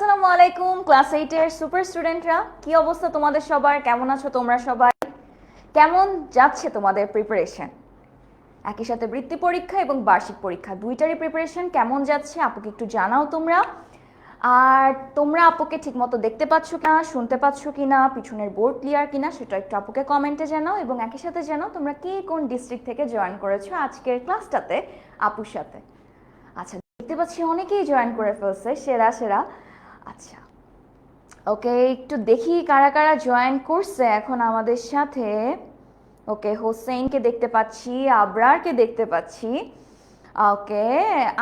আসসালামু আলাইকুম ক্লাস 8 এর সুপার স্টুডেন্টরা, কি অবস্থা তোমাদের সবার? কেমন আছো তোমরা সবাই? কেমন যাচ্ছে তোমাদের প্রিপারেশন? একই সাথে বৃত্তি পরীক্ষা এবং বার্ষিক পরীক্ষা দুইটারই প্রিপারেশন কেমন যাচ্ছে আপুকে একটু জানাও তোমরা। আর তোমরা আপুকে ঠিকমতো দেখতে পাচ্ছ কিনা, শুনতে পাচ্ছ কিনা, পিছনের বোর্ড ক্লিয়ার কিনা সেটা একটু আপুকে কমেন্টে জানাও। এবং একই সাথে জানাও তোমরা কে কোন ডিস্ট্রিক্ট থেকে জয়েন করেছো আজকের ক্লাসটাতে আপুর সাথে। আচ্ছা, দেখতে পাচ্ছি অনেকেই জয়েন করে ফেলছে, সেরা সেরা। আচ্ছা ওকে, একটু দেখি কারা কারা জয়েন করছে এখন আমাদের সাথে। ওকে, হোসেনকে দেখতে পাচ্ছি, আবরারকে দেখতে পাচ্ছি। ওকে,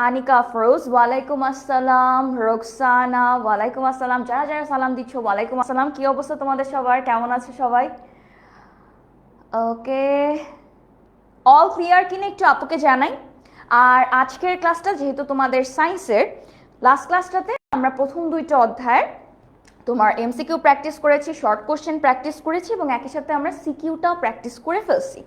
আনিকা আফরোজ ওয়ালাইকুম আসসালাম, রোকসানা ওয়ালাইকুম আসসালাম, যারা যারা সালাম দিচ্ছ ওয়ালাইকুম আসসালাম। কি অবস্থা তোমাদের সবার? কেমন আছে সবাই? ওকে, অল ক্লিয়ার কিনা একটু আপুকে জানাই। আর আজকের ক্লাসটা যেহেতু তোমাদের সায়েন্সের লাস্ট ক্লাসটাতে আমরা প্রথম দুইটা অধ্যায়ের তোমার এমসিকিউ প্র্যাকটিস করেছি, শর্ট কোশ্চেন প্র্যাকটিস করেছি এবং একই সাথে আমরা সিকিউটাও প্র্যাকটিস করে ফেলছি।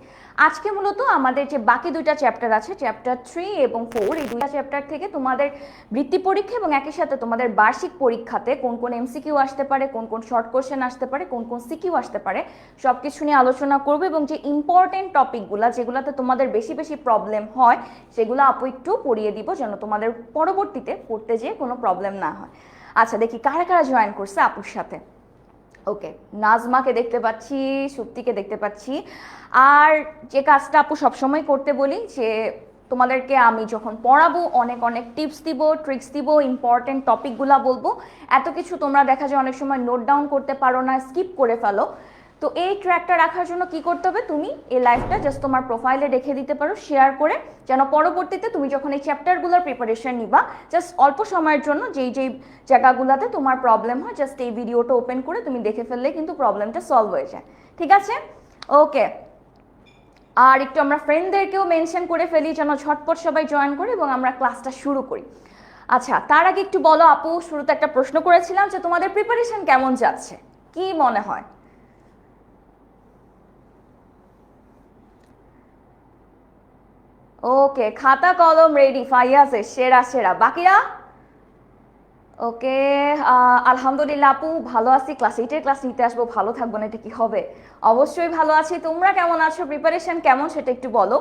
আজকে মূলত আমাদের যে বাকি দুইটা চ্যাপ্টার আছে, চ্যাপ্টার 3 এবং 4, এই দুইটা চ্যাপ্টার থেকে তোমাদের বৃত্তি পরীক্ষা এবং একই সাথে তোমাদের বার্ষিক পরীক্ষাতে কোন কোন এমসিকিউ আসতে পারে, কোন কোন শর্ট কোশ্চেন আসতে পারে, কোন কোন সিকিউ আসতে পারে, সব কিছু নিয়ে আলোচনা করবো। এবং যে ইম্পর্টেন্ট টপিকগুলো যেগুলোতে তোমাদের বেশি বেশি প্রবলেম হয় সেগুলো আপু একটু পড়িয়ে দিব যেন তোমাদের পরবর্তীতে পড়তে যেয়ে কোনো প্রবলেম না হয়। আচ্ছা, দেখি কারা কারা জয়েন করছে আপুর সাথে। ওকে, নাজমাকে দেখতে পাচ্ছি, সুপ্তিকে দেখতে পাচ্ছি। আর যে কাজটা আপু সবসময় করতে বলি যে তোমাদেরকে আমি যখন পড়াবো অনেক অনেক টিপস দিব, ট্রিক্স দিব, ইম্পর্টেন্ট টপিকগুলা বলবো। এত কিছু তোমরা দেখা যায় অনেক সময় নোট ডাউন করতে পারো না, স্কিপ করে ফেলো। তো এই ট্র্যাকটা রাখার জন্য কি করতে হবে, তুমি এই লাইফটা জাস্ট তোমার প্রোফাইলে রেখে দিতে পারো শেয়ার করে, যেন পরবর্তীতে তুমি যখন এই চ্যাপ্টারগুলোর প্রিপারেশন নিবা জাস্ট অল্প সময়ের জন্য যেই যেই জায়গাগুলোতে তোমার প্রবলেম হয় জাস্ট এই ভিডিওটা ওপেন করে তুমি দেখে ফেললে কিন্তু প্রবলেমটা সলভ হয়ে যায়। ঠিক আছে? ওকে, আর একটু আমরা ফ্রেন্ডদেরকেও মেনশন করে ফেলি যেন ঝটপট সবাই জয়েন করে এবং আমরা ক্লাসটা শুরু করি। আচ্ছা, তার আগে একটু বলো আপু, শুরুতে একটা প্রশ্ন করেছিলাম যে তোমাদের প্রিপারেশন কেমন যাচ্ছে, কি মনে হয়? ওকে, খাতা কলম রেডি, ফাইয়াজের সেরা সেরা। বাকিরা? ওকে, আলহামদুলিল্লাহ আপু ভালো আছি, ক্লাস 8 এর ক্লাস নিতে আসবো, ভালো থাকবো না এটা কি হবে? অবশ্যই ভালো আছি। তোমরা কেমন আছো, প্রিপারেশন কেমন সেটা একটু বলো।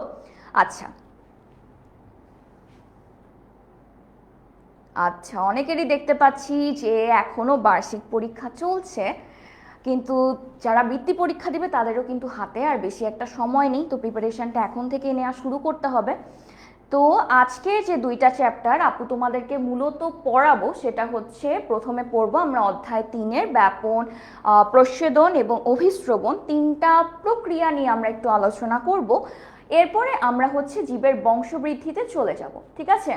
আচ্ছা আচ্ছা, অনেকেরই দেখতে পাচ্ছি যে এখনো বার্ষিক পরীক্ষা চলছে, কিন্তু যারা বৃত্তি পরীক্ষা দিবে তাদেরও কিন্তু হাতে আর বেশি একটা সময় নেই, তো প্রিপারেশনটা এখন থেকে নেওয়া শুরু করতে হবে। তো আজকে যে দুইটা চ্যাপ্টার আপু তোমাদেরকে মূলত পড়াবো সেটা হচ্ছে, প্রথমে পড়বো আমরা অধ্যায় 3-এর ব্যাপন, প্রচ্ছেদন এবং অভিস্রবণ, তিনটা প্রক্রিয়া নিয়ে আমরা একটু আলোচনা করব। এরপরে আমরা হচ্ছে জীবের বংশবৃদ্ধিতে চলে যাব। ঠিক আছে?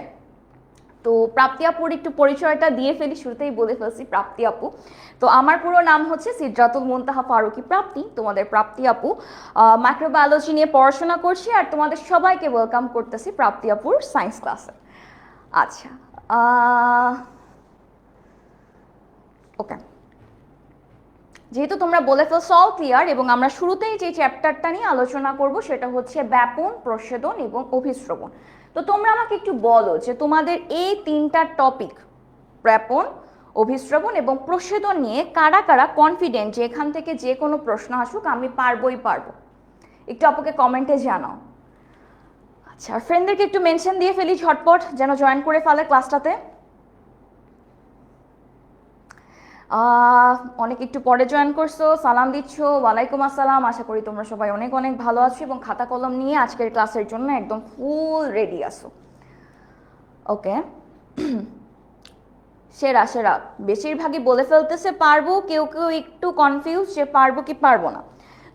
তো প্রাপ্তি আপুর একটু পরিচয়টা দিয়ে ফেলি, শুরুতেই বলে ফেলছি প্রাপ্তি আপু। তো আমার পুরো নাম হচ্ছে সিদ্রাতুল মুনতাহা ফারুকি প্রাপ্তি, তোমাদের প্রাপ্তি আপু। মাইক্রোবায়োলজি নিয়ে পড়াশোনা করছি আর তোমাদের সবাইকে ওয়েলকাম করতেছি প্রাপ্তি আপুর সায়েন্স ক্লাসে। আচ্ছা, ওকে, যেহেতু তোমরা বলে ফেলছো অল ক্লিয়ার, এবং আমরা শুরুতেই যে চ্যাপ্টারটা নিয়ে আলোচনা করব সেটা হচ্ছে ব্যাপন, প্রচ্ছেদন এবং অভিস্রবণ। তো তোমরা আমাকে একটু বলো যে তোমাদের এই তিনটা টপিক, ব্যাপন, অভিস্রবণ এবং প্রচ্ছেদন নিয়ে কারা কারা কনফিডেন্ট যে এখান থেকে যে কোনো প্রশ্ন আসুক আমি পারবোই পারবো? একটু আপুকে কমেন্টে জানাও। আচ্ছা, ফ্রেন্ডদেরকে একটু মেনশন দিয়ে ফেলি ঝটপট যেন জয়েন করে ফেলে ক্লাসটাতে। অনেক একটু পরে জয়েন করছো, সালাম দিচ্ছ, ওয়ালাইকুম আসসালাম। আশা করি তোমরা সবাই অনেক অনেক ভালো আছো এবং খাতা কলম নিয়ে আজকের ক্লাসের জন্য একদম ফুল রেডি আছো। ওকে, সেরা সেরা, বেশিরভাগই বলে ফেলতেছে পারবো, কেউ কেউ একটু কনফিউজ যে পারবো কি পারবো না।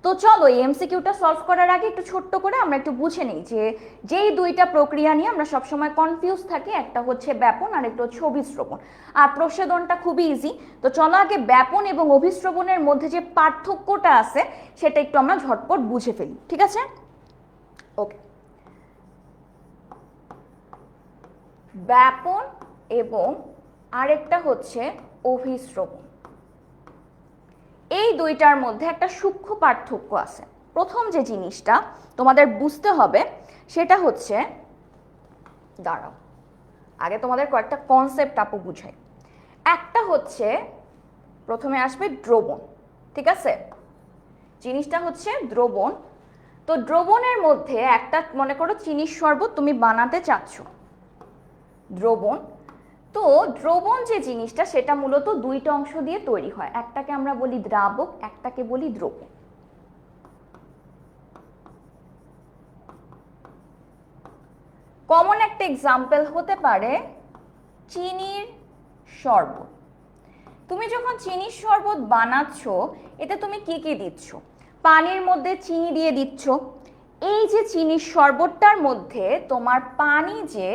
তো চলো এই এমসিকিউটা সলভ করার আগে একটু ছোট্ট করে আমরা একটু বুঝে নিই যে যেই দুইটা প্রক্রিয়া নিয়ে আমরা সবসময় কনফিউজ থাকি, একটা হচ্ছে ব্যাপন আর একটা হচ্ছে অভিস্রবণ। আর প্রচ্ছেদনটা খুবই ইজি। তো চলো আগে ব্যাপন এবং অভিস্রবণের মধ্যে যে পার্থক্যটা আছে সেটা একটু আমরা ঝটপট বুঝে ফেলি। ঠিক আছে? ওকে, ব্যাপন এবং আরেকটা হচ্ছে অভিস্রবণ, এই দুইটার মধ্যে একটা সূক্ষ্ম পার্থক্য আছে। প্রথম যে জিনিসটা তোমাদের বুঝতে হবে সেটা হচ্ছে, দাঁড়াও আগে তোমাদের কয়েকটা কনসেপ্ট আপু বুঝাই। একটা হচ্ছে প্রথমে আসবে দ্রবণ, ঠিক আছে, জিনিসটা হচ্ছে দ্রবণ। তো দ্রবণের মধ্যে একটা মনে করো চিনির শরবত তুমি বানাতে চাচ্ছ, দ্রবণ। তো দ্রবণ যে জিনিসটা সেটা মূলত দুইটা অংশ দিয়ে তৈরি হয়, একটাকে আমরা বলি দ্রাবক, একটাকে বলি দ্রবণ। কমন একটা এক্সাম্পল হতে পারে চিনির শরবত। তুমি যখন চিনির শরবত বানাচ্ছ এতে তুমি কি কি দিচ্ছ? পানির মধ্যে চিনি দিয়ে দিচ্ছ। এই যে চিনির শরবতটার মধ্যে তোমার পানি যে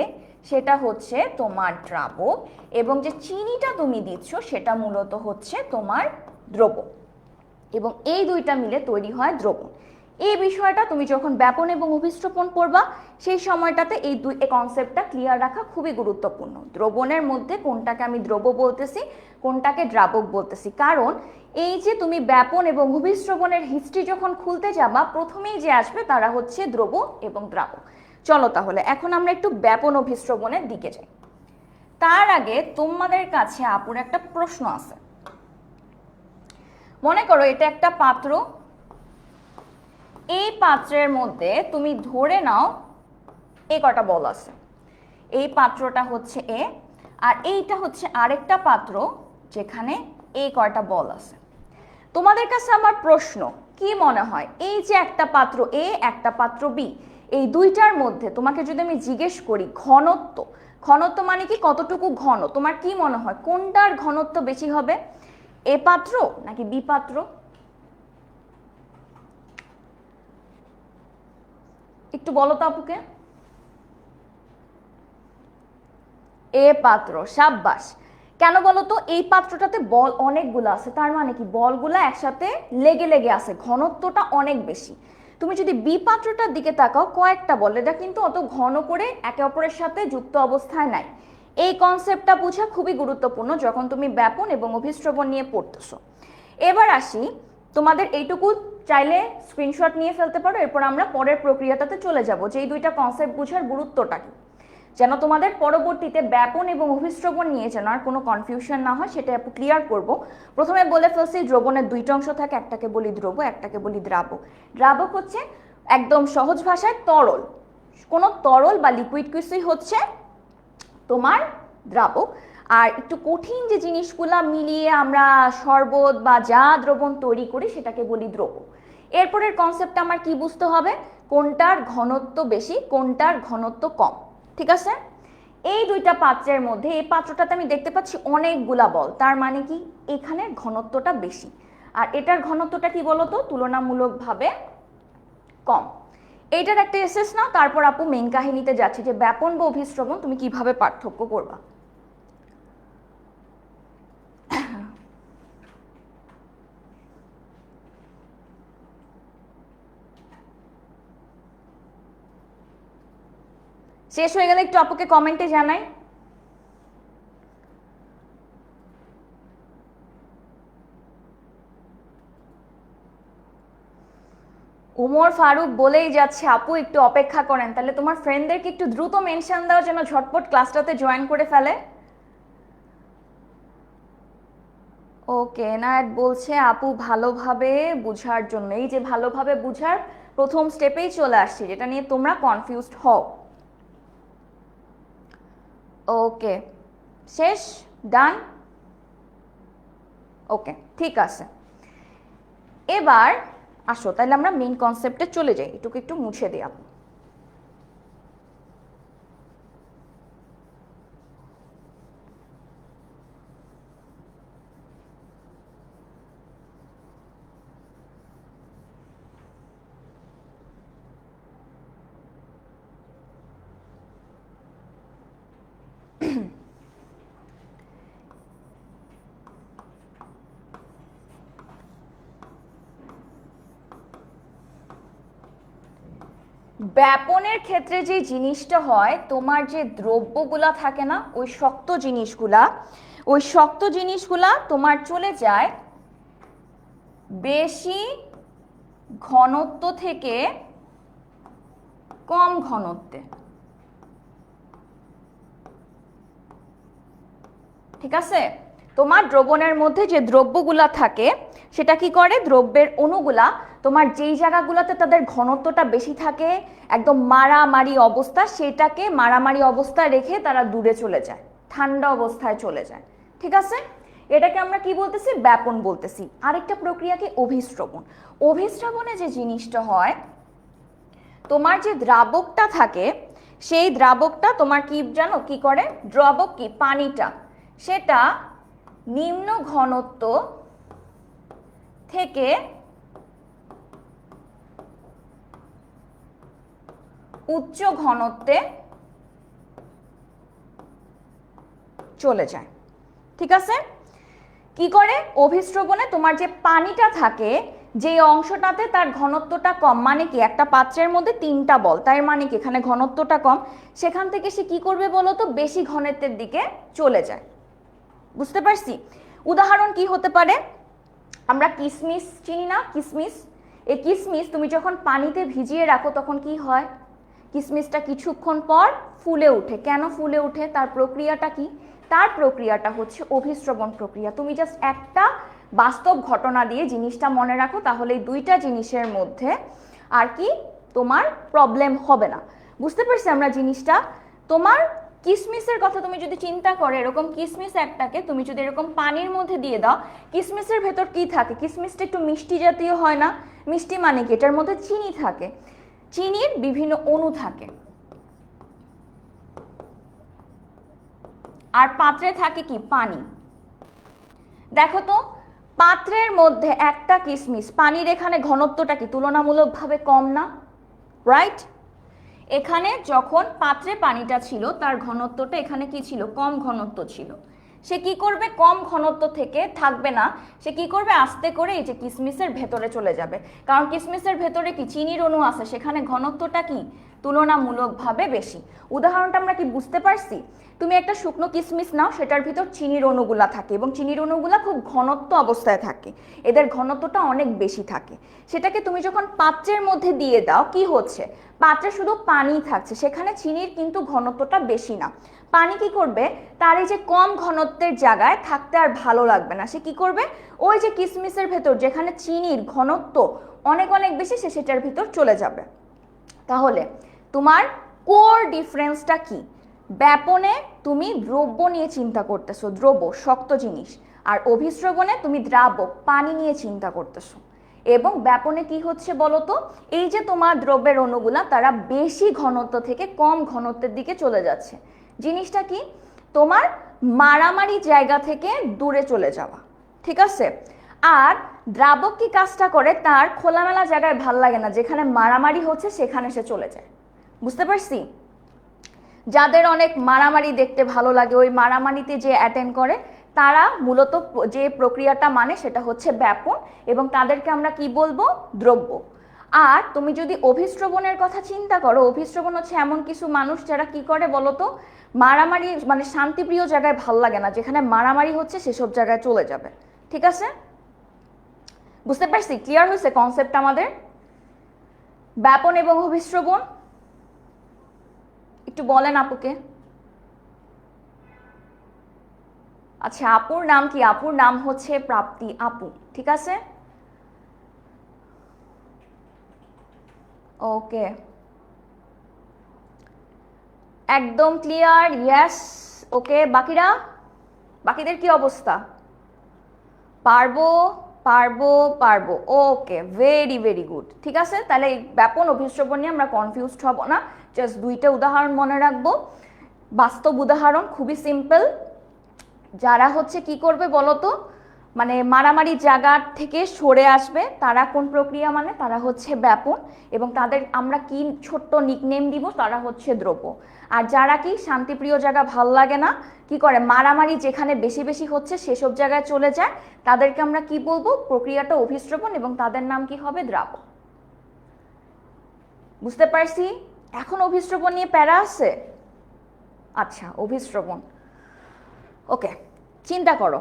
সেটা হচ্ছে তোমার দ্রাবক, এবং যে চিনিটা তুমি দিচ্ছ সেটা মূলত হচ্ছে তোমার দ্রবক, এবং এই দুইটা মিলে তৈরি হয় দ্রবণ। এই বিষয়টা তুমি যখন ব্যাপন এবং অভিস্রবণ পড়বা সেই সময়টাতে এই কনসেপ্টটা ক্লিয়ার রাখা খুবই গুরুত্বপূর্ণ। দ্রবণের মধ্যে কোনটাকে আমি দ্রব্য বলতেছি, কোনটাকে দ্রাবক বলতেছি, কারণ এই যে তুমি ব্যাপন এবং অভিস্রবণের হিস্ট্রি যখন খুলতে যাবা প্রথমেই যে আসবে তারা হচ্ছে দ্রব্য এবং দ্রাবক। চলো তাহলে এখন আমরা একটু ব্যাপন অভিস্রবণের দিকে যাই। তার আগে তোমাদের কাছে আপুর একটা প্রশ্ন আছে। মনে করো এটা একটা পাত্র, এই পাত্রের মধ্যে তুমি ধরে নাও এই কটা বল আছে, এই পাত্রটা হচ্ছে এ, আর এইটা হচ্ছে আরেকটা পাত্র যেখানে এই কয়টা বল আছে। তোমাদের কাছে আমার প্রশ্ন, কি মনে হয় এই যে একটা পাত্র এ একটা পাত্র বি, এই দুইটার মধ্যে তোমাকে যদি আমি জিজ্ঞেস করি ঘনত্ব, ঘনত্ব মানে কি কতটুকু ঘন, তোমার কি মনে হয় কোনটার ঘনত্ব বেশি হবে, এ পাত্র নাকি বি পাত্র? একটু বলো তো আপুকে। এ পাত্র, সাব্বাস। কেন বলো তো? এই পাত্রটাতে বল অনেকগুলো আছে, তার মানে কি বলগুলা একসাথে লেগে লেগে আছে, ঘনত্বটা অনেক বেশি। তুমি যদি বি পাত্রটার দিকে তাকাও কয়েকটা বল, এটা কিন্তু অত ঘন করে একে অপরের সাথে যুক্ত অবস্থায় নাই। এই কনসেপ্টটা বোঝা খুবই গুরুত্বপূর্ণ যখন তুমি ব্যাপন এবং অভিস্রবণ নিয়ে পড়তেছো। এবার আসি, তোমাদের এইটুকু চাইলে স্ক্রিনশট নিয়ে ফেলতে পারো, এরপর আমরা পরের প্রক্রিয়াটাতে চলে যাব যে এই দুইটা কনসেপ্ট বোঝার গুরুত্বটা কি, যেন তোমাদের পরবর্তীতে ব্যাপন এবং অভিস্রবণ নিয়ে যেন আর কোনো কনফিউশন না হয় সেটা আপু ক্লিয়ার করব। প্রথমে বলে ফেলছি দ্রবণের দুইটা অংশ থাকে, একটাকে বলি দ্রব্য, একটাকে বলি দ্রাবক। দ্রাবক হচ্ছে একদম সহজ ভাষায় তরল, কোনো তরল বা লিকুইড কিছুই হচ্ছে তোমার দ্রাবক। আর একটু কঠিন যে জিনিসগুলা মিলিয়ে আমরা শরবত বা যা দ্রবণ তৈরি করি সেটাকে বলি দ্রব্য। এরপরের কনসেপ্টটা আমার কি বুঝতে হবে, কোনটার ঘনত্ব বেশি কোনটার ঘনত্ব কম, ঠিক আছে? এই দুইটা পাত্রের মধ্যে এই পাত্রটাতে আমি দেখতে পাচ্ছি অনেকগুলা বল, তার মানে কি এখানে ঘনত্বটা বেশি, আর এটার ঘনত্বটা কি বলতো তুলনামূলকভাবে কম। এইটার একটা এসেস না, তারপর আপু মেইন কাহিনীতে যাচ্ছে যে ব্যাপন বা অভিস্রবণ তুমি কিভাবে পার্থক্য করবা। শেষ হয়ে গেলে একটু আপুকে কমেন্টে জানাই। উমর ফারুক বলেই যাচ্ছে আপু একটু অপেক্ষা করেন, তাহলে তোমার ফ্রেন্ডদেরকে একটু দ্রুত মেনশন দাও যেন ঝটপট ক্লাসটাতে জয়েন করে ফেলে। ওকে, এনায়েত বলছে আপু ভালোভাবে বুঝার জন্য, এই যে ভালোভাবে বুঝার প্রথম স্টেপেই চলে আসছি যেটা নিয়ে তোমরা কনফিউজড হও। ওকে, শেষ, ডান। ওকে, ঠিক আছে। এবার আসো তাহলে আমরা মেইন কনসেপ্টে চলে যাই, এটুকু একটু মুছে দিই আপু। ব্যাপনের ক্ষেত্রে যে জিনিসটা হয়, তোমার যে দ্রব্যগুলা থাকে না ওই শক্ত জিনিসগুলা, ওই শক্ত জিনিসগুলা তোমার চলে যায় বেশি ঘনত্ব থেকে কম ঘনত্বে, ঠিক আছে? তোমার দ্রবণের মধ্যে যে দ্রব্যগুলা থাকে সেটা কি করে, দ্রব্যের অণুগুলা তোমার যেই জায়গাগুলোতে তাদের ঘনত্বটা বেশি থাকে, একদম মারামারি অবস্থা, সেটাকে মারামারি অবস্থা রেখে তারা দূরে চলে যায়, ঠান্ডা অবস্থায় চলে যায়। ঠিক আছে, এটাকে আমরা কি বলতেছি, ব্যাপন বলতেছি। আরেকটা প্রক্রিয়াকে অভিস্রবণ। অভিস্রবণে যে জিনিসটা হয়, তোমার যে দ্রাবকটা থাকে সেই দ্রাবকটা তোমার কি জানো কি করে, দ্রাবক কি পানিটা, সেটা নিম্ন ঘনত্ব থেকে উচ্চ ঘনত্বে চলে যায়। ঠিক আছে, কি করে, অভিস্রবণে তোমার যে পানিটা থাকে যে অংশটাতে তার ঘনত্বটা কম, মানে কি একটা পাত্রের মধ্যে 3টা বল, তার মানে কি এখানে ঘনত্বটা কম, সেখান থেকে সে কি করবে বলো তো, বেশি ঘনত্বের দিকে চলে যায়। বুঝতে পারছি? উদাহরণ কি হতে পারে, আমরা কিশমিশ চিনি না, কিশমিশ, এই কিশমিশ তুমি যখন পানিতে ভিজিয়ে রাখো তখন কি হয়, কিশমিশটা কিছুক্ষণ পর ফুলে ওঠে। কেন ফুলে ওঠে, তার প্রক্রিয়াটা কি, তার প্রক্রিয়াটা হচ্ছে অভিস্রবণ প্রক্রিয়া। তুমি জাস্ট একটা বাস্তব ঘটনা দিয়ে জিনিসটা মনে রাখো, তাহলে এই দুইটা জিনিসের মধ্যে আর কি তোমার প্রবলেম হবে না। বুঝতে পারছি আমরা জিনিসটা? তোমার কিশমিশের কথা তুমি যদি চিন্তা করো, এরকম কিশমিশ একটাকে তুমি যদি এরকম পানির মধ্যে দিয়ে দাও, কিশমিশের ভেতর কি থাকে, কিশমিশটা একটু মিষ্টি জাতীয় হয় না, মিষ্টি মানে কি, এটার মধ্যে চিনি থাকে, চিনির বিভিন্ন অণু থাকে, আর পাত্রে থাকে কি, পানি। দেখো তো, পাত্রের মধ্যে একটা কিশমিশ, পানির এখানে ঘনত্বটা কি তুলনামূলকভাবে কম না, রাইট? এখানে যখন পাত্রে পানিটা ছিল তার ঘনত্বটা এখানে কি ছিল, কম ঘনত্ব ছিল। সে কি করবে, কম ঘনত্ব থেকে থাকবে না, সে কি করবে, আস্তে করে এই যে কিশমিশের ভেতরে চলে যাবে, কারণ কিশমিশের ভেতরে কি চিনির অণু আছে, সেখানে ঘনত্বটা কি তুলনামূলকভাবে বেশি। উদাহরণটা আমরা কি বুঝতে পারছি? তুমি একটা শুকনো কিশমিশ নাও, সেটার ভিতর চিনির অণুগুলা থাকে এবং চিনির অণুগুলা খুব ঘনত্ব অবস্থায় থাকে, এদের ঘনত্বটা অনেক বেশি থাকে। সেটাকে তুমি যখন পাত্রের মধ্যে দিয়ে দাও, কি হচ্ছে, পাত্রে শুধু পানি থাকছে, সেখানে চিনির কিন্তু ঘনত্বটা বেশি না। পানি কি করবে, তার এই যে কম ঘনত্বের জায়গায় থাকতে আর ভালো লাগবে না, সে কি করবে, ওই যে কিশমিশের ভেতর যেখানে চিনির ঘনত্ব অনেক অনেক বেশি, সে সেটার ভিতর চলে যাবে। তাহলে তোমার কোর ডিফারেন্সটা কি, ব্যাপনে তুমি দ্রব্য নিয়ে চিন্তা করতেছো, দ্রব্য শক্ত জিনিস, আর অভিস্রবণে তুমি দ্রাবক পানি নিয়ে চিন্তা করতেছো। এবং ব্যাপনে কি হচ্ছে বলতো, এই যে তোমার দ্রব্যের অণুগুলা তারা বেশি ঘনত্ব থেকে কম ঘনত্বের দিকে চলে যাচ্ছে। জিনিসটা কি, তোমার মারামারি জায়গা থেকে দূরে চলে যাওয়া। ঠিক আছে, আর দ্রাবক কি কাজটা করে, তার খোলামেলা জায়গায় ভাল লাগে না, যেখানে মারামারি হচ্ছে সেখানে সে চলে যায়। বুঝতে পারছি? যাদের অনেক মারামারি দেখতে ভালো লাগে, ওই মারামারিতে যে অ্যাটেন্ড করে তারা মূলত যে প্রক্রিয়াটা মানে সেটা হচ্ছে ব্যাপন, এবং তাদেরকে আমরা কি বলবো, দ্রব্য। আর তুমি যদি অভিস্রবণের কথা চিন্তা করো, অভিস্রবণ হচ্ছে এমন কিছু মানুষ যারা কি করে বলতো, মারামারি মানে শান্তিপ্রিয় জায়গায় ভাল লাগে না, যেখানে মারামারি হচ্ছে সেসব জায়গায় চলে যাবে। ঠিক আছে, বুঝতে পারছি? ক্লিয়ার হয়েছে কনসেপ্ট আমাদের? ব্যাপন এবং অভিস্রবণ একটু বলেন আপুকে। আচ্ছা, আপুর নাম কি? আপুর নাম হচ্ছে প্রাপ্তি আপু। ঠিক আছে, ওকে, একদম ক্লিয়ার, ইয়েস, ওকে। বাকিরা, বাকিদের কি অবস্থা? পারবো পারবো পারবো, ওকে, ভেরি ভেরি গুড। ঠিক আছে, তাহলে এই ব্যাপন অভিস্রবণ নিয়ে আমরা কনফিউজড হব না, জাস্ট দুইটা উদাহরণ মনে রাখবো, বাস্তব উদাহরণ, খুবই সিম্পল। যারা হচ্ছে কি করবে বলতো, মানে মারামারি জায়গা থেকে সরে আসবে, তারা কোন প্রক্রিয়া মানে, তারা হচ্ছে ব্যাপন, এবং তাদের আমরা কি ছোট্ট নিকনেম দিব, তারা হচ্ছে দ্রব্য। আর যারা কি শান্তিপ্রিয় জায়গা ভাল লাগে না, কি করে মারামারি যেখানে বেশি বেশি হচ্ছে সেসব জায়গায় চলে যায়, তাদেরকে আমরা কি বলবো, প্রক্রিয়াটা অভিস্রবণ, এবং তাদের নাম কি হবে, দ্রাবক। বুঝতে পারছি? এখন অভিস্রবণ নিয়ে প্যারা আছে? আচ্ছা, অভিস্রবণ, ওকে। চিন্তা করো,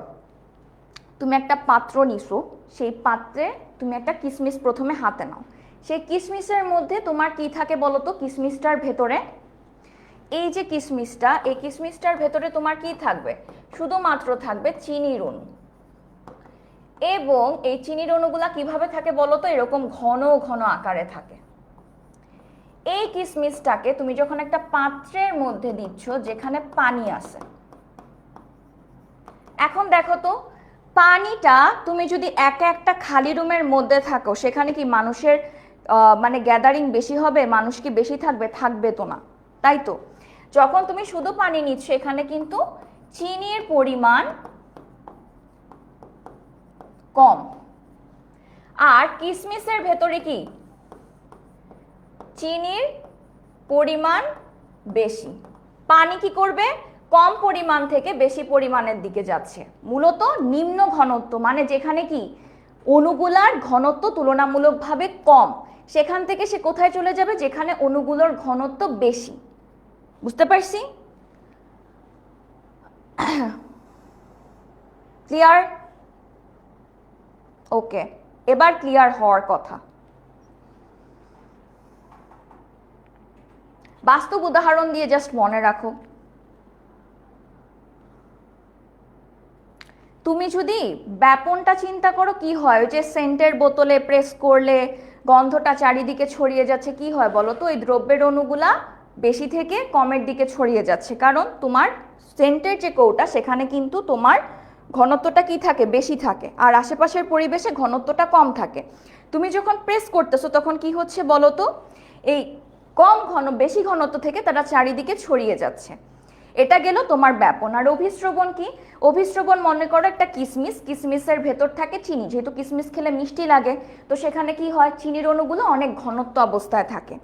তুমি একটা পাত্র নিছো, সেই পাত্রে তুমি একটা কিশমিশ প্রথমে হাতে নাও, সেই কিশমিশের মধ্যে তোমার কি থাকে বলো তো, কিশমিশটার ভেতরে এই যে কিসমিসটা, এই কিসমিসটার ভেতরে তোমার কি থাকবে? শুধুমাত্র থাকবে চিনির অণু। এবং এই চিনির অণুগুলা কিভাবে থাকে বলো তো? এরকম ঘন ঘন আকারে থাকে। এই কিসমিসটাকে তুমি যখন একটা পাত্রের মধ্যে দিচ্ছ যেখানে পানি আছে, এখন দেখো তো পানিটা তুমি যদি একা একটা খালি রুমের মধ্যে থাকো, সেখানে কি মানুষের মানে গ্যাদারিং বেশি হবে? মানুষ কি বেশি থাকবে? থাকবে তো না, তাই তো? যখন তুমি শুধু পানি নিচ্ছ, এখানে কিন্তু চিনির পরিমাণ কম, আর কিসমিসের ভেতরে কি চিনির পরিমাণ বেশি। পানি কি করবে? কম পরিমাণ থেকে বেশি পরিমাণের দিকে যাচ্ছে। মূলত নিম্ন ঘনত্ব, মানে যেখানে কি অণুগুলার ঘনত্ব তুলনামূলকভাবে কম, সেখান থেকে সে কোথায় চলে যাবে? যেখানে অণুগুলোর ঘনত্ব বেশি। বুঝতে পারছি? ক্লিয়ার? ওকে, এবার ক্লিয়ার হওয়ার কথা। বাস্তব উদাহরণ দিয়ে জাস্ট মনে রাখো। তুমি যদি ব্যাপনটা চিন্তা করো, কি হয়? ওই যে সেন্টের বোতলে প্রেস করলে গন্ধটা চারিদিকে ছড়িয়ে যাচ্ছে, কি হয় বলো তো? ওই দ্রব্যের অণুগুলা বেশি থেকে কমের দিকে ছড়িয়ে যাচ্ছে, কারণ তোমার সেন্টের যে কৌটা সেখানে কিন্তু তোমার ঘনত্বটা কি থাকে? বেশি থাকে, আর আশেপাশের পরিবেশে ঘনত্বটা কম থাকে। তুমি যখন প্রেস করতেছো তখন কি হচ্ছে বলো তো? এই কম ঘন বেশি ঘনত্ব থেকে তারা চারিদিকে ছড়িয়ে যাচ্ছে। এটা গেল তোমার ব্যাপন। আর অভিস্রবণ কি? অভিস্রবণ মনে করো একটা কিসমিস, কিসমিসের ভেতর থাকে চিনি, যেহেতু কিসমিস খেলে মিষ্টি লাগে, তো সেখানে কি হয়? চিনির অণুগুলো অনেক ঘনত্ব অবস্থায় থাকে।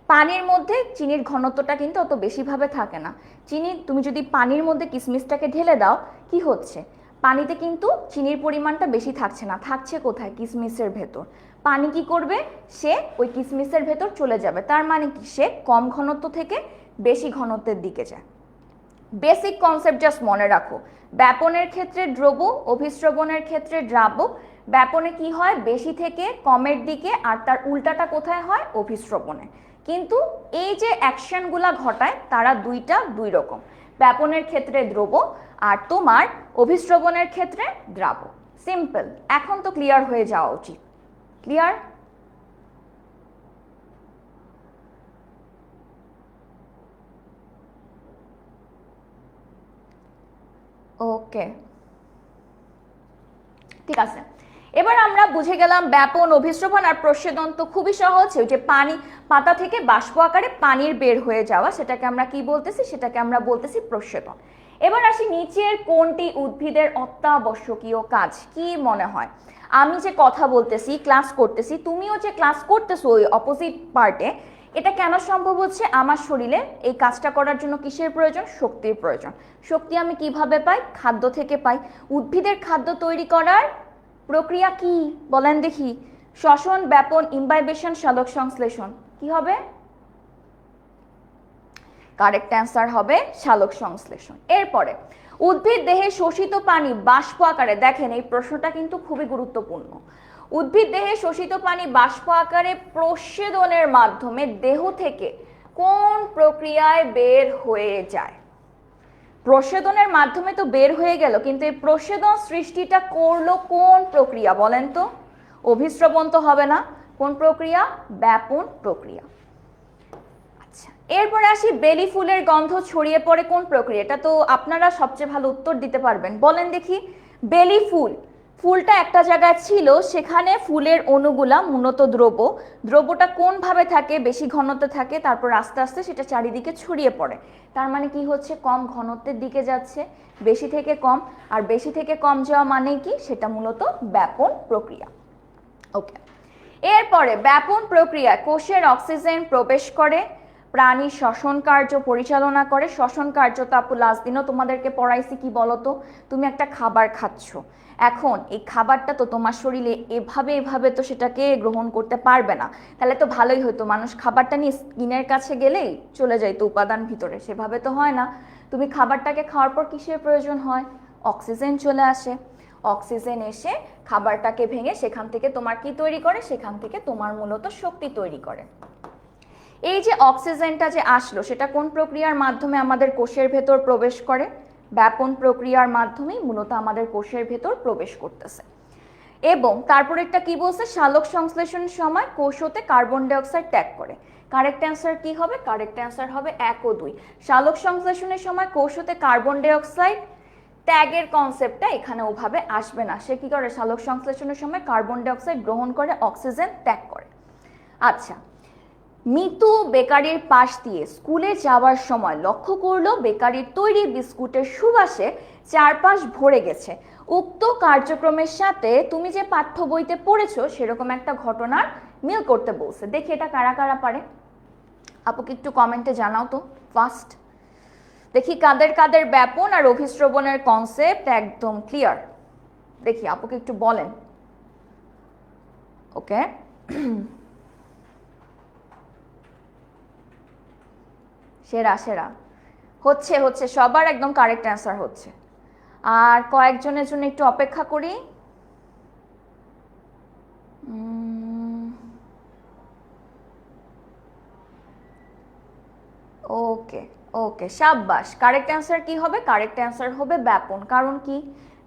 পানির মধ্যে চিনির ঘনত্বটা কিন্তু অত বেশিভাবে থাকে না। চিনি তুমি যদি পানির মধ্যে কিসমিসটাকে ঢেলে দাও, কি হচ্ছে? পানিতে কিন্তু চিনির পরিমাণটা বেশি থাকছে না, থাকছে কোথায়? কিসমিসের ভেতর। পানি কি করবে? সে ওই কিসমিসের ভেতর চলে যাবে, তার মানে কি? সে কম ঘনত্ব থেকে বেশি ঘনত্বের দিকে যায়। বেসিক কনসেপ্ট জাস্ট মনে রাখো। ব্যাপনের ক্ষেত্রে দ্রব, অভিস্রবণের ক্ষেত্রে দ্রাবক। ব্যাপনে কি হয়? বেশি থেকে কমের দিকে, আর তার উল্টাটা কোথায় হয়? অভিস্রবণে। কিন্তু এই যে অ্যাকশনগুলা ঘটায় তারা দুই রকম। ব্যাপনের ক্ষেত্রে দ্রব, আর তোমার অভিস্রবণের ক্ষেত্রে দ্রাবক। সিম্পল। এখন তো ক্লিয়ার হয়ে যাওয়া উচিত। ক্লিয়ার? ওকে, ঠিক আছে। এবার আমরা বুঝে গেলাম ব্যাপন, অভিস্রবণ আর প্রস্বেদন তো খুবই সহজ। ওই যে পানি পাতা থেকে বাষ্প আকারে পানির বের হয়ে যাওয়া, সেটাকে আমরা কি বলতেছি? সেটাকে আমরা বলতেছি প্রস্বেদন। এবার আসি নিচের কোনটি উদ্ভিদের অত্যাবশ্যকীয় কাজ? কি মনে হয়? আমি যে কথা বলতেছি, ক্লাস করতেছি, তুমিও যে ক্লাস করতেছো ওই অপোজিট পার্টে, এটা কেন সম্ভব হচ্ছে? আমার শরীরে এই কাজটা করার জন্য কিসের প্রয়োজন? শক্তির প্রয়োজন। শক্তি আমি কিভাবে পাই? খাদ্য থেকে পাই। উদ্ভিদের খাদ্য তৈরি করার প্রক্রিয়া কি বলেন দেখি? শ্বসন, ব্যাপন, ইমবাইবেশন, সালোক সংশ্লেষণ। কি হবে? কারেক্ট অ্যান্সার হবে সালোক সংশ্লেষণ। এরপরে উদ্ভিদ দেহে শোষিত পানি বাষ্প আকারে, দেখেন এই প্রশ্নটা কিন্তু খুবই গুরুত্বপূর্ণ। উদ্ভিদ দেহে শোষিত পানি বাষ্প আকারে প্রস্বেদনের মাধ্যমে দেহ থেকে কোন প্রক্রিয়ায় বের হয়ে যায়? প্রস্বেদনের মাধ্যমে তো বের হয়ে গেল, কিন্তু এই প্রস্বেদন সৃষ্টিটা করলো কোন প্রক্রিয়া বলেন তো? অভিস্রবণ তো হবে না। কোন প্রক্রিয়া? ব্যাপন প্রক্রিয়া। আচ্ছা, এরপরে আসি বেলি ফুলের গন্ধ ছড়িয়ে পড়ে কোন প্রক্রিয়া? এটা তো আপনারা সবচেয়ে ভালো উত্তর দিতে পারবেন, বলেন দেখি। বেলি ফুল, ফুলটা একটা জায়গায় ছিল, সেখানে ফুলের অণুগুলা মূলত দ্রব্যটা কোনভাবে থাকে? বেশি ঘনত্বে থাকে, তারপর আস্তে আস্তে সেটা চারিদিকে ছড়িয়ে পড়ে। তার মানে কি হচ্ছে? কম ঘনত্বের দিকে যাচ্ছে, বেশি থেকে কম। আর বেশি থেকে কম যাওয়া মানে কি? সেটা মূলত ব্যাপন প্রক্রিয়া। ওকে, এরপরে ব্যাপন প্রক্রিয়ায় কোষের অক্সিজেন প্রবেশ করে, প্রাণী শ্বসন কার্য পরিচালনা করে। শ্বসন কার্য তো আপু লাস্ট দিনও তোমাদেরকে পড়াইছি। কি বলতো? তুমি একটা খাবার খাচ্ছ, এখন এই খাবারটা তো তোমার শরীরে এভাবে তো সেটাকে গ্রহণ করতে পারবে না। তাহলে তো ভালোই হতো মানুষ খাবারটা নিয়ে স্কিনের কাছে গেলেই চলে যাইতো উপাদান ভিতরে, সেভাবে তো হয় না। তুমি খাবারটাকে খাওয়ার পর কিসের প্রয়োজন হয়? অক্সিজেন চলে আসে। অক্সিজেন এসে খাবারটাকে ভেঙে সেখান থেকে তোমার কি তৈরি করে? সেখান থেকে তোমার মূলত শক্তি তৈরি করে। এই যে অক্সিজেনটা যে আসলো সেটা কোন প্রক্রিয়ার মাধ্যমে আমাদের কোষের ভেতর প্রবেশ করে? ব্যাপন প্রক্রিয়ার মাধ্যমেই মূলত আমাদের কোষের ভেতর প্রবেশ করতেছে। এবং তারপর একটা কি বলছে, সালোক সংশ্লেষণের সময় কোষ হতে কার্বন ডাইঅক্সাইড ত্যাগ করে। কারেক্ট অ্যান্সার কি হবে? কারেক্ট অ্যান্সার হবে 1 ও 2। সালোক সংশ্লেষণের সময় কোষ হতে কার্বন ডাইঅক্সাইড ত্যাগের কনসেপ্টটা এখানে ওভাবে আসবে না। সে কি করে? সালোক সংশ্লেষণের সময় কার্বন ডাইঅক্সাইড গ্রহণ করে, অক্সিজেন ত্যাগ করে। আচ্ছা, মিতু বেকারির পাশ দিয়ে স্কুলে যাওয়ার সময় লক্ষ্য করলো বেকারির তৈরি বিস্কুটের সুবাসে চারপাশ ভরে গেছে। উক্ত কার্যক্রমের সাথে তুমি যে পাঠ্য বইতে পড়েছো সেরকম একটা ঘটনার মিল করতে বলছে। দেখি এটা কারা কারা পারে, আপুকে একটু কমেন্টে জানাও তো ফার্স্ট। দেখি কাদের কাদের ব্যাপন আর অভিস্রবণের কনসেপ্ট একদম ক্লিয়ার। দেখি আপুকে একটু বলেন। ওকে, সেরা সেরা হচ্ছে হচ্ছে সবার একদম কারেক্ট অ্যান্সার হচ্ছে। আর কয়েকজনের জন্য একটু অপেক্ষা করি। ওকে ওকে, সাব্বাস। কারেক্ট অ্যান্সার কি হবে? কারেক্ট অ্যান্সার হবে ব্যাপন। কারণ কি?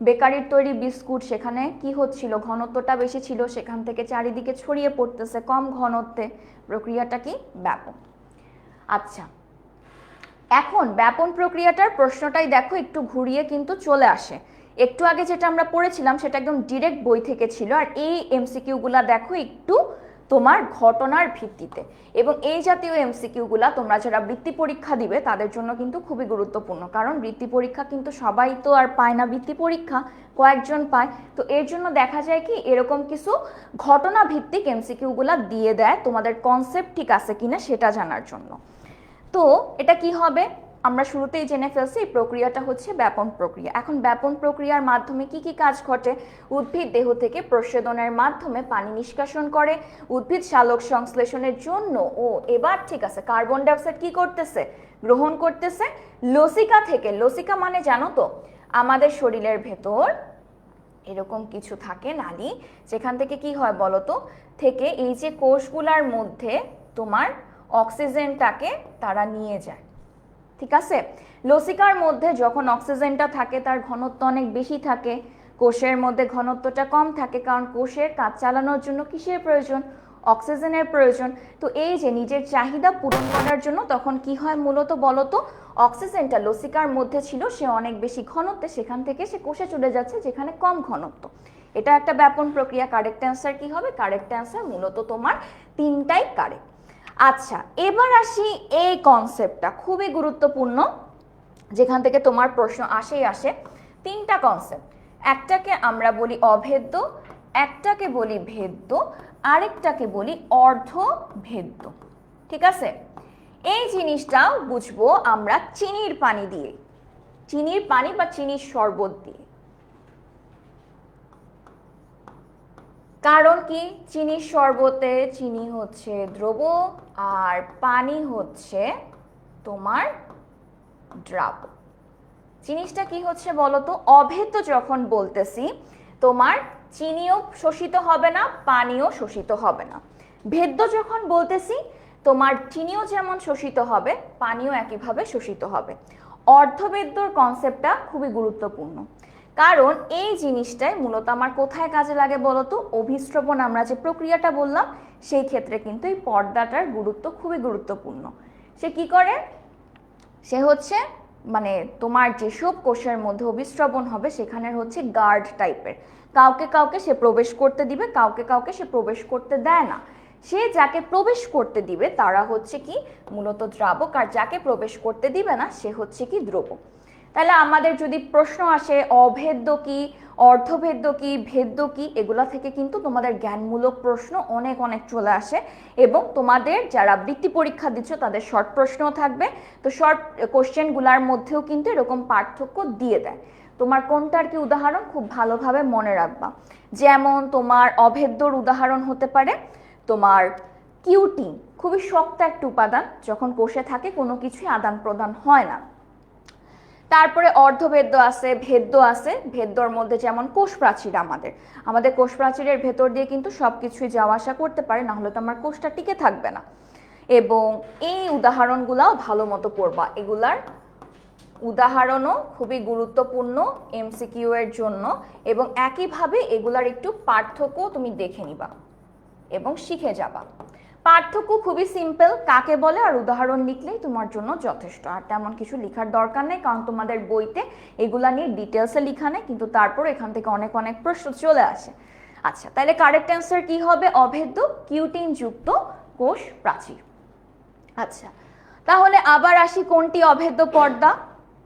বেকারির তৈরি বিস্কুট, সেখানে কি হচ্ছিল? ঘনত্বটা বেশি ছিল, সেখান থেকে চারিদিকে ছড়িয়ে পড়তেছে কম ঘনত্বে। প্রক্রিয়াটা কি? ব্যাপন। আচ্ছা, এখন ব্যাপন প্রক্রিয়াটার প্রশ্নটাই দেখো একটু ঘুরিয়ে কিন্তু চলে আসে। একটু আগে যেটা আমরা পড়েছিলাম সেটা একদম ডিরেক্ট বই থেকে ছিল, আর এই এমসিকিউগুলা দেখো একটু তোমার ঘটনার ভিত্তিতে। এবং এই জাতীয় এমসিকিউগুলা তোমরা যারা বৃত্তি পরীক্ষা দিবে তাদের জন্য কিন্তু খুবই গুরুত্বপূর্ণ, কারণ বৃত্তি পরীক্ষা কিন্তু সবাই তো আর পায় না, বৃত্তি পরীক্ষা কয়েকজন পায়। তো এর জন্য দেখা যায় কি এরকম কিছু ঘটনা ভিত্তিক এমসিকিউগুলা দিয়ে দেয় তোমাদের কনসেপ্ট ঠিক আছে কিনা সেটা জানার জন্য। তো এটা কি হবে আমরা শুরুতেই জেনে ফেলছি, এই প্রক্রিয়াটা হচ্ছে ব্যাপন প্রক্রিয়া। এখন ব্যাপন প্রক্রিয়ার মাধ্যমে কি কি কাজ ঘটে? উদ্ভিদ দেহ থেকে প্রস্বেদনের মাধ্যমে পানি নিষ্কাশন করে, উদ্ভিদ সালোক সংশ্লেষণের জন্য এবার ঠিক আছে কার্বন ডাইঅক্সাইড কি করতেছে? গ্রহণ করতেছে লসিকা থেকে। লসিকা মানে জানো তো আমাদের শরীরের ভেতর এরকম কিছু থাকে নালী, যেখান থেকে কি হয় বলতো, থেকে এই যে কোষগুলার মধ্যে তোমার অক্সিজেনটাকে তারা নিয়ে যায়। ঠিক আছে, লসিকার মধ্যে যখন অক্সিজেনটা থাকে তার ঘনত্ব অনেক বেশি থাকে, কোষের মধ্যে ঘনত্বটা কম থাকে, কারণ কোষের কাজ চালানোর জন্য কিসের প্রয়োজন? অক্সিজেনের প্রয়োজন। তো এই যে নিজের চাহিদা পূরণ করার জন্য তখন কি হয় মূলত বলতো, অক্সিজেনটা লসিকার মধ্যে ছিল সে অনেক বেশি ঘনত্বে, সেখান থেকে সে কোষে চলে যাচ্ছে যেখানে কম ঘনত্ব। এটা একটা ব্যাপন প্রক্রিয়া। কারেক্ট অ্যান্সার কি হবে? কারেক্ট অ্যান্সার মূলত তোমার তিনটাই কারেক্ট। আচ্ছা, এবার আসি এই কনসেপ্টটা খুবই গুরুত্বপূর্ণ, যেখান থেকে তোমার প্রশ্ন আসেই আসে। তিনটা কনসেপ্ট, একটাকে আমরা বলি অভেদ্য, একটাকে বলি ভেদ্য, আরেকটাকে বলি অর্ধভেদ্য। ঠিক আছে, এই জিনিসটাও বুঝবো আমরা চিনির পানি দিয়ে, চিনির পানি বা চিনির শরবত দিয়ে। কারণ কি? চিনির শরবতে চিনি হচ্ছে দ্রব আর পানি হচ্ছে তোমার দ্রাবক। জিনিসটা কি হচ্ছে বলতো, অভেদ্য যখন বলতেছি তোমার চিনিও শোষিত হবে না, পানিও শোষিত হবে না। ভেদ্য যখন বলতেছি তোমার চিনিও যেমন শোষিত হবে, পানিও একইভাবে শোষিত হবে। অর্ধভেদ্যর কনসেপ্টটা খুবই গুরুত্বপূর্ণ, কারণ এই জিনিসটাই মূলত আমার কোথায় কাজে লাগে বলতো, অভিস্রবণ আমরা যে প্রক্রিয়াটা বললাম সেই ক্ষেত্রে কিন্তু এই পর্দাটার গুরুত্ব খুবই গুরুত্বপূর্ণ। সে কি করে? সে হচ্ছে মানে তোমার যেসব কোষের মধ্যে অভিস্রবণ হবে সেখানে হচ্ছে গার্ড টাইপের, কাউকে কাউকে সে প্রবেশ করতে দিবে, কাউকে কাউকে সে প্রবেশ করতে দেয় না। সে যাকে প্রবেশ করতে দিবে তারা হচ্ছে কি মূলত দ্রাবক, আর যাকে প্রবেশ করতে দিবে না সে হচ্ছে কি দ্রব। তাহলে আমাদের যদি প্রশ্ন আসে অভেদ্য কি, অর্ধভেদ্য কি, ভেদ্য কি, এগুলা থেকে কিন্তু তোমাদের জ্ঞানমূলক প্রশ্ন অনেক অনেক চলে আসে। এবং তোমাদের যারা বৃত্তি পরীক্ষা দিচ্ছ তাদের শর্ট প্রশ্নও থাকবে, তো শর্ট কোশ্চেনগুলোর মধ্যেও কিন্তু এরকম পার্থক্য দিয়ে দেয়। তোমার কোনটার কি উদাহরণ খুব ভালোভাবে মনে রাখবা। যেমন তোমার অভেদ্যর উদাহরণ হতে পারে তোমার কিউটিন, খুবই শক্ত একটা উপাদান, যখন কোষে থাকে কোনো কিছুই আদান প্রদান হয় না। তারপরে অর্ধভেদ্য আছে, ভেদ্য আছে। ভেদ্যর মধ্যে যেমন কোষ প্রাচীর, আমাদের কোষ প্রাচীরের ভেতর দিয়ে কিন্তু সবকিছুই যাওয়া আসা করতে পারে, না হলে তো আমার কোষটা টিকে থাকবে না। এবং এই উদাহরণগুলাও ভালো মতো পড়বা, এগুলার উদাহরণও খুবই গুরুত্বপূর্ণ এমসিকিউ এর জন্য, এবং একইভাবে এগুলার একটু পার্থক্য তুমি দেখে নিবা এবং শিখে যাবা। পার্থক্য খুবই সিম্পল, কাকে বলে আর উদাহরণ লিখলেই তোমার জন্য যথেষ্ট, আর তেমন কিছু লেখার দরকার নেই, কারণ তোমাদের বইতে এগুলা নিয়ে ডিটেলসে লেখা নেই, কিন্তু তারপর এখান থেকে অনেক অনেক প্রশ্ন চলে আসে। আচ্ছা, তাহলে কারেক্ট অ্যান্সার কি হবে? অভেদ্য কিউটিন যুক্ত কোষ প্রাচীর। আচ্ছা, তাহলে আবার আসি, কোনটি অভেদ্য পর্দা?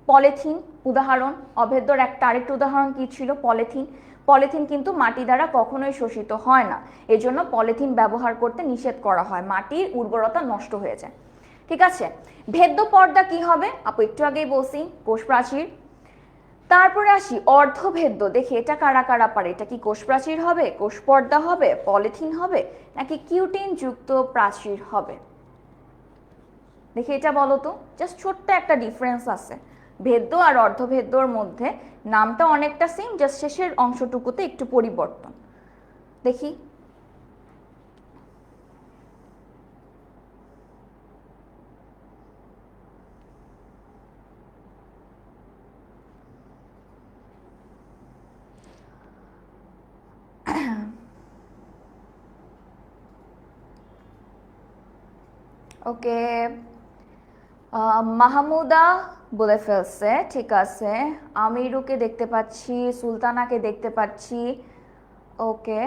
পলিথিন উদাহরণ। অভেদ্যর একটা আরেকটা উদাহরণ কি ছিল? পলিথিন। পলিথিন কিন্তু মাটি দ্বারা কখনোই শোষিত হয় না, এজন্য পলিথিন ব্যবহার করতে নিষেধ করা হয়, মাটির উর্বরতা নষ্ট হয়ে যায়। ঠিক আছে, ভেদ্য পর্দা কি হবে? আপু একটু আগেই বলছি, কোষ প্রাচীর। তারপরে আসি অর্ধভেদ্য, দেখি এটা কারা কারা পারে, এটা কি কোষ প্রাচীর হবে, কোষ পর্দা হবে, পলিথিন হবে, নাকি কিউটিন যুক্ত প্রাচীর হবে? দেখি এটা বলো তো, জাস্ট ছোট্ট একটা ডিফারেন্স আছে ভেদ্য আর অর্ধভেদ্যর মধ্যে, নামটা অনেকটা সেম, জাস্ট শেষের অংশটুকুতে একটু পরিবর্তন। দেখি ওকে, মাহমুদা বলে ফেলছে, ঠিক আছে। আমিরুকে দেখতে পাচ্ছি, সুলতানাকে দেখতে পাচ্ছি। ওকে,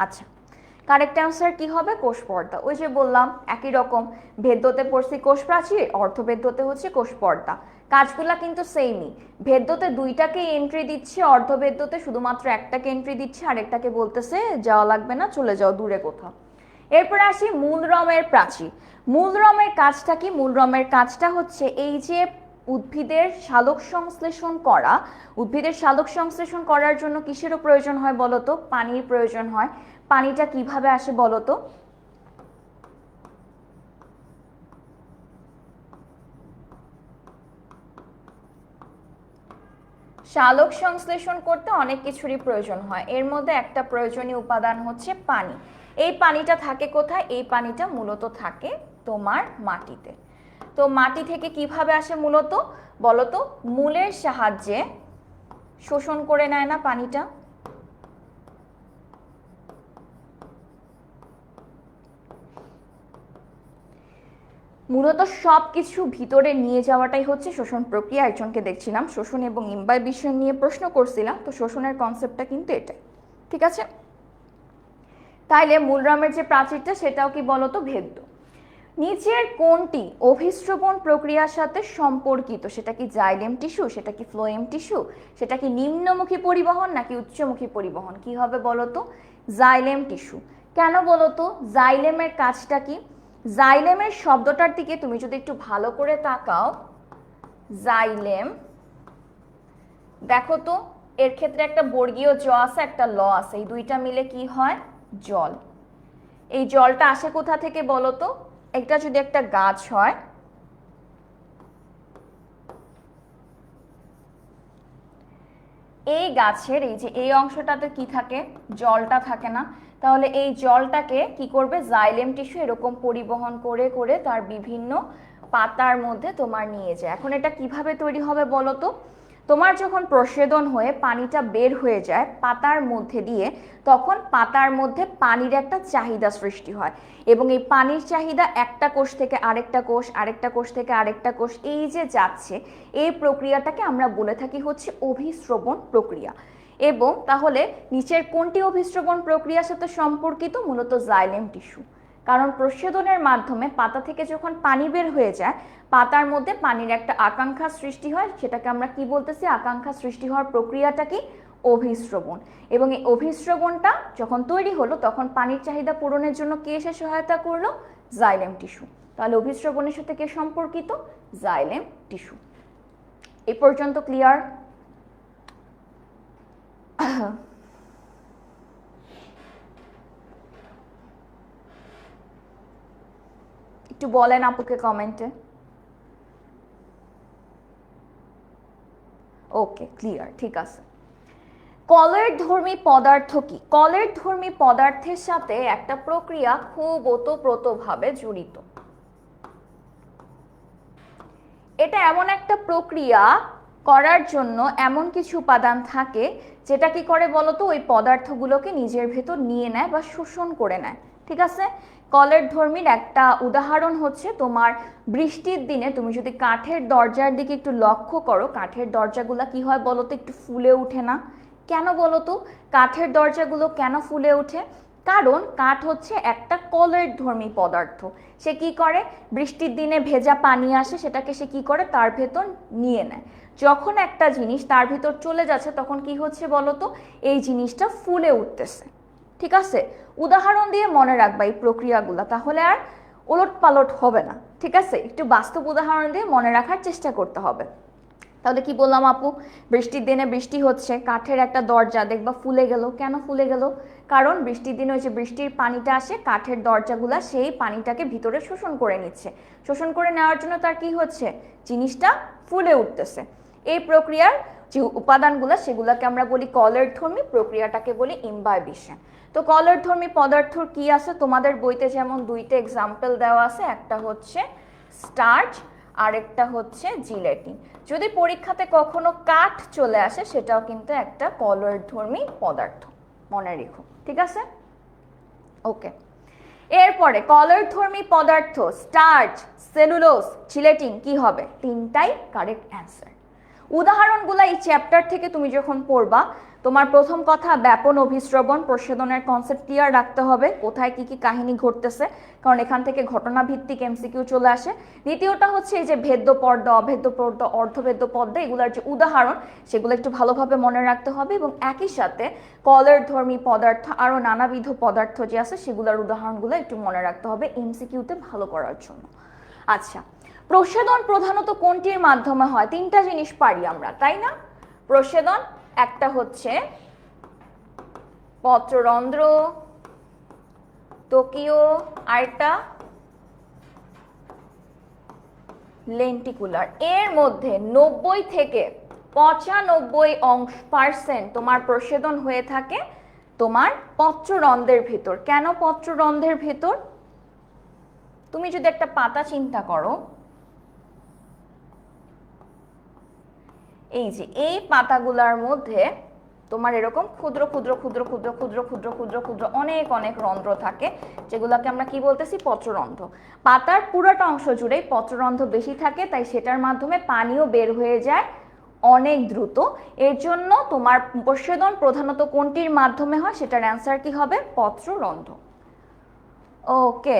আচ্ছা, কারেক্ট অ্যান্সার কি হবে? কোষ পর্দা। ওই যে বললাম একই রকম, ভেদ্যতে পড়ছি কোষ প্রাচীর, অর্ধভেদ্যতে হচ্ছে কোষ পর্দা, কাজগুলা কিন্তু সেমই। ভেদ্যতে দুইটাকে এন্ট্রি দিচ্ছে, অর্ধভেদ্যতে শুধুমাত্র একটাকে এন্ট্রি দিচ্ছে, আরেকটাকে বলতেছে যাওয়া লাগবে না, চলে যাও দূরে কোথাও। এরপর আসি মূলরমের প্রাচীর। মূলরমের কাজটা কি? মূলরমের কাজটা হচ্ছে এই যে উদ্ভিদের সালোক সংশ্লেষণ করা, উদ্ভিদের সালোক সংশ্লেষণ করার জন্য কিসেরও প্রয়োজন হয় বলতো? পানির প্রয়োজন হয়। পানিটা কিভাবে আসে বলতো? সালোক সংশ্লেষণ করতে অনেক কিছুরই প্রয়োজন হয়, এর মধ্যে একটা প্রয়োজনীয় উপাদান হচ্ছে পানি। এই পানিটা থাকে কোথায়? এই পানিটা মূলত থাকে তোমার মাটিতে। তো মাটি থেকে কিভাবে আসে মূলত বলতো? মূলের সাহায্যে শোষণ করে নেয় না পানিটা? মূলত সবকিছু ভিতরে নিয়ে যাওয়াটাই হচ্ছে শোষণ প্রক্রিয়া। একজনকে দেখছিলাম শোষণ এবং ইম্বাইব বিষয় নিয়ে প্রশ্ন করছিলাম, তো শোষণের কনসেপ্টটা কিন্তু এটাই। ঠিক আছে, তাইলে মূলরমের যে প্রাচীরটা সেটাও কি বলতো? ভেদ্য। নিচের কোনটি অভিস্রবণ প্রক্রিয়ার সাথে সম্পর্কিত? সেটা কি জাইলেম টিস্যু, সেটা কি ফ্লোয়েম টিস্যু, সেটা কি নিম্নমুখী পরিবহন নাকি উচ্চমুখী পরিবহন? কি হবে বলতো? Xylem tissue. কেন বলতো? জাইলেমের কাজটা কি? জাইলেমের শব্দটার দিকে তুমি যদি একটু ভালো করে তাকাও, জাইলেম, দেখো তো এর ক্ষেত্রে একটা বর্গীয় জ আছে, একটা ল আছে, এই দুইটা মিলে কি হয়? জল। এই জলটা আসে কোথা থেকে বলতো? এটা যদি একটা গাছ হয়, এই গাছের এই যে এই অংশটাতে কি থাকে? জলটা থাকে না? তাহলে এই জলটাকে কি করবে? জাইলেম টিস্যু এরকম পরিবহন করে করে তার বিভিন্ন পাতার মধ্যে তোমার নিয়ে যায়। এখন এটা কিভাবে তৈরি হবে বলো তো? তোমার যখন প্রস্বেদন হয়ে পানিটা বের হয়ে যায় পাতার মধ্যে দিয়ে, তখন পাতার মধ্যে পানির একটা চাহিদা সৃষ্টি হয়, এবং এই পানির চাহিদা একটা কোষ থেকে আরেকটা কোষ, আরেকটা কোষ থেকে আরেকটা কোষ, এই যে যাচ্ছে, এই প্রক্রিয়াটাকে আমরা বলে থাকি হচ্ছে অভিস্রবণ প্রক্রিয়া। এবং তাহলে নিচের কোনটি অভিস্রবণ প্রক্রিয়ার সাথে সম্পর্কিত? মূলত জাইলেম টিস্যু। কারণ প্রস্বেদনের মাধ্যমে পাতা থেকে যখন পানি বের হয়ে যায়, পাতার মধ্যে পানির একটা আকাঙ্ক্ষা সৃষ্টি হয়, সেটাকে আমরা কি বলতেছি? আকাঙ্ক্ষা সৃষ্টি হওয়ার প্রক্রিয়াটা কি? অভিস্রবণ। এবং এই অভিস্রবণটা যখন তৈরি হলো, তখন পানির চাহিদা পূরণের জন্য কে এসে সহায়তা করলো? Xylem tissue. তাহলে অভিস্রবণের সাথে কে সম্পর্কিত? Xylem tissue. এই পর্যন্ত ক্লিয়ার? একটু বলেন আপুকে কমেন্টে। ওকে, ক্লিয়ার, ঠিক আছে। কলেরধর্মী পদার্থ কি? কলেরধর্মী পদার্থের সাথে একটা প্রক্রিয়া খুব ওতপ্রোতভাবে জড়িত। এটা এমন একটা প্রক্রিয়া করার জন্য এমন কিছু উপাদান থাকে যেটা কি করে বলতো, ওই পদার্থগুলোকে নিজের ভেতর নিয়ে নেয় বা শোষণ করে নেয়। ঠিক আছে, কলেরধর্মীর একটা উদাহরণ হচ্ছে তোমার বৃষ্টির দিনে তুমি যদি কাঠের দরজার দিকে একটু লক্ষ্য করো, কাঠের দরজাগুলো কি হয় বলতো, একটু ফুলে ওঠে না? কেন বলতো কাঠের দরজাগুলো কেন ফুলে ওঠে? কারণ কাঠ হচ্ছে একটা কলেরধর্মী পদার্থ। সে কি করে, বৃষ্টির দিনে ভেজা পানি আসে, সেটাকে সে কি করে তার ভেতর নিয়ে নেয়। যখন একটা জিনিস তার ভেতর চলে যাচ্ছে তখন কি হচ্ছে বলতো, এই জিনিসটা ফুলে উঠতেছে। ঠিক আছে, উদাহরণ দিয়ে মনে রাখবা এই প্রক্রিয়াগুলো, তাহলে আর ওলট পালট হবে না। ঠিক আছে, একটু বাস্তব উদাহরণ দিয়ে মনে রাখার চেষ্টা করতে হবে। তাহলে কি বললাম আপু, বৃষ্টির দিনে বৃষ্টি হচ্ছে, কাঠের একটা দরজা দেখবা ফুলে গেল। কেন ফুলে গেল? কারণ বৃষ্টির দিনে ওই যে বৃষ্টির পানিটা আসে, কাঠের দরজাগুলা সেই পানিটাকে ভিতরে শোষণ করে নিচ্ছে। শোষণ করে নেওয়ার জন্য তার কি হচ্ছে, জিনিসটা ফুলে উঠতেছে। এই প্রক্রিয়ার যে উপাদানগুলো সেগুলোকে আমরা বলি কলেরধর্মী, প্রক্রিয়াটাকে বলি ইমবাইবিশন। তো কলেরধর্মী পদার্থ কি আছে, তোমাদের বইতে যেমন দুইটা এক্সাম্পল দেওয়া আছে, একটা হচ্ছে স্টার্চ আরেকটা হচ্ছে জিলেটিন। যদি পরীক্ষাতে কখনো কাঠ চলে আসে সেটাও কিন্তু একটা কলেরধর্মী পদার্থ, মনে রেখো। ঠিক আছে, ওকে। এরপরে কলেরধর্মী পদার্থ স্টার্চ, সেলুলোজ, জিলেটিন কি হবে? তিনটাই কারেক্ট অ্যান্সার। উদাহরণগুলো এই চ্যাপ্টার থেকে তুমি যখন পড়বা, তোমার প্রথম কথা ব্যাপন, অভিস্রবণ, প্রচ্ছেদনের কনসেপ্ট ক্লিয়ার রাখতে হবে, কোথায় কি কি কাহিনী ঘটতেছে, কারণ এখান থেকে ঘটনা ভিত্তিক এমসিকিউ চলে আসে। দ্বিতীয়টা হচ্ছে এই যে ভেদ্য পর্দা, অভেদ্য পর্দা, অর্ধভেদ্য পর্দা, এগুলার যে উদাহরণ সেগুলো একটু ভালোভাবে মনে রাখতে হবে, এবং একই সাথে কলেরধর্মী পদার্থ আরও নানাবিধ পদার্থ যে আছে সেগুলোর উদাহরণগুলো একটু মনে রাখতে হবে এমসিকিউতে ভালো করার জন্য। আচ্ছা, প্রচ্ছেদন প্রধানত কোনটির মাধ্যমে হয়? তিনটা জিনিস পারি আমরা, তাই না? প্রচ্ছেদন একটা হচ্ছে পত্ররন্ধ্র, ত্বকীয়, আরেকটা লেন্টিকুলার। এর মধ্যে 90 থেকে 95% তোমার প্রচ্ছেদন হয়ে থাকে তোমার পত্ররন্ধ্রের ভেতর। কেন পত্ররন্ধ্রের ভেতর? তুমি যদি একটা পাতা চিন্তা করো, এই যে এই পাতাগুলার মধ্যে তোমার এরকম ক্ষুদ্র ক্ষুদ্র ক্ষুদ্র ক্ষুদ্র ক্ষুদ্র ক্ষুদ্র ক্ষুদ্র ক্ষুদ্র অনেক অনেক রন্ধ্র থাকে, যেগুলোকে আমরা কি বলতেছি? পত্ররন্ধ্র। পাতার পুরোটা অংশ জুড়েই পত্ররন্ধ্র বেশি থাকে, তাই সেটার মাধ্যমে পানিও বের হয়ে যায় অনেক দ্রুত। এর জন্য তোমার প্রচ্ছেদন প্রধানত কোনটির মাধ্যমে হয়? সেটার অ্যান্সার কি হবে? পত্ররন্ধ্র। ওকে,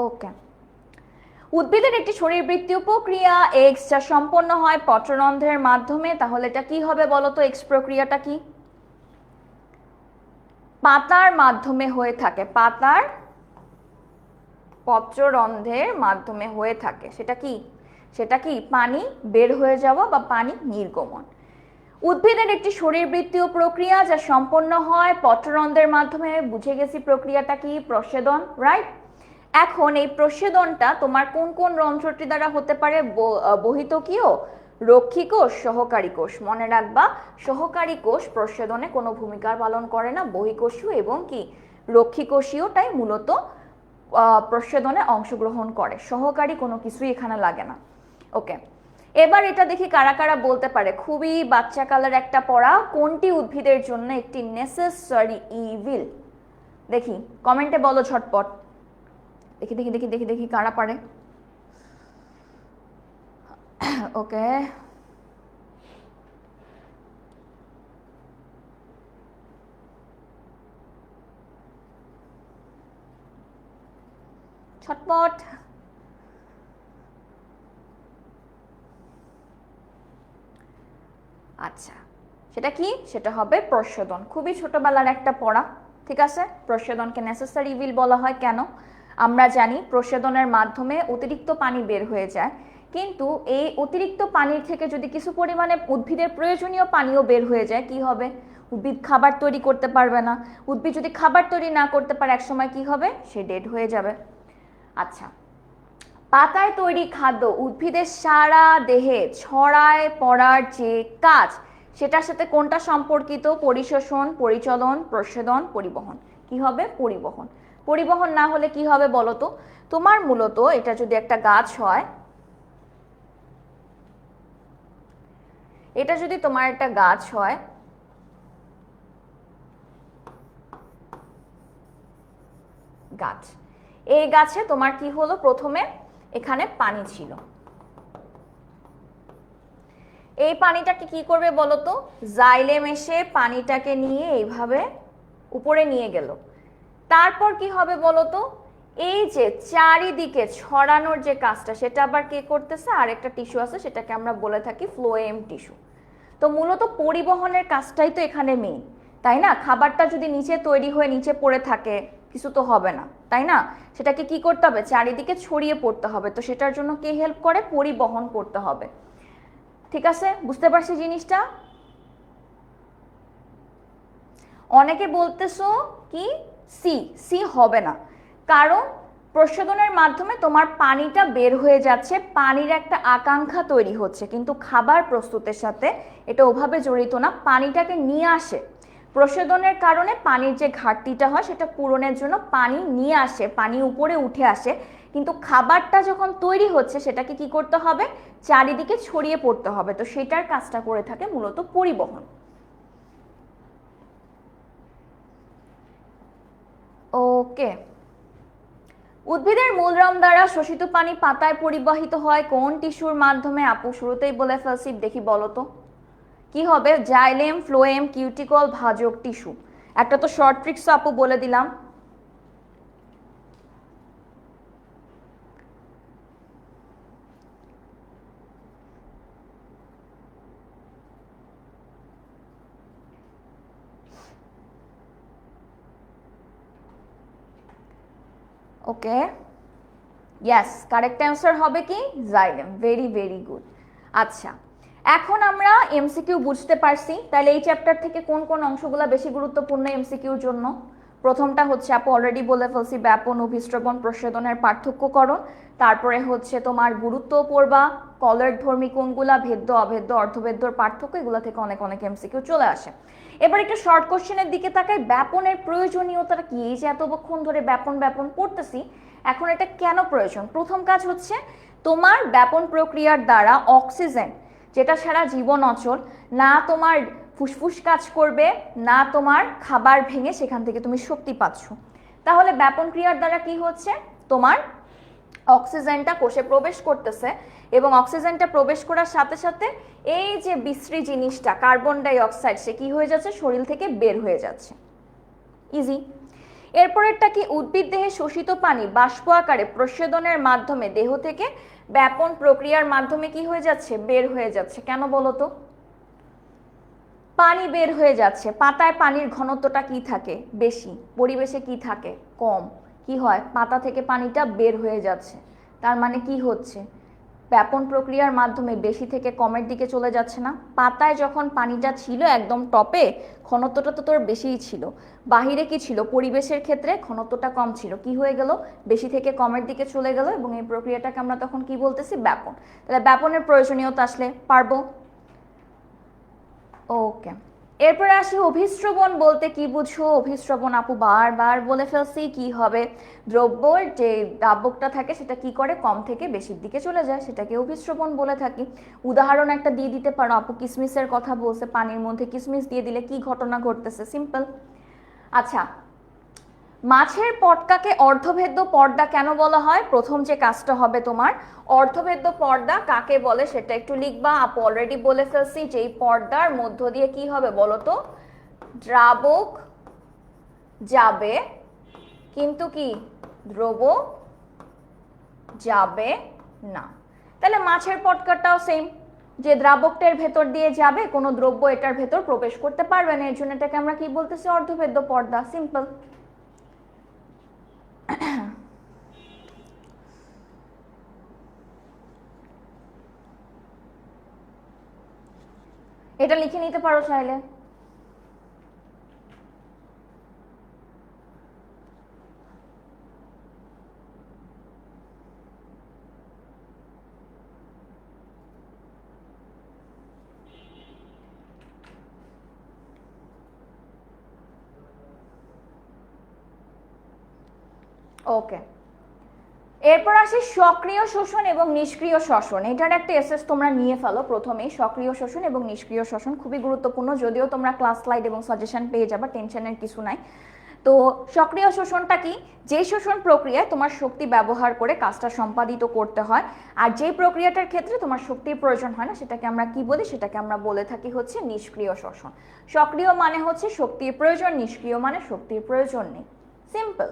ওকে। উদ্ভিদের একটি শরীরবৃত্তীয় প্রক্রিয়া এক্স যা সম্পন্ন হয় পত্ররন্ধ্রের মাধ্যমে, তাহলে এটা কি হবে বলতো? এক্স প্রক্রিয়াটা কি? পাতার মাধ্যমে হয়ে থাকে, পাতার পত্ররন্ধ্রের মাধ্যমে হয়ে থাকে। সেটা কি? সেটা কি পানি বের হয়ে যাওয়া বা পানি নির্গমন। উদ্ভিদের একটি শরীরবৃত্তীয় প্রক্রিয়া যা সম্পন্ন হয় পত্ররন্ধ্রের মাধ্যমে, বুঝে গেছি প্রক্রিয়াটা কি? প্রচ্ছেদন, রাইট? এখন এই প্রচ্ছেদনটা তোমার কোন কোন রন্ধ্রটি দ্বারা হতে পারে? বহিত্বকীয়, রক্ষী কোষ, সহকারী কোষ। মনে রাখবা, সহকারী কোষ প্রচ্ছেদনে কোনো ভূমিকা পালন করে না, বহিঃকোষীয় এবং কি রক্ষী কোষীয়টাই মূলত প্রচ্ছেদনে অংশগ্রহণ করে, সহকারী কোনো কিছুই এখানে লাগে না। ওকে, এবার এটা দেখি কারা কারা বলতে পারে। খুবই বাচ্চা কালের একটা পড়া, কোনটি উদ্ভিদের জন্য একটি নেসেসারি ইভিল? দেখি কমেন্টে বলো ঝটপট। দেখি দেখি দেখি দেখি দেখি কারা পারে। ওকে, ছটপট। আচ্ছা, সেটা কি? সেটা হবে প্রচ্ছেদন। খুবই ছোটবেলার একটা পড়া, ঠিক আছে? প্রচ্ছেদনকে নেসেসারি ইভিল বলা হয় কেন? আমরা জানি প্রচ্ছেদনের মাধ্যমে অতিরিক্ত পানি বের হয়ে যায়, কিন্তু এই অতিরিক্ত পানির থেকে যদি কিছু পরিমাণে উদ্ভিদের প্রয়োজনীয় পানিও বের হয়ে যায়, কি হবে? উদ্ভিদ খাবার তৈরি করতে পারবে না। উদ্ভিদ যদি খাবার তৈরি না করতে পারে একসময় কি হবে, সে ডেড হয়ে যাবে। আচ্ছা, পাতায় তৈরি খাদ্য উদ্ভিদের সারা দেহে ছড়ায় পড়ার যে কাজ, সেটার সাথে কোনটা সম্পর্কিত? পরিশোষণ, পরিচলন, প্রচ্ছেদন, পরিবহন। কি হবে? পরিবহন। পরিবহন না হলে কি হবে বলো তো? তোমার মূলত এটা যদি একটা গাছ হয়, এটা যদি তোমার একটা গাছ হয়, গাছ, এই গাছে তোমার কি হলো? প্রথমে এখানে পানি ছিল, এই পানিটাকে কি করবে বলো তো? জাইলেম এসে পানিটাকে নিয়ে এইভাবে উপরে নিয়ে গেল। তারপর কি হবে বলো তো? এই যে চারিদিকে ছড়ানোর যে কাজটা, সেটা আবার কে করতেছে? আরেকটা টিস্যু আছে, সেটাকে আমরা বলে থাকি ফ্লোয়েম টিস্যু। তো মূলত পরিবহনের কাজটাই তো এখানে মেইন, তাই না? খাবারটা যদি নিচে তৈরি হয়ে নিচে পড়ে থাকে, কিছু তো হবে না, তাই না? সেটাকে কি করতে হবে? চারিদিকে ছড়িয়ে পড়তে হবে। তো সেটার জন্য কে হেল্প করে? পরিবহন করতে হবে। ঠিক আছে, বুঝতে পারছি জিনিসটা? অনেকে বলতেছো কি সি, সি হবে না, কারণ প্রশোধনের মাধ্যমে তোমার পানিটা বের হয়ে যাচ্ছে, পানির একটা আকাঙ্ক্ষা তৈরি হচ্ছে, কিন্তু খাবার প্রস্তুতের সাথে এটা ওভাবে জড়িত না। পানিটাকে নিয়ে আসে প্রশোধনের কারণে, পানির যে ঘাটতিটা হয় সেটা পূরণের জন্য পানি নিয়ে আসে, পানি উপরে উঠে আসে, কিন্তু খাবারটা যখন তৈরি হচ্ছে সেটাকে কি করতে হবে? চারিদিকে ছড়িয়ে পড়তে হবে। তো সেটার কাজটা করে থাকে মূলত পরিবহন। ওকে, উদ্ভিদের মূলরম দ্বারা শোষিত পানি পাতায় পরিবাহিত হয় কোন টিস্যুর মাধ্যমে? আপু শুরুতেই বলে ফেলছি, দেখি বলো তো কি হবে? জাইলেম, ফ্লোয়েম, কিউটিকল, ভাজক টিস্যু। একটা তো শর্ট ট্রিক্স আপু বলে দিলাম। ওকে, ইয়েস, কারেক্ট অ্যান্সার হবে কি? জাইলেম। Very very good. আচ্ছা, এখন আমরা এমসিকিউ বুঝতে পারছি, তাহলে এই চ্যাপ্টার থেকে কোন কোন অংশগুলো বেশি গুরুত্বপূর্ণ এমসিকিউর জন্য? প্রথমটা হচ্ছে আপু অলরেডি বলে ফেলছি, ব্যাপন, অভিস্রবণ, প্রচ্ছেদনের পার্থক্যকরণ। তারপরে হচ্ছে তোমার গুরুত্ব পড়বা, কলের ধর্মী কোনগুলা, ভেদ্য, অভেদ্য, অর্ধভেদ্যর পার্থক্য, এগুলো থেকে অনেক অনেক এমসিকিউ চলে আসে। এবার একটা শর্ট কোশ্চেনের দিকে তাকাই, ব্যাপনের প্রয়োজনীয়তাটা কি? এই যে এতক্ষণ ধরে ব্যাপন ব্যাপন পড়তেছি, এখন এটা কেন প্রয়োজন? প্রথম কাজ হচ্ছে তোমার ব্যাপন প্রক্রিয়ার দ্বারা অক্সিজেন, যেটা সারা জীবন অচল, না তোমার ফুসফুস কাজ করবে, না তোমার খাবার ভেঙে সেখান থেকে তুমি শক্তি পাচ্ছ। তাহলে ব্যাপন ক্রিয়ার দ্বারা কি হচ্ছে? তোমার অক্সিজেনটা কোষে প্রবেশ করতেছে, এবং অক্সিজেনটা প্রবেশ করার সাথে সাথে এই যে বিশ্রী জিনিসটা কার্বন ডাই অক্সাইড, সে কি হয়ে যাচ্ছে? শরীর থেকে বের হয়ে যাচ্ছে। ইজি। এরপরেরটা কি? উদ্ভিদ দেহে শোষিত পানি বাষ্প আকারে প্রস্বেদনের মাধ্যমে দেহ থেকে ব্যাপন প্রক্রিয়ার মাধ্যমে কি হয়ে যাচ্ছে? বের হয়ে যাচ্ছে। কেন বলো তো? পানি বের হয়ে যাচ্ছে। পাতায় পানির ঘনত্বটা কি থাকে? বেশি। পরিবেশে কি থাকে? কম। কি হয়? পাতা থেকে পানিটা বের হয়ে যাচ্ছে। তার মানে কি হচ্ছে? ব্যাপন প্রক্রিয়ার মাধ্যমে বেশি থেকে কমের দিকে চলে যাচ্ছে না? পাতায় যখন পানিটা ছিল একদম টপে, ঘনত্বটা তো তোর বেশিই ছিল, বাহিরে কি ছিল? পরিবেশের ক্ষেত্রে ঘনত্বটা কম ছিল, কি হয়ে গেল? বেশি থেকে কমের দিকে চলে গেল, এবং এই প্রক্রিয়াটাকে আমরা তখন কি বলতেছি? ব্যাপন। তাহলে ব্যাপনের প্রয়োজনীয়তা আসলে পারবো। ওকে, এরপরে আসি অভিস্রবণ বলতে কি বুঝো? অভিস্রবণ আপু বারবার বলে ফেলছি, কি হবে? দ্রব্যর যে দাব্যকটা থাকে সেটা কি করে? কম থেকে বেশির দিকে চলে যায়, সেটাকে অভিস্রবণ বলে থাকি। উদাহরণ একটা দিয়ে দিতে পারো আপু, কিসমিসের কথা বলছে, পানির মধ্যে কিসমিস দিয়ে দিলে কি ঘটনা ঘটতেছে? সিম্পল। আচ্ছা, মাছের পটকাকে অর্ধভেদ্য পর্দা কেন বলা হয়? প্রথম যে কাজটা হবে তোমার, অর্ধভেদ্য পর্দা কাকে বলে সেটা একটু লিখবা। আপু অলরেডি বলে ফেলছি, যেই পর্দার মধ্য দিয়ে কি হবে বলো তো? দ্রাবক যাবে, কিন্তু কি দ্রব যাবে না। তাহলে মাছের পটকাটাও সেম, যে দ্রাবকটার ভেতর দিয়ে যাবে, কোনো দ্রব্য এটার ভেতর প্রবেশ করতে পারবে না, এর জন্য এটাকে আমরা কি বলতেছি? অর্ধভেদ্য পর্দা। সিম্পল। এটা লিখে নিতে পারো চাইলে। ওকে, এরপর আসি সক্রিয় শোষণ এবং নিষ্ক্রিয় শোষণ। এটার একটা এসএস তোমরা নিয়ে ফেলো প্রথমেই। সক্রিয় শোষণ এবং নিষ্ক্রিয় শোষণ খুবই গুরুত্বপূর্ণ, যদিও তোমরা ক্লাস স্লাইড এবং সাজেশন পেয়ে যাবা, টেনশনের কিছু নাই। তো সক্রিয় শোষণটা কি? যে শোষণ প্রক্রিয়ায় তোমার শক্তি ব্যবহার করে কাজটা সম্পাদিত করতে হয়, আর যে প্রক্রিয়াটার ক্ষেত্রে তোমার শক্তির প্রয়োজন হয় না সেটাকে আমরা কি বলি? সেটাকে আমরা বলে থাকি হচ্ছে নিষ্ক্রিয় শোষণ। সক্রিয় মানে হচ্ছে শক্তির প্রয়োজন, নিষ্ক্রিয় মানে শক্তির প্রয়োজন নেই, সিম্পল।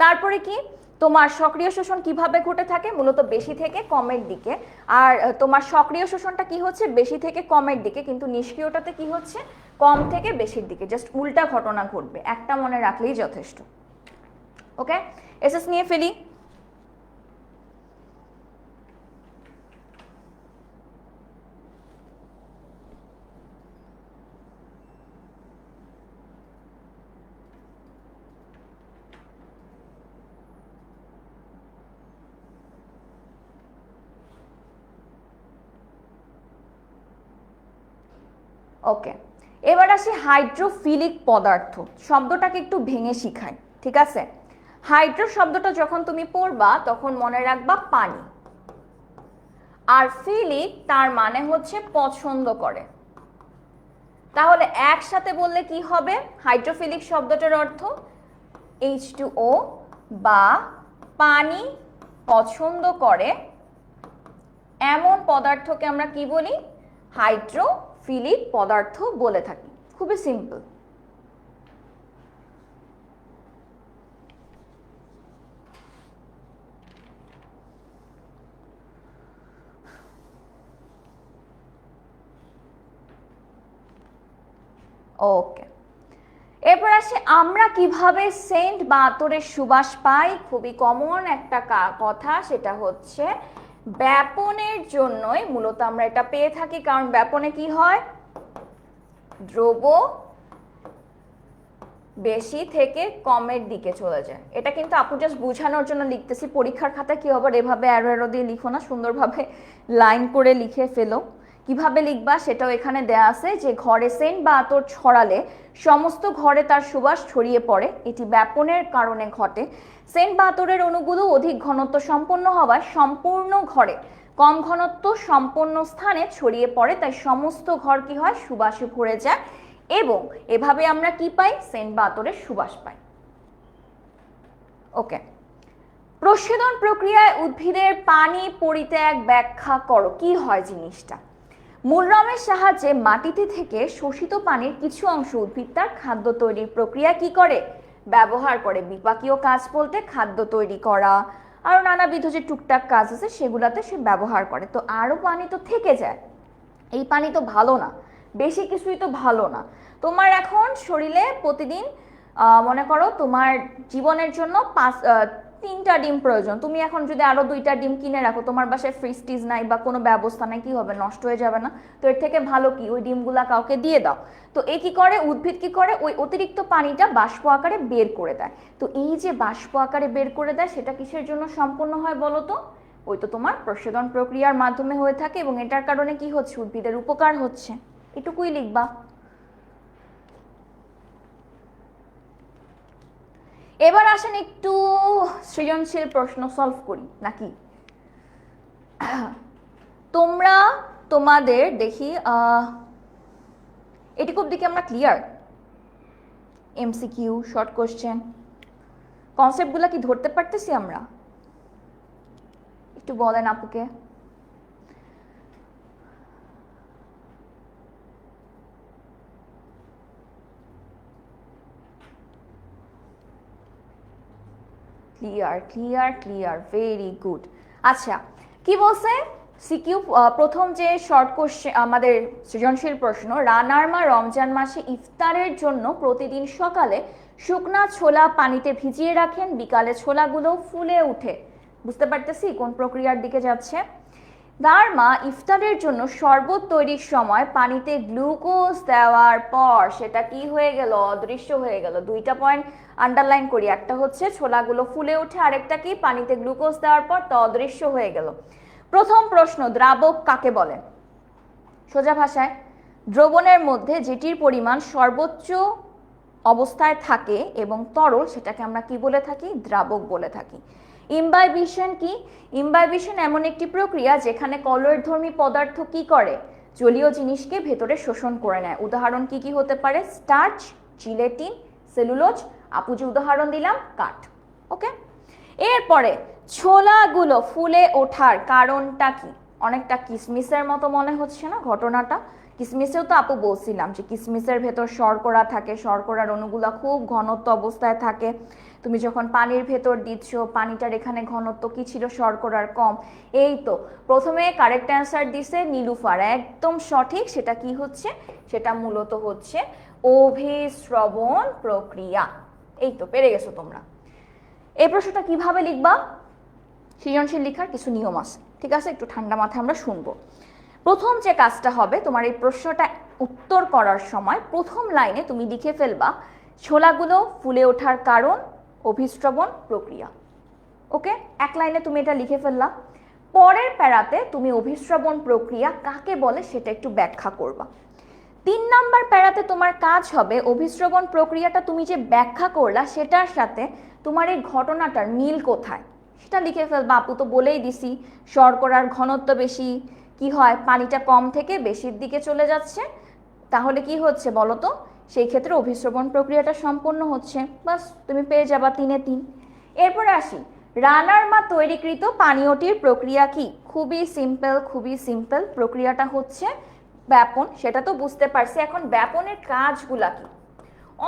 তারপরে কি তোমার সক্রিয় শোষণ কিভাবে ঘটে থাকে? মূলত বেশি থেকে কমের দিকে। আর তোমার সক্রিয় শোষণটা কি হচ্ছে? বেশি থেকে কমের দিকে, কিন্তু নিষ্ক্রিয়টাতে কি হচ্ছে? কম থেকে বেশির দিকে, জাস্ট উল্টা ঘটনা ঘটবে। একটা মনে রাখলেই যথেষ্ট। ওকে, এসএস নিয়ে ফেলি। ওকে, এবার আসি হাইড্রোফিলিক পদার্থ। শব্দটাকে একটু ভেঙে শিখাই, ঠিক আছে? হাইড্রো শব্দটা যখন তুমি পড়বা তখন মনে রাখবা পানি, আর ফিলিক তার মানে হচ্ছে পছন্দ করে। তাহলে একসাথে বললে কি হবে? হাইড্রোফিলিক শব্দটার অর্থ H2O, বা পানি পছন্দ করে এমন পদার্থকে আমরা কি বলি? হাইড্রোফিলিক পদার্থ বলে থাকি। খুবই সিম্পল। ওকে, এরপর আসি আমরা কিভাবে সেন্ট বা আতরের সুবাস পাই। খুবই কমন একটা কথা, সেটা হচ্ছে ব্যাপনের জন্যই মূলত আমরা এটা পেয়ে থাকি। কারণ ব্যাপনে কি হয়? দ্রব বেশি থেকে কমের দিকে চলে যায়। এটা কিন্তু আপু জাস্ট বোঝানোর জন্য লিখতেছি, পরীক্ষার খাতায় কি হবে এভাবে অ্যারো অ্যারো দিয়ে লিখো না, সুন্দরভাবে লাইন করে লিখে ফেলো। কিভাবে লিখবা সেটাও এখানে দেয়া আছে, যে ঘরে সেন্ট বা আতর ছড়ালে সমস্ত ঘরে তার সুবাস ছড়িয়ে পড়ে, এটি ব্যাপনের কারণে ঘটে। সেন্ট বা আতরের অণুগুলো অধিক ঘনত্ব সম্পন্ন হওয়ায় সম্পূর্ণ ঘরে কম ঘনত্ব সম্পন্ন স্থানে ছড়িয়ে পড়ে, তাই সমস্ত ঘর কি হয়? সুবাসে ভরে যায়, এবং এভাবে আমরা কি পাই? সেন্ট বা আতরের সুবাস পাই। ওকে, প্রস্বেদন প্রক্রিয়ায় উদ্ভিদের পানি পরিত্যাগ ব্যাখ্যা করো। কি হয় জিনিসটা? মূলরমের সাহায্যে মাটিতে থেকে শোষিত পানির কিছু অংশ উদ্ভিদ তার খাদ্য তৈরির প্রক্রিয়া কি করে? ব্যবহার করে। বিপাকীয় কাজ বলতে খাদ্য তৈরি করা, আরো নানাবিধ যে টুকটাক কাজ আছে সেগুলাতে সে ব্যবহার করে। তো আরো পানি তো থেকে যায়, এই পানি তো ভালো না, বেশি কিছুই তো ভালো না। তোমার এখন শরীরে প্রতিদিন মনে করো তোমার জীবনের জন্য 3টা ডিম প্রয়োজন, তুমি এখন যদি আরো 2টা ডিম কিনে রাখো, তোমার বাসায় ফ্রিজ টিজ নাই বা কোনো ব্যবস্থা নাই, কি হবে? নষ্ট হয়ে যাবে না? তো এর থেকে ভালো কি ওই ডিমগুলা কাউকে দিয়ে দাও। তো এই কি করে? উদ্ভিদ কি করে? ওই অতিরিক্ত পানিটা বাষ্প আকারে বের করে দেয়। তো এই যে বাষ্প আকারে বের করে দেয়, সেটা কিসের জন্য সম্পন্ন হয় বলো তো? ওই তো তোমার প্রস্বেদন প্রক্রিয়ার মাধ্যমে হয়ে থাকে, এবং এটার কারণে কি হচ্ছে? উদ্ভিদের উপকার হচ্ছে। এটুকুই লিখবা। এবার আসেন একটু সৃজনশীল প্রশ্ন সলভ করি নাকি? তোমরা তোমাদের দেখি এটুকু অবধি কি আমরা ক্লিয়ার? এমসিকিউ, শর্ট কোশ্চেন, কনসেপ্টগুলো কি ধরতে পারতেছি আমরা? একটু বলেন আপুকে। Clear clear clear, very good. আচ্ছা, কি বলছে সিকিউ? প্রথম যে শর্ট কোশ্চেন আমাদের সৃজনশীল প্রশ্ন, রানার মা রমজান মাসে ইফতারের জন্য প্রতিদিন সকালে শুকনা ছোলা পানিতে ভিজিয়ে রাখেন, বিকালে ছোলাগুলো ফুলে উঠে। বুঝতে পারতেছি কোন প্রক্রিয়ার দিকে যাচ্ছে। তার মা ইফতারের জন্য শরবত তৈরির সময় পানিতে গ্লুকোজ দেওয়ার পর সেটা কি হয়ে গেল? অদৃশ্য হয়ে গেল। 2টা পয়েন্ট আন্ডারলাইন করি, একটা হচ্ছে ছোলাগুলো ফুলে ওঠে, আরেকটা কি? পানিতে গ্লুকোজ দেওয়ার পর তা অদৃশ্য হয়ে গেল। প্রথম প্রশ্ন, দ্রাবক কাকে বলে? সোজা ভাষায় দ্রবণের মধ্যে যেটির পরিমাণ সর্বোচ্চ অবস্থায় থাকে এবং তরল, সেটাকে আমরা কি বলে থাকি? দ্রাবক বলে থাকি। ইমবাইবিশন কি? ইমবাইবিশন এমন একটি প্রক্রিয়া যেখানে কলয়েডধর্মী পদার্থ কি করে? জলীয় জিনিসকে ভেতরে শোষণ করে নেয়। উদাহরণ কি কি হতে পারে? Starch, gelatin, cellulose. আপু যে উদাহরণ দিলাম, কাঠ। ওকে, এরপরে ছোলাগুলো ফুলে ওঠার কারণটা কি? অনেকটা কিসমিসের মতো মনে হচ্ছে না ঘটনাটা? কিসমিসেও তো আপু বলছিলাম যে কিসমিসের ভেতর শর্করা থাকে, শর্করার অণুগুলো খুব ঘনত্ব অবস্থায় থাকে। তুমি যখন পানির ভেতর দিচ্ছ, পানিটার এখানে ঘনত্ব কি ছিল? শর্করার কম। এই তো প্রথমে কারেক্ট অ্যান্সার দিছে নীলুফার, একদম সঠিক। সেটা কি হচ্ছে? সেটা মূলত হচ্ছে অভিস্রবণ প্রক্রিয়া। এই তো পেরে গেছো তোমরা। এই প্রশ্নটা কিভাবে লিখবা? সৃজনশীল লেখার কিছু নিয়ম আছে, ঠিক আছে? একটু ঠান্ডা মাথায় আমরা শুনবো। প্রথম যে কাজটা হবে, তোমার এই প্রশ্নটা উত্তর করার সময় প্রথম লাইনে তুমি লিখে ফেলবা ছোলাগুলো ফুলে ওঠার কারণ অভিস্রবণ প্রক্রিয়া। ওকে, এক লাইনে তুমি এটা লিখে ফেললা। পরের প্যারাতে তুমি অভিস্রবণ প্রক্রিয়া কাকে বলে সেটা একটু ব্যাখ্যা করবা। 3 নাম্বার প্যারাতে তোমার কাজ হবে অভিস্রবণ প্রক্রিয়াটা তুমি যে ব্যাখ্যা করলা সেটার সাথে তোমার এই ঘটনাটার মিল কোথায় সেটা লিখে ফেলবা। আপু তো বলেই দিছি, শর্করার ঘনত্ব বেশি, কি হয়? পানিটা কম থেকে বেশির দিকে চলে যাচ্ছে। তাহলে কি হচ্ছে বলো তো? সেই ক্ষেত্রে অভিস্রবণ প্রক্রিয়াটা সম্পন্ন হচ্ছে। বাস, তুমি পেয়ে যাবা 3-এ 3। এরপরে আসি, রানার মা তৈরিকৃত পানীয়টির প্রক্রিয়া কি? খুবই সিম্পল, খুবই সিম্পল। প্রক্রিয়াটা হচ্ছে ব্যাপন, সেটা তো বুঝতে পারছি। এখন ব্যাপনের কাজগুলা কি?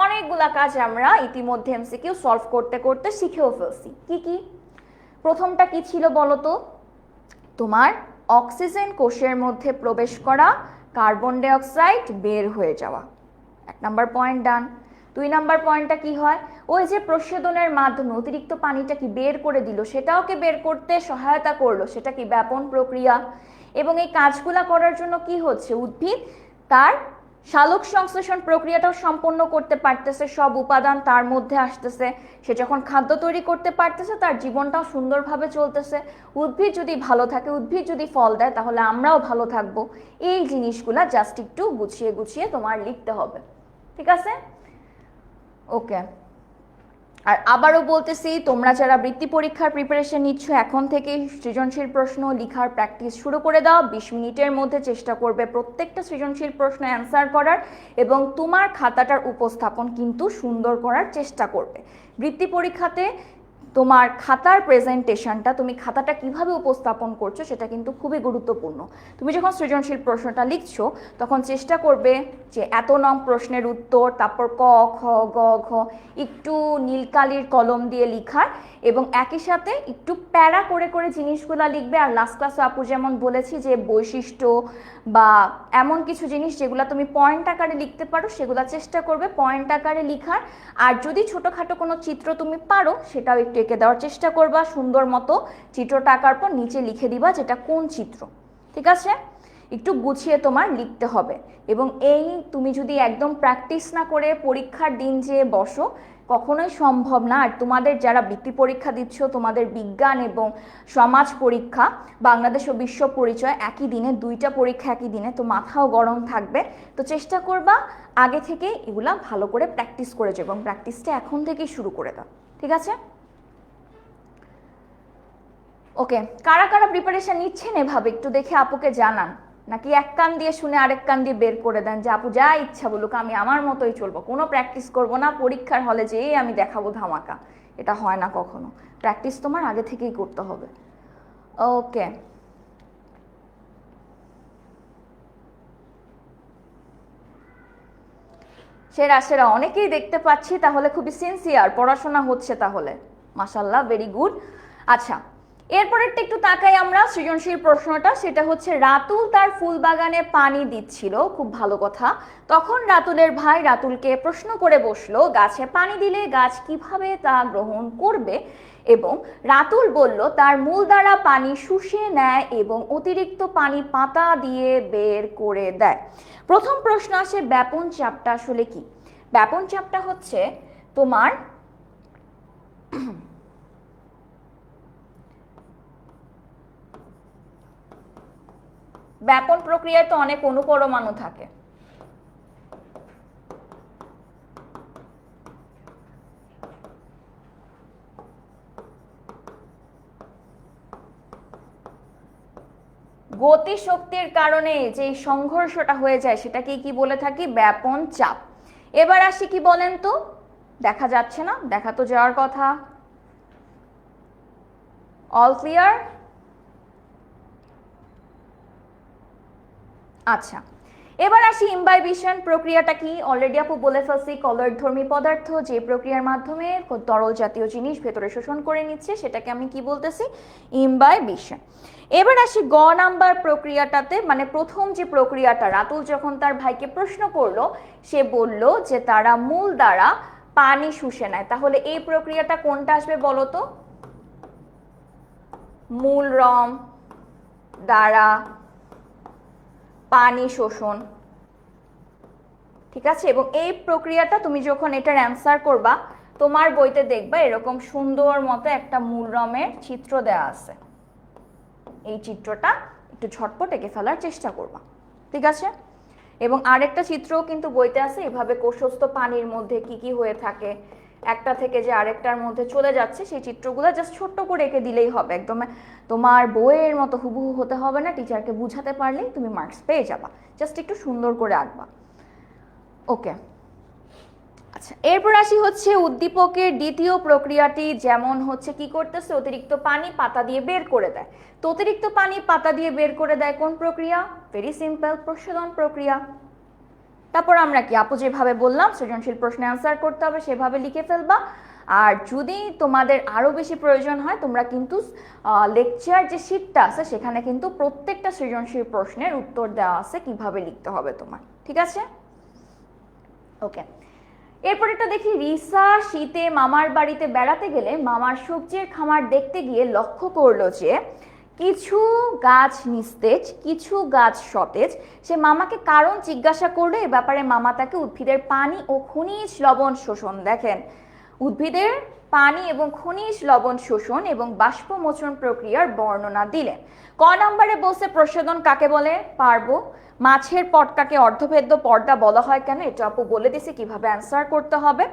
অনেকগুলা কাজ আমরা ইতিমধ্যে এমসিকিউ সলভ করতে করতে শিখেও ফেলছি। কি কি? প্রথমটা কি ছিল বলো তো? তোমার অক্সিজেন কোষের মধ্যে প্রবেশ করা, কার্বন ডাই অক্সাইড বের হয়ে যাওয়া। 1 নাম্বার পয়েন্ট ডান। 2 নাম্বার পয়েন্টটা কি হয়? ওই যে প্রস্বেদনের মাধ্যমে অতিরিক্ত পানিটা কি বের করে দিল, সেটাওকে বের করতে সহায়তা করলো, সেটা কি ব্যাপন প্রক্রিয়া। এবং এই কাজগুলা করার জন্য কি হচ্ছে? উদ্ভিদ তার সালোক সংশ্লেষণ প্রক্রিয়াটাও সম্পন্ন করতে পারতেছে, সব উপাদান তার মধ্যে আসতেছে। সে যখন খাদ্য তৈরি করতে পারতেছে, তার জীবনটাও সুন্দরভাবে চলতেছে। উদ্ভিদ যদি ভালো থাকে, উদ্ভিদ যদি ফল দেয়, তাহলে আমরাও ভালো থাকবো। এই জিনিসগুলা জাস্ট একটু গুছিয়ে গুছিয়ে তোমার লিখতে হবে, ঠিক আছে? ওকে, আর আবারও বলতেছি, তোমরা যারা বৃত্তি পরীক্ষার প্রিপারেশন নিচ্ছ, এখন থেকেই সৃজনশীল প্রশ্ন লেখার প্র্যাকটিস শুরু করে দাও। 20 মিনিটের মধ্যে চেষ্টা করবে প্রত্যেকটা সৃজনশীল প্রশ্ন অ্যান্সার করার, এবং তোমার খাতাটার উপস্থাপন কিন্তু সুন্দর করার চেষ্টা করবে। বৃত্তি পরীক্ষাতে তোমার খাতার প্রেজেন্টেশনটা, তুমি খাতাটা কিভাবে উপস্থাপন করছো সেটা কিন্তু খুবই গুরুত্বপূর্ণ। তুমি যখন সৃজনশীল প্রশ্নটা লিখছো, তখন চেষ্টা করবে যে এত নং প্রশ্নের উত্তর, তারপর ক খ গ ঘ একটু নীলকালির কলম দিয়ে লিখার, এবং একই সাথে একটু প্যারা করে করে জিনিসগুলো লিখবে। আর লাস্ট ক্লাসে আপু যেমন বলেছি যে বৈশিষ্ট্য বা এমন কিছু জিনিস যেগুলো তুমি পয়েন্ট আকারে লিখতে পারো, সেগুলো চেষ্টা করবে পয়েন্ট আকারে লিখার। আর যদি ছোটোখাটো কোনো চিত্র তুমি পারো, সেটাও একটু এঁকে দেওয়ার চেষ্টা করবা সুন্দর মতো। চিত্রটা আঁকার পর নিচে লিখে দিবা যেটা কোন চিত্র, ঠিক আছে? একটু গুছিয়ে তোমার লিখতে হবে। এবং এই তুমি যদি একদম প্র্যাকটিস না করে পরীক্ষার দিন যে বসো, কখনোই সম্ভব না। আর তোমাদের যারা বৃত্তি পরীক্ষা দিচ্ছ, তোমাদের বিজ্ঞান এবং সমাজ পরীক্ষা, বাংলাদেশ ও বিশ্ব পরিচয় একই দিনে, 2টা পরীক্ষা একই দিনে, তো মাথাও গরম থাকবে। তো চেষ্টা করবা আগে থেকে এগুলা ভালো করে প্র্যাকটিস করে যাও, এবং প্র্যাকটিসটা এখন থেকেই শুরু করে দাও, ঠিক আছে? ওকে, কারা কারা প্রিপারেশন নিচ্ছেন এভাবে একটু দেখে আপুকে জানান, নাকি এক কান দিয়ে শুনে আরেক কান দিয়ে বের করে দেন যে আপু যা ইচ্ছা বলুক, আমি আমার মতোই চলবো, কোনো প্র্যাকটিস করব না, পরীক্ষার হলে যেয়ে আমি দেখাবো ধামাকা। এটা হয় না কখনো। প্র্যাকটিস তোমার আগে থেকেই করতে হবে। ওকে, সেরা সেরা অনেকেই দেখতে পাচ্ছি, তাহলে খুবই সিনসিয়ার পড়াশোনা হচ্ছে তাহলে, মাশাল্লাহ, ভেরি গুড। আচ্ছা, এরপরেরটা একটু তাকাই আমরা সৃজনশীল প্রশ্নটা, সেটা হচ্ছে রাতুল তার ফুল বাগানে পানি দিচ্ছিল, খুব ভালো কথা। তখন রাতুলের ভাই রাতুলকে প্রশ্ন করে বসলো, গাছে পানি দিলে গাছ কিভাবে তা গ্রহণ করবে? এবং রাতুল বলল তার মূল দ্বারা পানি শুষে নেয় এবং অতিরিক্ত পানি পাতা দিয়ে বের করে দেয়। প্রথম প্রশ্ন আসে ব্যাপন চাপটা আসলে কি? ব্যাপন চাপটা হচ্ছে তোমার ব্যাপন প্রক্রিয়ায় তো অনেক অণুপরমাণু থাকে। গতিশক্তির কারণে যে সংঘর্ষটা হয়ে যায় সেটাকে কি বলে থাকি? ব্যাপন চাপ। এবার আসি, কি বলেন তো? দেখা যাচ্ছে না, দেখা তো যাওয়ার কথা। All clear? আচ্ছা, এবার আসি ইমবাইবিশন প্রক্রিয়াটা কি। অলরেডি আপু বলে ফেলছি, কলয়ধর্মী পদার্থ যে প্রক্রিয়ার মাধ্যমে তরল জাতীয় জিনিস ভেতরে শোষণ করে নিচ্ছে সেটাকে আমি কি বলতেছি? ইমবাইবিশন। এবার আসি গ নাম্বার প্রক্রিয়াটাতে, মানে প্রথম যে প্রক্রিয়াটা, রাতুল যখন তার ভাইকে প্রশ্ন করলো, সে বলল যে তারা মূল দ্বারা পানি শুষে নেয়। তাহলে এই প্রক্রিয়াটা কোনটা আসবে বলো তো? মূল রম দ্বারা পানি শোষণ, ঠিক আছে। এবং এই প্রক্রিয়াটা তুমি যখন এটার অ্যান্সার করবা, তোমার বইতে দেখবা এরকম সুন্দর মতো একটা মূলরমের চিত্র দেয়া আছে। এই চিত্রটা একটু ঝটপট এঁকে ফেলার চেষ্টা করবা, ঠিক আছে। এবং আরেকটা চিত্রও কিন্তু বইতে আছে, এভাবে কোষস্থ পানির মধ্যে কি কি হয়ে থাকে, একটা থেকে যে আরেকটার মধ্যে চলে যাচ্ছে, সেই চিত্রগুলো জাস্ট ছোট্ট করে এঁকে দিলেই হবে। একদম তোমার বইয়ের মতো হুবহু হতে হবে না, টিচারকে বুঝাতে পারলেই তুমি মার্কস পেয়ে যাবা। জাস্ট একটু সুন্দর করে আঁকবা, ওকে। আচ্ছা, এরপর আসি হচ্ছে উদ্দীপকের দ্বিতীয় প্রক্রিয়াটি। যেমন হচ্ছে কি করতেছে, অতিরিক্ত পানি পাতা দিয়ে বের করে দেয়। তো অতিরিক্ত পানি পাতা দিয়ে বের করে দেয় কোন প্রক্রিয়া? ভেরি সিম্পল, প্রশোধন প্রক্রিয়া। তারপর আমরা কি আপু যেভাবে বললাম সৃজনশীল প্রশ্নে অ্যান্সার করতে হবে সেভাবে লিখে ফেলবা। আর যদি তোমাদের আরো বেশি প্রয়োজন হয়, তোমরা কিন্তু লেকচার যে শীটটা আছে সেখানে কিন্তু প্রত্যেকটা সৃজনশীল প্রশ্নের উত্তর দেওয়া আছে কিভাবে লিখতে হবে তোমার, ঠিক আছে, ওকে। এরপর এটা দেখি, রিসা শীতে মামার বাড়িতে বেড়াতে গেলে মামার সবজির খামার দেখতে গিয়ে লক্ষ্য করলো যে কিছু গাছ নিস্তেজ, কিছু গাছ সতেজ। সে মামাকে কারণ জিজ্ঞাসা করলো। এ ব্যাপারে মামা তাকে উদ্ভিদের পানি ও খনিজ লবণ শোষণ, দেখেন উদ্ভিদের পানি এবং খনিজ লবণ শোষণ এবং বাষ্পমোচন প্রক্রিয়ার বর্ণনা দিলেন। ক নম্বরে বলছে প্রশোধন কাকে বলে? পারবো। মাছের পটকাকে অর্ধভেদ্য পর্দা বলা হয় কেন? এটা আপু বলে দিছি কিভাবে অ্যান্সার করতে হবে।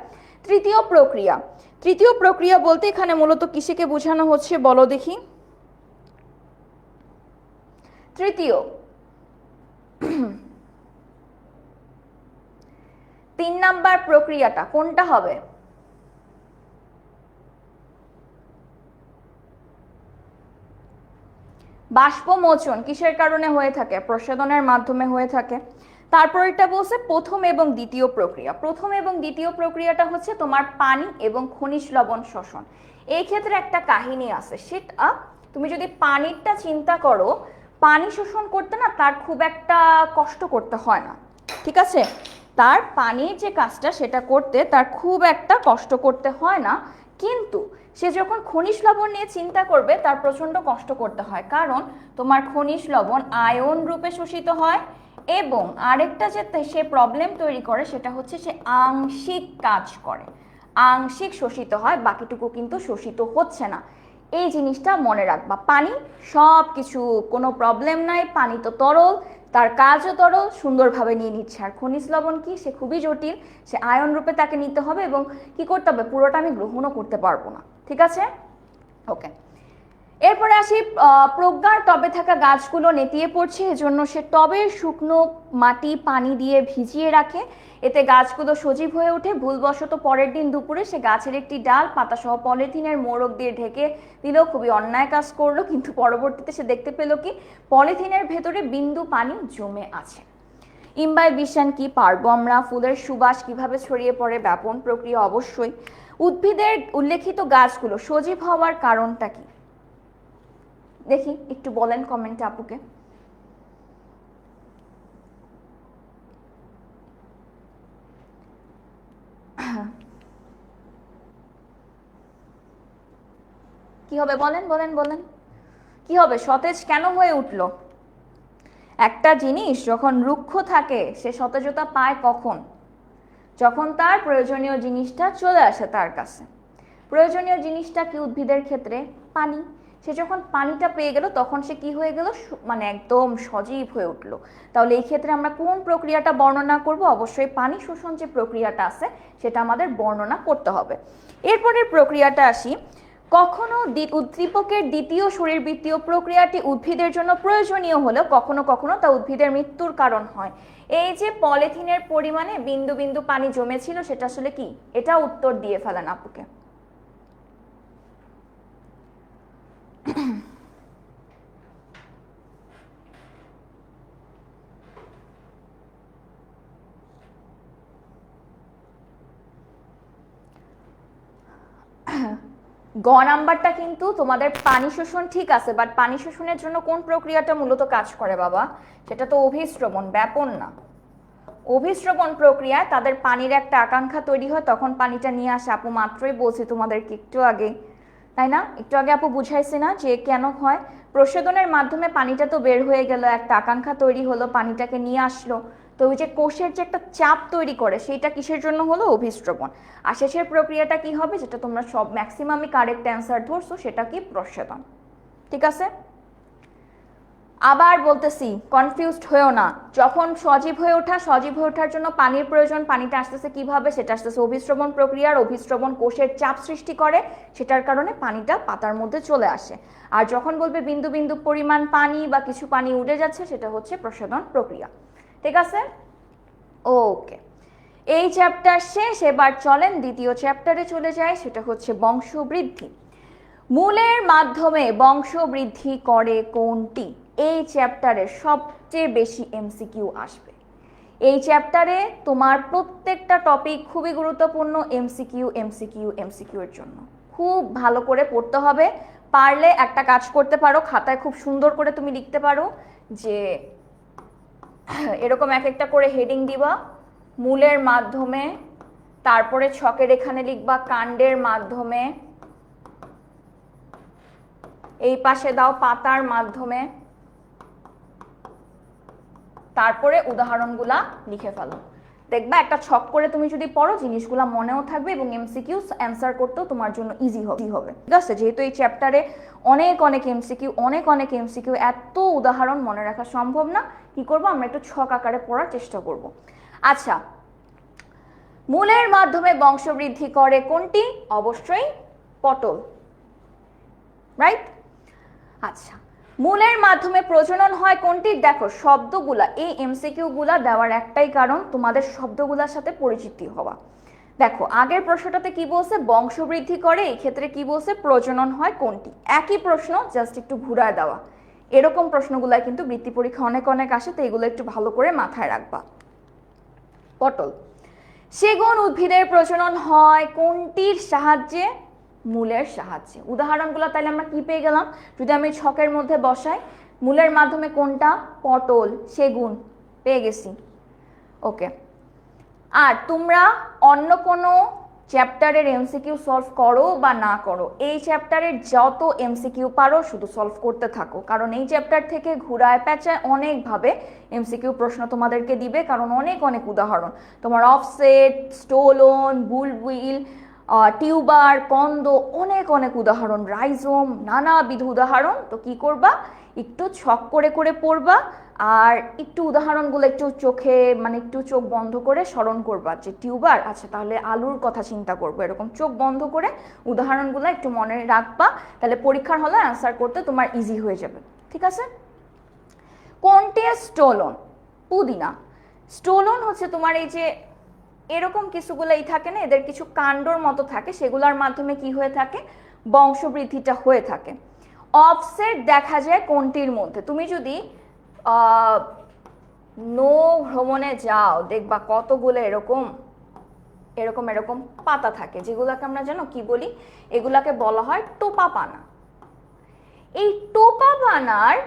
তৃতীয় প্রক্রিয়া, তৃতীয় প্রক্রিয়া বলতে এখানে মূলত কিসেকে বোঝানো হচ্ছে বলো দেখি? তৃতীয় 3 নাম্বার প্রক্রিয়াটা কোনটা হবে? বাষ্পমোচন কিসের কারণে হয়ে থাকে? প্রশোধনের মাধ্যমে হয়ে থাকে। তারপর এটা বলছে প্রথম এবং দ্বিতীয় প্রক্রিয়া। প্রথম এবং দ্বিতীয় প্রক্রিয়াটা হচ্ছে তোমার পানি এবং খনিজ লবণ শোষণ। এই ক্ষেত্রে একটা কাহিনী আছে, সেটা তুমি যদি পানিরটা চিন্তা করো, পানি শোষণ করতে না তার খুব একটা কষ্ট করতে হয় না, ঠিক আছে। তার পানির যে কাজটা সেটা করতে তার খুব একটা কষ্ট করতে হয় না, কিন্তু সে যখন খনিজ লবণ নিয়ে চিন্তা করবে তার প্রচণ্ড কষ্ট করতে হয়। কারণ তোমার খনিজ লবণ আয়ন রূপে শোষিত হয় এবং আরেকটা যে সে প্রবলেম তৈরি করে সেটা হচ্ছে সে আংশিক কাজ করে, আংশিক শোষিত হয়, বাকিটুকু কিন্তু শোষিত হচ্ছে না। এই জিনিসটা মনে রাখবা। পানি সব কিছু, কোনো প্রবলেম নাই, পানি তো তরল, তার কাজও তরল, সুন্দরভাবে নিয়ে নিচ্ছে। আর খনিজ লবণ কি, সে খুবই জটিল, সে আয়ন রূপে তাকে নিতে হবে এবং কি করতে হবে, পুরোটা আমি গ্রহণও করতে পারবো না, ঠিক আছে, ওকে। এরপরে আসি, প্রজ্ঞার টবে থাকা গাছগুলো নেতিয়ে পড়ছে, এজন্য সে টবের শুকনো মাটি পানি দিয়ে ভিজিয়ে রাখে। এতে গাছগুলো সজীব হয়ে ওঠে। ভুলবশত পরের দিন দুপুরে সে গাছের একটি ডাল পাতাসহ পলিথিনের মোড়ক দিয়ে ঢেকে দিল। খুবই অন্যায় কাজ করলো, কিন্তু পরবর্তীতে সে দেখতে পেল কি পলিথিনের ভেতরে বিন্দু পানি জমে আছে। ইমবাইবিশন কি, পারবো আমরা। ফুলের সুবাস কিভাবে ছড়িয়ে পড়ে? ব্যাপন প্রক্রিয়া অবশ্যই। উদ্ভিদের উল্লেখিত গাছগুলো সজীব হওয়ার কারণটা কি? দেখি একটু বলেন কমেন্টে আপুকে। কি হবে বলেন বলেন বলেন, কি হবে? সতেজ কেন হয়ে উঠলো? একটা জিনিস যখন রুক্ষ থাকে সে সতেজতা পায় কখন? যখন তার প্রয়োজনীয় জিনিসটা চলে আসে তার কাছে। প্রয়োজনীয় জিনিসটা কি উদ্ভিদের ক্ষেত্রে? পানি। সে যখন পানিটা পেয়ে গেল তখন সে কি হয়ে গেল, মানে একদম সজীব হয়ে উঠলো। তাহলে এই ক্ষেত্রে আমরা কোন প্রক্রিয়াটা বর্ণনা করব? অবশ্যই পানি শোষণ যে প্রক্রিয়াটা আছে সেটা আমাদের বর্ণনা করতে হবে। এরপরের প্রক্রিয়াটা আসি, কখনো উদ্দীপকের দ্বিতীয় শরীরবৃত্তীয় প্রক্রিয়াটি উদ্ভিদের জন্য প্রয়োজনীয় হলেও কখনো কখনো তা উদ্ভিদের মৃত্যুর কারণ হয়। এই যে পলিথিনের পরিমাণে বিন্দু বিন্দু পানি জমেছিল সেটা আসলে কি? এটা উত্তর দিয়ে ফেলেন আপুকে। গ নাম্বারটা কিন্তু তোমাদের পানি শোষণ ঠিক আছে, বাট পানি শোষণের জন্য কোন প্রক্রিয়াটা মূলত কাজ করে বাবা? সেটা তো অভিস্রবণ, ব্যাপন না। অভিস্রবণ প্রক্রিয়ায় তাদের পানির একটা আকাঙ্ক্ষা তৈরি হয়, তখন পানিটা নিয়ে আসে। আপু মাত্রই বলছি তোমাদেরকে একটু আগে, তাই না? একটু আগে আপু বুঝাইছি না যে কেন হয়? প্রশোধনের মাধ্যমে পানিটা তো বের হয়ে গেল, একটা আকাঙ্ক্ষা তৈরি হলো, পানিটাকে নিয়ে আসলো। তো ওই যে কোষের যে একটা চাপ তৈরি করে সেইটা কিসের জন্য হলো? অভিস্রবণ। আর শেষের প্রক্রিয়াটা কি হবে, যেটা তোমরা সব ম্যাক্সিমামই কারেক্ট অ্যান্সার ধরছো, সেটা কি? প্রশোধন। ঠিক আছে? আবার বলতেছি, কনফিউজড হয়েও না। যখন সজীব হয়ে ওঠার জন্য পানির প্রয়োজন। পানিটা আসতেছে কিভাবে? সেটা আসতেছে অভিস্রবণ প্রক্রিয়ার। অভিস্রবণ কোষের চাপ সৃষ্টি করে, সেটার কারণে পানিটা পাতার মধ্যে চলে আসে। আর যখন বলবে বিন্দু বিন্দু পরিমাণ পানি বা কিছু পানি উঠে যাচ্ছে, সেটা হচ্ছে প্রশোধন প্রক্রিয়া। ঠিক আছে? ওকে, এই চ্যাপ্টার শেষ। এবার চলেন দ্বিতীয় চ্যাপ্টারে চলে যায়, সেটা হচ্ছে বংশবৃদ্ধি। মূলের মাধ্যমে বংশবৃদ্ধি করে কোনটি? এই চ্যাপ্টারে সবচেয়ে বেশি এমসিকিউ আসবে। এই চ্যাপ্টারে তোমার প্রত্যেকটা টপিক খুবই গুরুত্বপূর্ণ। এমসিকিউ এমসিকিউ এমসিকিউ এর জন্য খুব ভালো করে পড়তে হবে। পারলে একটা কাজ করতে পারো, খাতায় খুব সুন্দর করে তুমি লিখতে পারো যে এরকম এক একটা করে হেডিং দিবা, মূলের মাধ্যমে, তারপরে ছকের এখানে লিখবা কাণ্ডের মাধ্যমে, এই পাশে দাও পাতার মাধ্যমে, তারপরে উদাহরণগুলা লিখে ফেলো। দেখবা একটা ছক করে তুমি যদি পড়ো, জিনিসগুলা মনেও থাকবে এবং এমসিকিউ অ্যান্সার করতেও তোমার জন্য ইজি হবে। ঠিক আছে? যেহেতু এই চ্যাপ্টারে অনেক এমসিকিউ, এত উদাহরণ মনে রাখা সম্ভব না। কি করবো আমরা? একটু ছক আকারে পড়ার চেষ্টা করব। আচ্ছা, মূলের মাধ্যমে বংশবৃদ্ধি করে কোনটি? অবশ্যই পটল, রাইট? আচ্ছা, মূলের মাধ্যমে প্রজনন হয় কোনটি? দেখো শব্দগুলা, এই এমসিকিউ গুলা দেওয়ার একটাই কারণ তোমাদের শব্দগুলোর সাথে পরিচিতি হওয়া। দেখো আগের প্রশ্নটাতে কি বলছে? বংশবৃদ্ধি করে। এই ক্ষেত্রে কি বলছে? প্রজনন হয় কোনটি। একই প্রশ্ন, জাস্ট একটু ঘুরায় দেওয়া। এরকম প্রশ্নগুলাই কিন্তু বৃত্তি পরীক্ষা অনেক আসে, তো এগুলো একটু ভালো করে মাথায় রাখবা। পটল। সেগুন উদ্ভিদের প্রজনন হয় কোনটির সাহায্যে? মূলের সাহায্যে। উদাহরণগুলো তাহলে আমরা কি পেয়ে গেলাম? যদি আমি ছকের মধ্যে বসাই, মূলের মাধ্যমে কোনটা? পটল, সেগুন, পেয়ে গেছি। ওকে, আর তোমরা অন্য কোনো চ্যাপ্টারের এমসিকিউ সলভ করো বা না করো, এই চ্যাপ্টারের যত এমসিকিউ পারো শুধু সলভ করতে থাকো, কারণ এই চ্যাপ্টার থেকে ঘুরায় পেঁচায় অনেকভাবে এমসিকিউ প্রশ্ন তোমাদেরকে দিবে, কারণ অনেক উদাহরণ তোমার অফসেট, স্টোলন, বুলবিল, টিউবার, কন্দ, অনেক উদাহরণ, রাইজোম, নানাবিধ উদাহরণ। তো কি করবা? একটু ছক করে করে পড়বা, আর একটু উদাহরণগুলো একটু চোখে মানে একটু চোখ বন্ধ করে স্মরণ করবা যে টিউবার, আচ্ছা তাহলে আলুর কথা চিন্তা করবো, এরকম চোখ বন্ধ করে উদাহরণগুলো একটু মনে রাখবা, তাহলে পরীক্ষার হলে অ্যান্সার করতে তোমার ইজি হয়ে যাবে। ঠিক আছে? কোনটি স্টোলন? পুদিনা। স্টোলন হচ্ছে তোমার এই যে এরকম কিছুগুলোই থাকে না, এদের কিছু কাণ্ডর মতো থাকে, সেগুলোর মাধ্যমে কি হয়ে থাকে? বংশবৃদ্ধিটা হয়ে থাকে। অফসেট দেখা যায় কোনটির মধ্যে? তুমি যদি নৌ ভ্রমণে যাও, দেখবা কতগুলো এরকম পাতা থাকে, যেগুলোকে আমরা জানো কি বলি? এগুলাকে বলা হয় টোপা পানা। এই টোপা পানার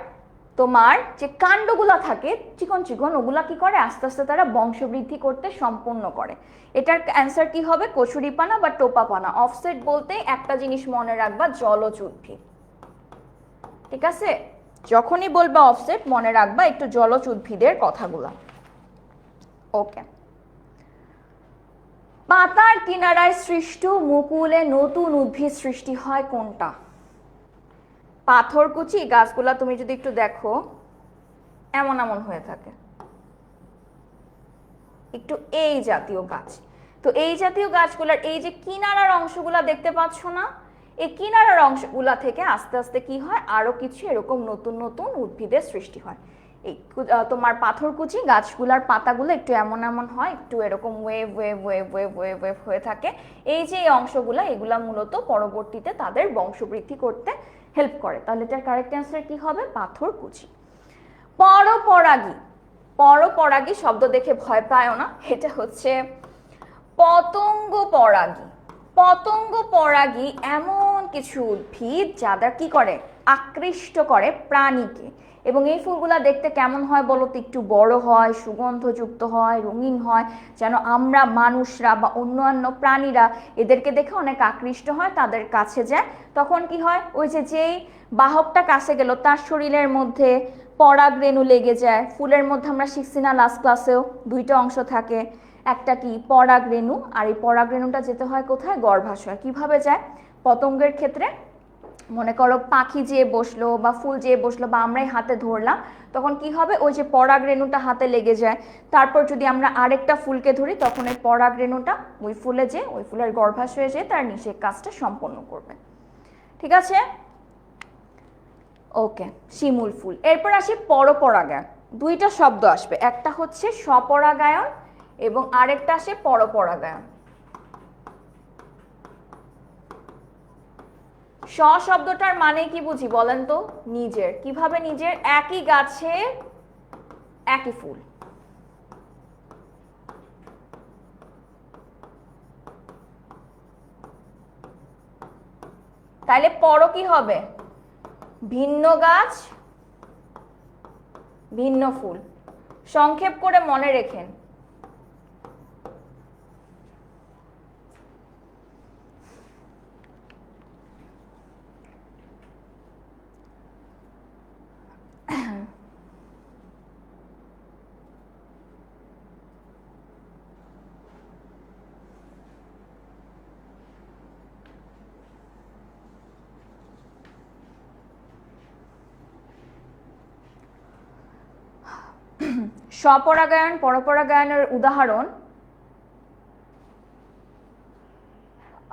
তোমার যে কাণ্ডগুলা থাকে চিকন চিকন, ওগুলা কি করে? আস্তে আস্তে তারা বংশবৃদ্ধি করতে সম্পূর্ণ করে। এটার অ্যান্সার কি হবে? কচুরিপানা বা টোপা পানা। অফসেট বলতে একটা জিনিস মনে রাখবা, জলজ উদ্ভিদ। ঠিক আছে? যখনই বলবা অফসেট মনে রাখবা একটু জলজ উদ্ভিদের কথাগুলা। ওকে, পাতার কিনারায় সৃষ্ট মুকুলে নতুন উদ্ভিদ সৃষ্টি হয় কোনটা? পাথরকুচি গাছগুলা তুমি যদি একটু দেখো, এমন হয়ে থাকে, একটু এই জাতীয় গাছ। তো এই জাতীয় গাছগুলার এই যে কিনারার অংশগুলা দেখতে পাচ্ছ না, এই কিনারার অংশগুলা থেকে আস্তে আস্তে কি হয়, আরো কিছু এরকম নতুন নতুন উদ্ভিদের সৃষ্টি হয়। এই তোমার পাথরকুচি গাছগুলার পাতাগুলো একটু এমন এমন হয়, একটু এরকম wave wave wave wave wave wave হয়ে থাকে। এই যে এই অংশগুলা, এগুলা মূলত পরবর্তীতে তাদের বংশবৃদ্ধি করতে হেল্প করে। তাহলে এটার কারেক্ট অ্যান্সার কি হবে? পাথরকুচি। পরপরাগী, পরপরাগী শব্দ দেখে ভয় পায় না, এটা হচ্ছে পতঙ্গ পরাগী। পতঙ্গ পরাগী এমন কিছু উদ্ভিদ যারা কি করে, আকৃষ্ট করে প্রাণীকে। এবং এই ফুলগুলা দেখতে কেমন হয় বলো তো? একটু বড় হয়, সুগন্ধযুক্ত হয়, রঙিন হয়, যেন আমরা মানুষরা বা অন্যান্য প্রাণীরা এদেরকে দেখে অনেক আকৃষ্ট হয়, তাদের কাছে যায়। তখন কি হয়, ওই যে যেই বাহকটা কাছে গেল তার শরীরের মধ্যে পরাগরেণু লেগে যায়। ফুলের মধ্যে আমরা শিখছি না লাস্ট ক্লাসেও, দুইটা অংশ থাকে, একটা কি পরাগরেণু, আর এই পরাগরেণুটা যেতে হয় কোথায়? গর্ভাশয়। কিভাবে যায়? পতঙ্গের ক্ষেত্রে মনে করো পাখি যেয়ে বসলো বা ফুল যেয়ে বসলো বা আমরাই হাতে ধরলাম, তখন কি হবে, ওই যে পরাগরেণুটা হাতে লেগে যায়। তারপর যদি আমরা আরেকটা ফুলকে ধরি, তখন এই পরাগরেণুটা ওই ফুলে যে ওই ফুলের গর্ভাশয়ে যেয়ে তার নিষেক কাজটা সম্পন্ন করবে। ঠিক আছে, ওকে, শিমুল ফুল। এরপর আসি পরপরাগায়ন। দুইটা শব্দ আসবে, একটা হচ্ছে স্বপরাগায়ন এবং আরেকটা আসে পরপরাগায়ন। স্ব শব্দটার মানে কি বুঝি বলেন তো? নিজের। কিভাবে নিজের? একই গাছে একই ফুল। তাইলে পর কি হবে? ভিন্ন গাছ ভিন্ন ফুল। সংক্ষেপ করে মনে রেখেন। স্বপরাগায়ন পরপরাগায়নের উদাহরণ,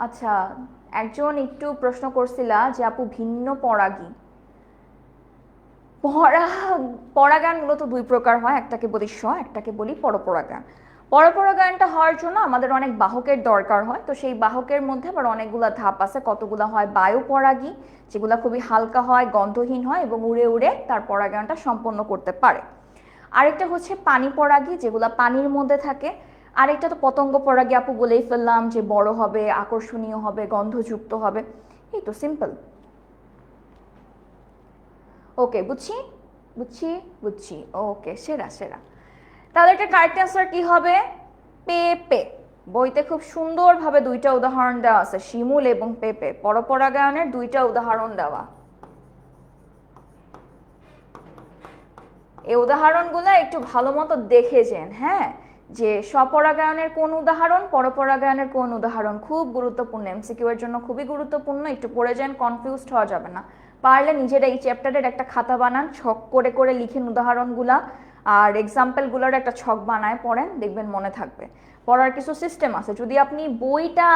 আচ্ছা একজন একটু প্রশ্ন করছিলা যে আপু ভিন্ন পরাগী। পরাগায়ন মূলত দুই প্রকার হয়, একটাকে বলি স্ব, একটাকে বলি পরপরাগায়ন। পরপরাগায়নটা হওয়ার জন্য আমাদের অনেক বাহকের দরকার হয়, তো সেই বাহকের মধ্যে আবার অনেকগুলা ধাপ আছে। কতগুলা হয় বায়ুপরাগী, যেগুলা খুবই হালকা হয়, গন্ধহীন হয় এবং উড়ে উড়ে তার পরাগায়নটা সম্পন্ন করতে পারে। আরেকটা হচ্ছে পানি পরাগী, যেগুলা পানির মধ্যে থাকে। আরেকটা তো পতঙ্গ পরাগী, আপু বলেই ফেললাম যে বড় হবে, আকর্ষণীয় হবে, গন্ধযুক্ত হবে। এই তো সিম্পল। ওকে, বুঝছি বুঝছি বুঝছি, ওকে, সেরা সেরা। তাহলে এটা কারেক্ট অ্যান্সার কি হবে? পেঁপে। বইতে খুব সুন্দরভাবে দুইটা উদাহরণ দেওয়া আছে, শিমুল এবং পেঁপে, পরপরাগায়নের দুইটা উদাহরণ দেওয়া। এই উদাহরণগুলো একটু ভালো মতো দেখে যান, হ্যাঁ, যে স্বপরাগায়নের কোন উদাহরণ, পরপরাগায়নের কোন উদাহরণ, খুব গুরুত্বপূর্ণ, এমসিকিউ এর জন্য খুবই গুরুত্বপূর্ণ। একটু পড়ে যান, কনফিউজড হওয়া যাবে না। পারলে নিজেরা এই চ্যাপ্টারের একটা খাতা বানান, ছক করে করে লিখেন উদাহরণগুলা, আর এক্সাম্পলগুলোর একটা ছক বানায় পড়েন, দেখবেন মনে থাকবে। পড়ার কিছু সিস্টেম আছে, যদি আপনি বইটা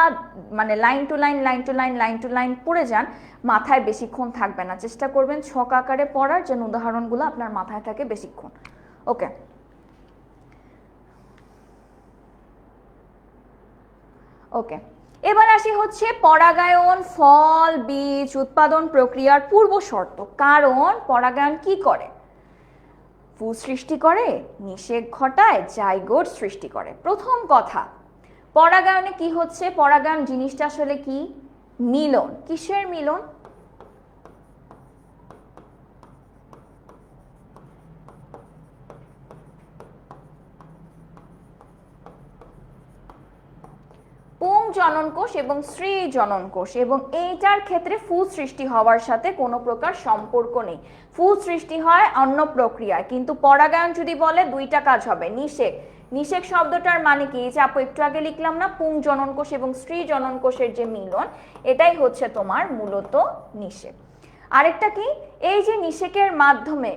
মানে line to line line to line line to line পড়ে যান, মাথায় বেশিক্ষণ থাকবে না। চেষ্টা করবেন ছক আকারে পড়ার, যেন উদাহরণগুলো আপনার মাথায় থাকে বেশিক্ষণ। ওকে, ওকে, এবার আসি হচ্ছে পরাগায়ন ফল বীজ উৎপাদন প্রক্রিয়ার পূর্ব শর্ত। কারণ পরাগায়ন কি করে? ফুল সৃষ্টি করে, নিষেক ঘটায়, জাইগোট সৃষ্টি করে। প্রথম কথা, পরাগায়নে কি হচ্ছে? পরাগায়ন জিনিসটা আসলে কি? মিলন। কিসের মিলন? পুং জনন কোষ এবং স্ত্রী জনন কোষ, এবং এইটার ক্ষেত্রে ফুল সৃষ্টি হওয়ার সাথে কোনো প্রকার সম্পর্ক নেই। ফুল সৃষ্টি হয় অন্য প্রক্রিয়ায়, কিন্তু পরাগায়ন যদি বলে দুইটা কাজ হবে। নিষেক, নিষেক শব্দটার মানে কি? যে আপু একটু আগে লিখলাম না, পুং জনন কোষ এবং স্ত্রী জনন কোষের যে মিলন, এটাই হচ্ছে তোমার মূলত নিষেক। আরেকটা কি? এই যে নিষেকের মাধ্যমে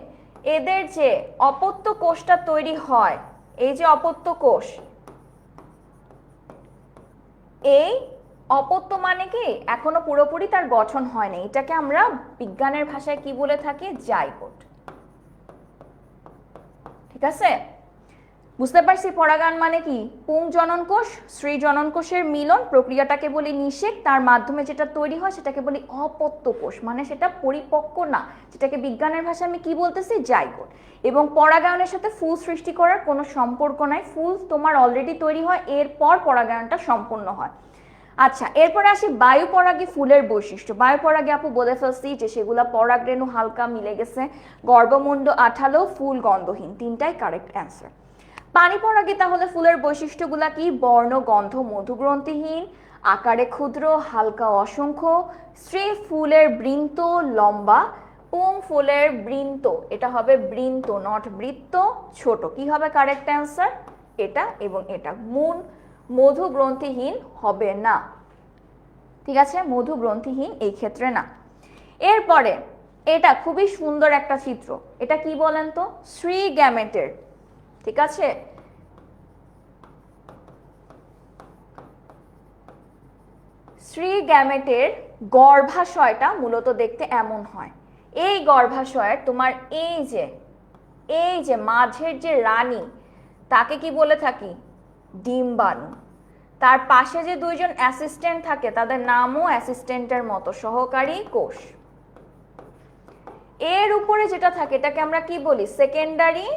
এদের যে অপত্য কোষটা তৈরি হয়, এই যে অপত্য কোষ, এই অপত্য মানে কি এখনো পুরোপুরি তার গঠন হয়নি, এটাকে আমরা বিজ্ঞানের ভাষায় কি বলে থাকি, জাইগোট। ঠিক আছে, বুঝতে পারছি পরাগায়ন মানে কি, পুংজনন কোষ স্ত্রী জনন কোষের মিলন প্রক্রিয়াটাকে বলি নিষেক, তার মাধ্যমে যেটা তৈরি হয় সেটাকে বলি অপত্য কোষ, মানে সেটা পরিপক্ক না, যেটাকে বিজ্ঞানের ভাষায় আমি কি বলতেছি, জাইগোট। এবং পরাগায়নের সাথে ফুল সৃষ্টি করার কোনো সম্পর্ক নাই, ফুল তোমার অলরেডি তৈরি হয়, এরপর পরাগায়নটা সম্পূর্ণ হয়। আচ্ছা, এরপরে আসি বায়ুপরাগী ফুলের বৈশিষ্ট্য। বায়ুপরাগী আপু বলে ফেলছি যে সেগুলা পরাগরেণু হালকা মিলে গেছে, গর্ভমুণ্ড আঠালো, ফুল গন্ধহীন, তিনটাই কারেক্ট অ্যান্সার। পানি পরাগী তাহলে ফুলের বৈশিষ্ট্যগুলা কি, বর্ণ গন্ধ মধুগ্রন্থিহীন, আকারে ক্ষুদ্র, হালকা অসংখ্য, স্ত্রী ফুলের বৃন্ত লম্বা, পুং ফুলের বৃন্ত, এটা হবে বৃন্ত নট বৃত্ত, ছোট, কি হবে কারেক্ট অ্যান্সার, এটা এবং এটা। মধুগ্রন্থিহীন হবে না, ঠিক আছে, মধুগ্রন্থিহীন এই ক্ষেত্রে না। এরপরে এটা খুবই সুন্দর একটা চিত্র, এটা কি বলেন তো, স্ত্রী গ্যামেটের, ঠিক আছে, স্ত্রী গ্যামেটের গর্ভাশয়টা মূলত দেখতে এমন হয়। এই গর্ভাশয়ের তোমার এই যে মাঝের যে রানী, তাকে কি বলে থাকি, ডিম্বাণু। তার পাশে যে দুইজন অ্যাসিস্ট্যান্ট থাকে তাদের নামও অ্যাসিস্ট্যান্টের মতো, সহকারী কোষ। এর উপরে যেটা থাকে এটাকে আমরা কি বলি, সেকেন্ডারি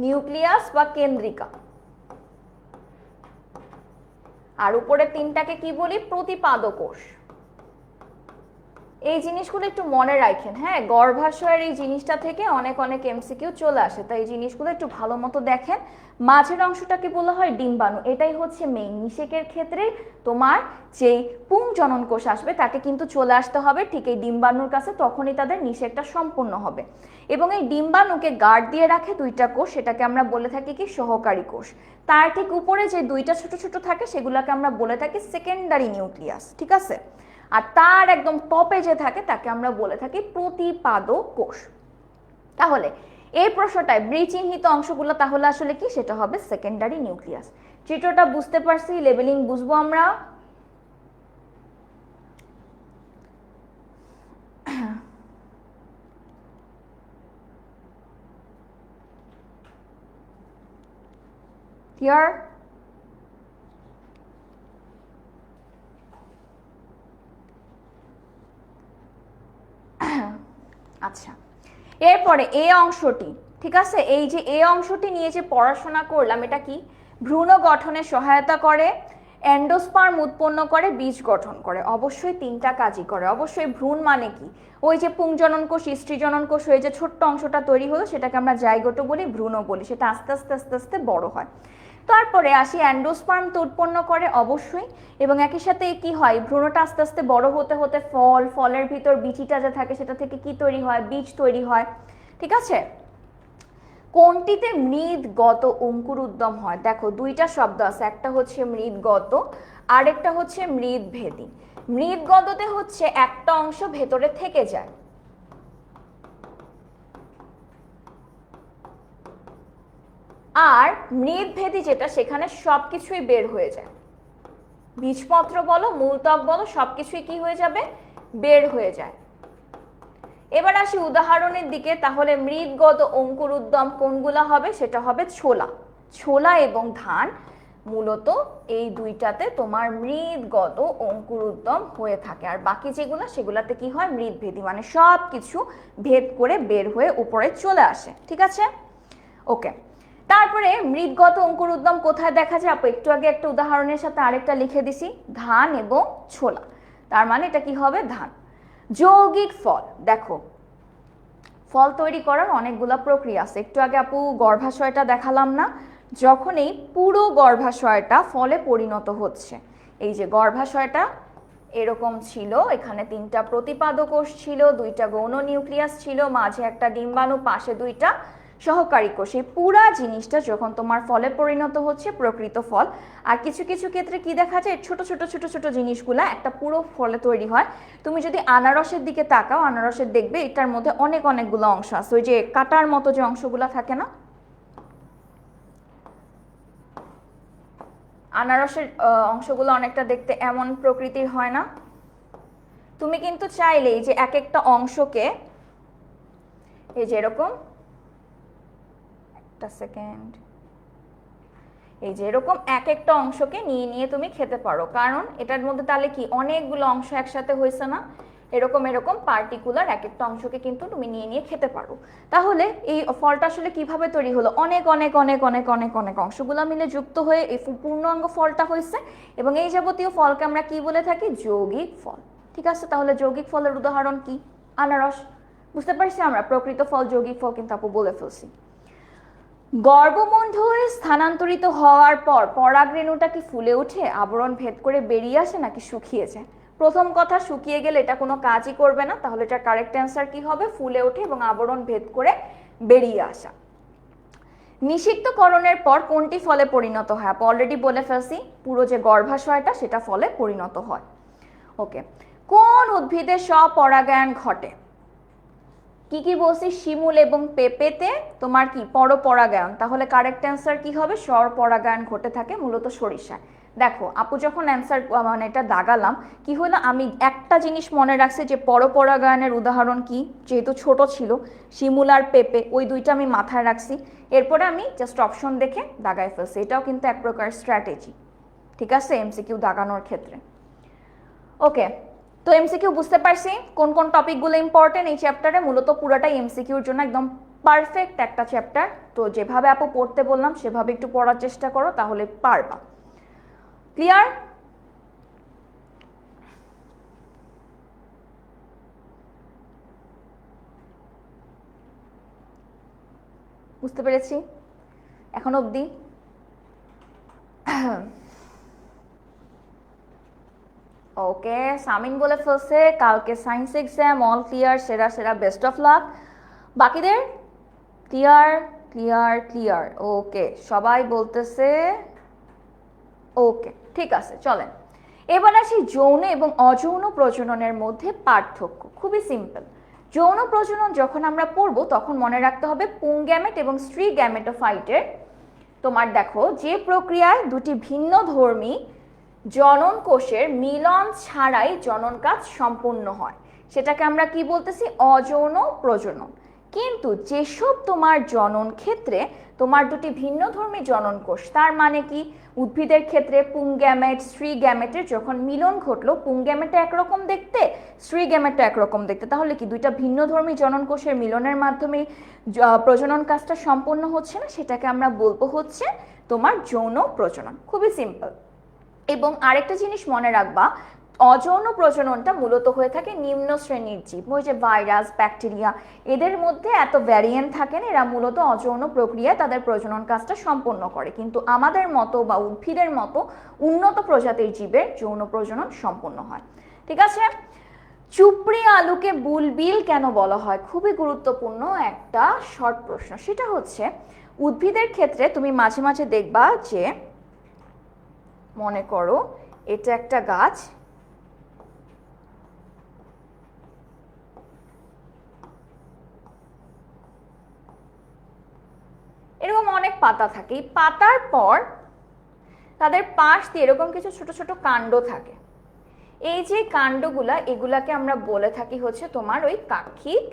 নিউক্লিয়াস বা কেন্দ্রিকা। আর উপরে তিনটাকে কি বলি, প্রতিপাদ কোষ। এই জিনিসগুলো একটু মনে রাখেন, হ্যাঁ, গর্ভাশয়ের এই জিনিসটা থেকে অনেক অনেক এমসিকিউ চলে আসে, তাই এই জিনিসগুলো একটু ভালো মতো দেখেন। মাঝের অংশটাকে বলা হয় ডিম্বাণু, এটাই হচ্ছে মেইন। নিষেকের ক্ষেত্রে তোমার যেই পুংজনন কোষ আসবে তাকে কিন্তু চলে আসতে হবে ঠিক এই ডিম্বাণুর কাছে, তখনই তাদের নিষেকটা সম্পূর্ণ হবে। এবং এই ডিম্বাণুকে গার্ড দিয়ে রাখে দুইটা কোষ, সেটাকে আমরা বলে থাকি কি, সহকারী কোষ। তার ঠিক উপরে যে দুইটা ছোট ছোট থাকে সেগুলোকে আমরা বলে থাকি সেকেন্ডারি নিউক্লিয়াস, ঠিক আছে। আর তার একদম টপে যে থাকে তাকে আমরা বলে থাকি প্রতিপাদ কোষ। তাহলে এই প্রশ্নটায় চিহ্নিত অংশগুলো তাহলে আসলে কি, সেটা হবে সেকেন্ডারি নিউক্লিয়াস। চিত্রটা বুঝতে পারছি, লেবেলিং বুঝবো আমরা। ক্লিয়ার? আচ্ছা, এরপরে এই অংশটি, ঠিক আছে, এই যে এই অংশটি নিয়ে যে পড়াশোনা করলাম, এটা কি, ভ্রূণ গঠনে সহায়তা করে, এন্ডোস্পার্ম উৎপন্ন করে, বীজ গঠন করে। অবশ্যই তিনটা কাজই করে। অবশ্যই ভ্রূণ মানে কি, ওই যে পুংজনন কোষ স্ত্রীজনন কোষ হয়ে যে ছোট্ট অংশটা তৈরি হলো সেটাকে আমরা জাইগোটও বলি, ভ্রূণও বলি, সেটা আস্তে আস্তে আস্তে আস্তে বড় হয়। তারপরে আসি অ্যান্ডোস্পার্ম তো উৎপন্ন করে অবশ্যই, এবং একই সাথে কি হয়, ভ্রূণটা আস্তে আস্তে বড় হতে হতে ফলের ভিতর বিচিটা যে থাকে সেটা থেকে কি তৈরি হয়, বীজ তৈরি হয়, ঠিক আছে। কোনটিতে মৃদগত অঙ্কুর উদ্গম হয়, দেখো দুইটা শব্দ আছে, একটা হচ্ছে মৃদগত, আরেকটা হচ্ছে মৃদভেদী। মৃদগততে হচ্ছে একটা অংশ ভেতরে থেকে যায়, আর মৃদভেদী যেটা সেখানে সবকিছুই বের হয়ে যায়, বীজপত্র বলো মূলত্বক বলো সবকিছুই কি হয়ে যাবে, বের হয়ে যায়। এবার আসি উদাহরণের দিকে, তাহলে মৃদগত অঙ্কুর উদ্গম কোনগুলা হবে, সেটা হবে ছোলা এবং ধান, মূলত এই দুইটাতে তোমার মৃদগত অঙ্কুর উদ্গম হয়ে থাকে। আর বাকি যেগুলো সেগুলাতে কি হয়, মৃদভেদী, মানে সব কিছু ভেদ করে বের হয়ে উপরে চলে আসে, ঠিক আছে। ওকে, তারপরে মৃদগত অঙ্কুর উদ্গম কোথায় দেখা যায়, আপু একটু আগে একটা উদাহরণের সাথে আরেকটা লিখে দিছি, ধান এবং ছোলা, তার মানে এটা কি হবে, ধান। যৌগিক ফল, দেখো ফল তৈরি করার অনেকগুলো প্রক্রিয়া আছে, একটু আগে আপু গর্ভাশয়টা দেখালাম না, যখন এই পুরো গর্ভাশয়টা ফলে পরিণত হচ্ছে, এই যে গর্ভাশয়টা এরকম ছিল, এখানে তিনটা প্রতিপাদ কোষ ছিল, দুইটা গৌণ নিউক্লিয়াস ছিল, মাঝে একটা ডিম্বাণু, পাশে দুইটা সহকারী কোষ। এই পুরা জিনিসটা যখন তোমার ফলে পরিণত হচ্ছে, প্রকৃত ফল। আর কিছু কিছু ক্ষেত্রে কি দেখা যায়, ছোট ছোট ছোট ছোট জিনিসগুলা একটা পুরো ফলে তৈরি হয়। তুমি যদি আনারসের দিকে তাকাও, আনারসের দেখবে এটার মধ্যে অনেকগুলো অংশ আছে, ওই যে কাটার মতো যে অংশগুলা থাকে না, আনারসের অংশগুলো অনেকটা দেখতে এমন প্রকৃতির হয় না? তুমি কিন্তু চাইলেই যে এক একটা অংশকে এই যে এরকম, একটা সেকেন্ড, এই যে এরকম এক একটা অংশকে নিয়ে নিয়ে তুমি খেতে পারো, কারণ এটার মধ্যে তাহলে কি অনেকগুলো অংশ একসাথে হয়েছে না? এরকম এরকম পার্টিকুলার এক একটা অংশকে কিন্তু তুমি নিয়ে নিয়ে খেতে পারো। তাহলে এই ফলটা আসলে কিভাবে তৈরি হলো? অনেক অনেক অনেক অনেক অনেক অনেক অংশগুলো মিলে যুক্ত হয়ে এই পূর্ণাঙ্গ ফলটা হয়েছে, এবং এই যাবতীয় ফলকে আমরা কি বলে থাকি? যৌগিক ফল। ঠিক আছে, তাহলে যৌগিক ফলের উদাহরণ কি? আনারস। বুঝতে পারছি আমরা প্রকৃত ফল যৌগিক ফল কিন্তু আপু বলে ফেলছি। গর্ভমণ্ডলে স্থানান্তরিত হওয়ার পর পরাগরেণুটা কি ফুলে উঠে আবরণ ভেদ করে বেরিয়ে আসে নাকি শুকিয়ে যায়? প্রথম কথা, শুকিয়ে গেলে এটা কোনো কাজই করবে না, তাহলে এটার কারেক্ট অ্যান্সার কি হবে? ফুলে ওঠে এবং আবরণ ভেদ করে বেরিয়ে আসা। নিষিক্তকরণের পর কোনটি ফলে পরিণত হয়? অলরেডি বলে ফেলছি, পুরো যে গর্ভাশয়টা সেটা ফলে পরিণত হয়। ওকে, কোন উদ্ভিদে স্বপরাগায়ন ঘটে? কি কি বলছি? শিমুল এবং পেঁপেতে তোমার কি পরপরাগায়ন, তাহলে কারেক্ট অ্যান্সার কি হবে? স্বপরাগায়ন ঘটে থাকে মূলত সরিষায়। দেখো আপু যখন অ্যান্সার মানে এটা দাগালাম কি হলো, আমি একটা জিনিস মনে রাখছি যে পরপরাগায়নের উদাহরণ কি, যেহেতু ছোট ছিল শিমুল আর পেঁপে, ওই দুইটা আমি মাথায় রাখছি, এরপরে আমি জাস্ট অপশন দেখে দাগায় ফেলছি। এটাও কিন্তু এক প্রকার স্ট্র্যাটেজি, ঠিক আছে, এমসিকিউ দাগানোর ক্ষেত্রে। ওকে, তো এমসিকিউ বুঝতে পারছি কোন কোন টপিকগুলো ইম্পর্টেন্ট এই চ্যাপ্টারে। মূলত পুরোটাই এমসিকিউর জন্য একদম পারফেক্ট একটা চ্যাপ্টার। তো যেভাবে আপু পড়তে বললাম সেভাবে একটু পড়ার চেষ্টা করো, তাহলে পারবা। ক্লিয়ার? বুঝতে পেরেছি এখন অবধি? ওকে, সামিন বলে ফেলছে কালকে সায়েন্স এক্সাম, অল ক্লিয়ার, সেরা সেরা, বেস্ট অফ লাক। বাকিদের ক্লিয়ার ক্লিয়ার ক্লিয়ার? ওকে, সবাই বলতেছে ওকে, ঠিক আছে, চলেন এবার আসি যৌন এবং অযৌন প্রজননের মধ্যে পার্থক্য। খুবই সিম্পল। যৌন প্রজনন যখন আমরা পড়বো তখন মনে রাখতে হবে পুংগ্যামেট এবং স্ত্রী গ্যামেটোফাইটের তোমার দেখো যে প্রক্রিয়ায় দুটি ভিন্ন ধর্মী জনন কোষের মিলন ছাড়াই জনন কাজ সম্পূর্ণ হয় সেটাকে আমরা কি বলতেছি? অযৌন প্রজনন। কিন্তু যেসব তোমার জনন ক্ষেত্রে তোমার দুটি ভিন্ন ধর্মী জনন কোষ, তার মানে কি উদ্ভিদের ক্ষেত্রে পুংগ্যামেট স্ত্রী গ্যামেটের যখন মিলন ঘটলো, পুংগ্যামেটটা একরকম দেখতে, স্ত্রী গ্যামেটটা একরকম দেখতে, তাহলে কি দুইটা ভিন্ন ধর্মী জনন কোষের মিলনের মাধ্যমে প্রজনন কাজটা সম্পন্ন হচ্ছে না, সেটাকে আমরা বলবো হচ্ছে তোমার যৌন প্রজনন। খুবই সিম্পল। এবং আরেকটা জিনিস মনে রাখবা, অযৌন প্রজননটা মূলত হয়ে থাকে নিম্ন শ্রেণীর জীব, ওই যে ভাইরাস ব্যাকটেরিয়া, এদের মধ্যে এত ভ্যারিয়েন্ট থাকেন, এরা মূলত অযৌন প্রক্রিয়ায় তাদের প্রজনন কাজটা সম্পন্ন করে। কিন্তু আমাদের মতো বা উদ্ভিদের মতো উন্নত প্রজাতির জীবের যৌন প্রজনন সম্পন্ন হয়। ঠিক আছে, চুপড়ি আলুকে বুলবিল কেন বলা হয়? খুবই গুরুত্বপূর্ণ একটা শর্ট প্রশ্ন। সেটা হচ্ছে উদ্ভিদের ক্ষেত্রে তুমি মাঝে মাঝে দেখবা যে মনে করো এটা একটা গাছ, এরকম অনেক পাতা থাকে, এই পাতার পর তাদের পাশ দিয়ে এরকম কিছু ছোট ছোট কাণ্ড থাকে। এই যে কাণ্ডগুলা, এগুলাকে আমরা বলে থাকি হচ্ছে তোমার ওই কাক্ষিক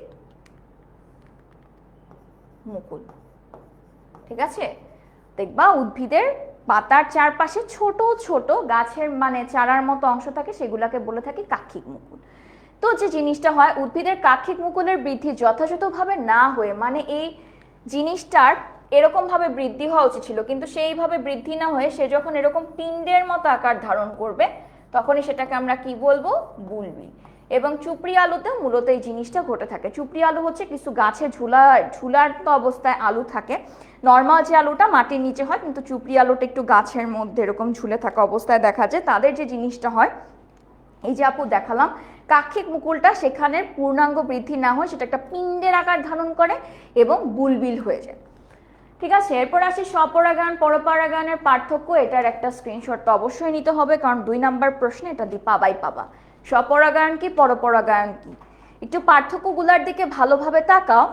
মুকুল। ঠিক আছে, দেখবা উদ্ভিদের পাতার চারপাশে ছোট ছোট গাছের মানে চারার মতো অংশ থাকে, সেগুলাকে বলে থাকি কাক্ষিক মুকুল। তো যে জিনিসটা হয়, উদ্ভিদের কাক্ষিক মুকুলের বৃদ্ধি যথাযথভাবে না হয়ে, মানে এই জিনিসটার এরকম ভাবে বৃদ্ধি হওয়া উচিত ছিল কিন্তু সেইভাবে বৃদ্ধি না হয়ে সে যখন এরকম পিণ্ডের মতো আকার ধারণ করবে তখনই সেটাকে আমরা কি বলবো? বুলবি। এবং চুপড়ি আলুতে মূলত এই জিনিসটা ঘটে থাকে। চুপড়ি আলু হচ্ছে কিছু গাছে ঝুলার তো অবস্থায় আলু থাকে, নর্মাল যে আলুটা মাটির নিচে হয়, কিন্তু চুপড়ি আলুটা একটু গাছের মধ্যে এরকম ঝুলে থাকা অবস্থায় দেখা যায়। তাদের যে জিনিসটা হয়, এই যে আপু দেখালাম কাক্ষিক মুকুলটা, সেখানের পূর্ণাঙ্গ বৃদ্ধি না হয়, সেটা একটা পিণ্ডের আকার ধারণ করে এবং বুলবিল হয়ে যায়। ঠিক আছে, এরপর আসি স্বপরাগায়ন পরপরাগায়নের পার্থক্য। এটার একটা স্ক্রিনশট তো অবশ্যই নিতে হবে, কারণ 2 নাম্বার প্রশ্নে এটা পাবাই পাবা। স্বপরাগায়ন কি, পরপরাগায়ন কি, একটু পার্থক্যগুলোর দিকে ভালোভাবে তাকাও।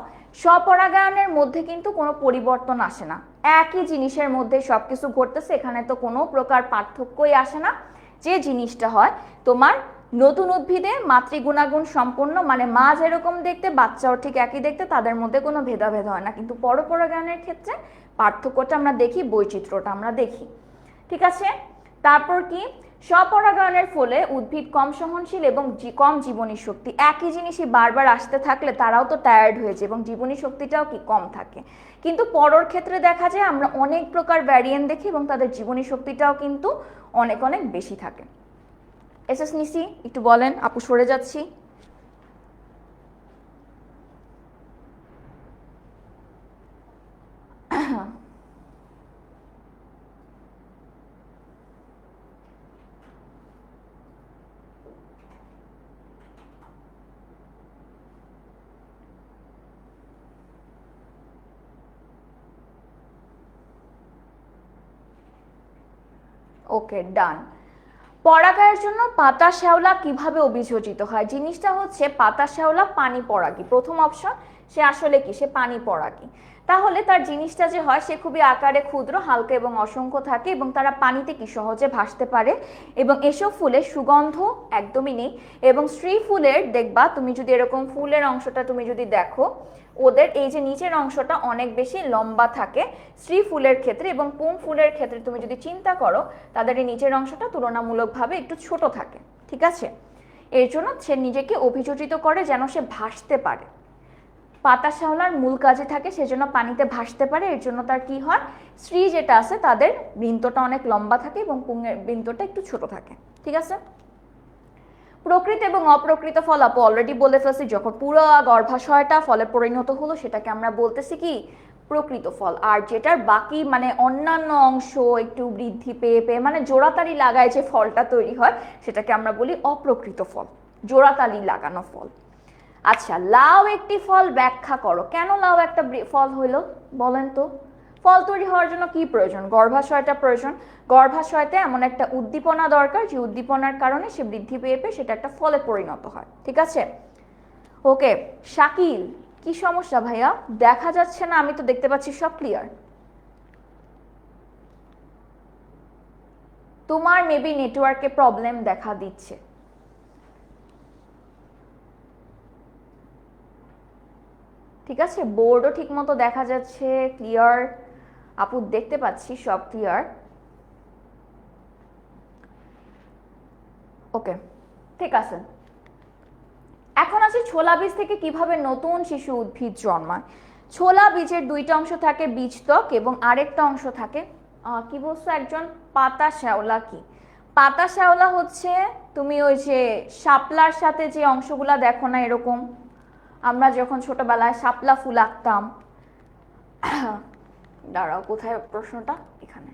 স্বপরাগায়নের মধ্যে কিন্তু কোনো পরিবর্তন আসে না, একই জিনিসের মধ্যে সবকিছু ঘটতেছে, এখানে তো কোনো প্রকার পার্থক্যই আসে না। যে জিনিসটা হয় তোমার নতুন উদ্ভিদে মাতৃগুণাগুণ সম্পন্ন, মানে মা যেরকম দেখতে বাচ্চাও ঠিক একই দেখতে, তাদের মধ্যে কোনো ভেদাভেদ হয় না। কিন্তু পরপরাগায়নের ক্ষেত্রে পার্থক্যটা আমরা দেখি, বৈচিত্র্যটা আমরা দেখি। ঠিক আছে, তারপর কি, স্বপরাগায়নের ফলে উদ্ভিদ কম সহনশীল এবং কম জীবনী শক্তি। একই জিনিসই বারবার আসতে থাকলে তারাও তো টায়ার্ড হয়ে যায় এবং জীবনী শক্তিটাও কি কম থাকে। কিন্তু পরর ক্ষেত্রে দেখা যায় আমরা অনেক প্রকার ভ্যারিয়েন্ট দেখি এবং তাদের জীবনী শক্তিটাও কিন্তু অনেক অনেক বেশি থাকে। এসএস নিসি একটু বলেন, আপু সরে যাচ্ছি। ওকে, ডান। পরাগায়নের জন্য পাতা শ্যাওলা কিভাবে অভিযোজিত হয়? জিনিসটা হচ্ছে পাতা শ্যাওলা পানি পরাগী, প্রথম অপশন। সে আসলে কি, সে পানি পরাগী। তাহলে তার জিনিসটা যে হয়, সে খুবই আকারে ক্ষুদ্র, হালকা এবং অসংখ্য থাকে এবং তারা পানিতে কি সহজে ভাসতে পারে। এবং এসব ফুলের সুগন্ধ একদমই নেই। এবং স্ত্রী ফুলের দেখবা, তুমি যদি এরকম ফুলের অংশটা তুমি যদি দেখো, ওদের এই যে নিচের অংশটা অনেক বেশি লম্বা থাকে স্ত্রী ফুলের ক্ষেত্রে, এবং পুং ফুলের ক্ষেত্রে তুমি যদি চিন্তা করো তাদের এই নিচের অংশটা তুলনামূলকভাবে একটু ছোট থাকে। ঠিক আছে, এর জন্য সে নিজেকে অভিযোজিত করে যেন সে ভাসতে পারে। পাতা শ্যাওলার মূল কাজে থাকে সেজন্য পানিতে ভাসতে পারে, এর জন্য তার কি হয়, স্ত্রী যেটা আছে তাদের বৃন্তটা অনেক লম্বা থাকে এবং পুংয়ের বৃন্তটা একটু ছোট থাকে। ঠিক আছে, প্রকৃত এবং অপ্রকৃত ফল আপু অলরেডি বলে ফেলছি, যখন পুরো গর্ভাশয়টা ফলে পরিণত হলো সেটাকে আমরা বলতেছি কি, প্রকৃত ফল। আর যেটার বাকি মানে অন্যান্য অংশ একটু বৃদ্ধি পেয়ে পেয়ে মানে জোড়াতালি লাগায় যে ফলটা তৈরি হয় সেটাকে আমরা বলি অপ্রকৃত ফল, জোড়াতালি লাগানো ফল। আচ্ছা, লাউ একটি ফল, ব্যাখ্যা করো কেন লাউ একটা ফল হইলো, বলেন তো। ফল তৈরি হওয়ার জন্য কি প্রয়োজন? গর্ভাশয়টা প্রয়োজন। গর্ভাশয়তে এমন একটা উদ্দীপনা দরকার যে উদ্দীপনার কারণে সে বৃদ্ধি পেয়ে পেয়ে সেটা একটা ফলে পরিণত হয়। ঠিক আছে, ওকে। শাকিল, কি সমস্যা ভাইয়া? দেখা যাচ্ছে না, আমি তো দেখতে পাচ্ছি সব ক্লিয়ার। তোমার মেবি নেটওয়ার্কে প্রবলেম দেখা দিচ্ছে। ঠিক আছে, বোর্ডও ঠিক মতো দেখা যাচ্ছে, ক্লিয়ার। আপু দেখতে পাচ্ছি সব ক্লিয়ার। ওকে, ঠিক আছে। এখন আছে ছোলা বীজ থেকে কিভাবে নতুন শিশু উদ্ভিদ জন্মায়। ছোলা বীজের দুইটা অংশ থাকে, বীজত্বক, এবং আরেকটা অংশ থাকে কি বলছো একজন, পাতা শ্যাওলা। কি পাতা শ্যাওলা হচ্ছে, তুমি ওই যে শাপলার সাথে যে অংশগুলা দেখো না এরকম, আমরা যখন ছোটবেলায় শাপলা ফুল আঁকতাম, দাঁড়াও কোথায় প্রশ্নটা, এখানে।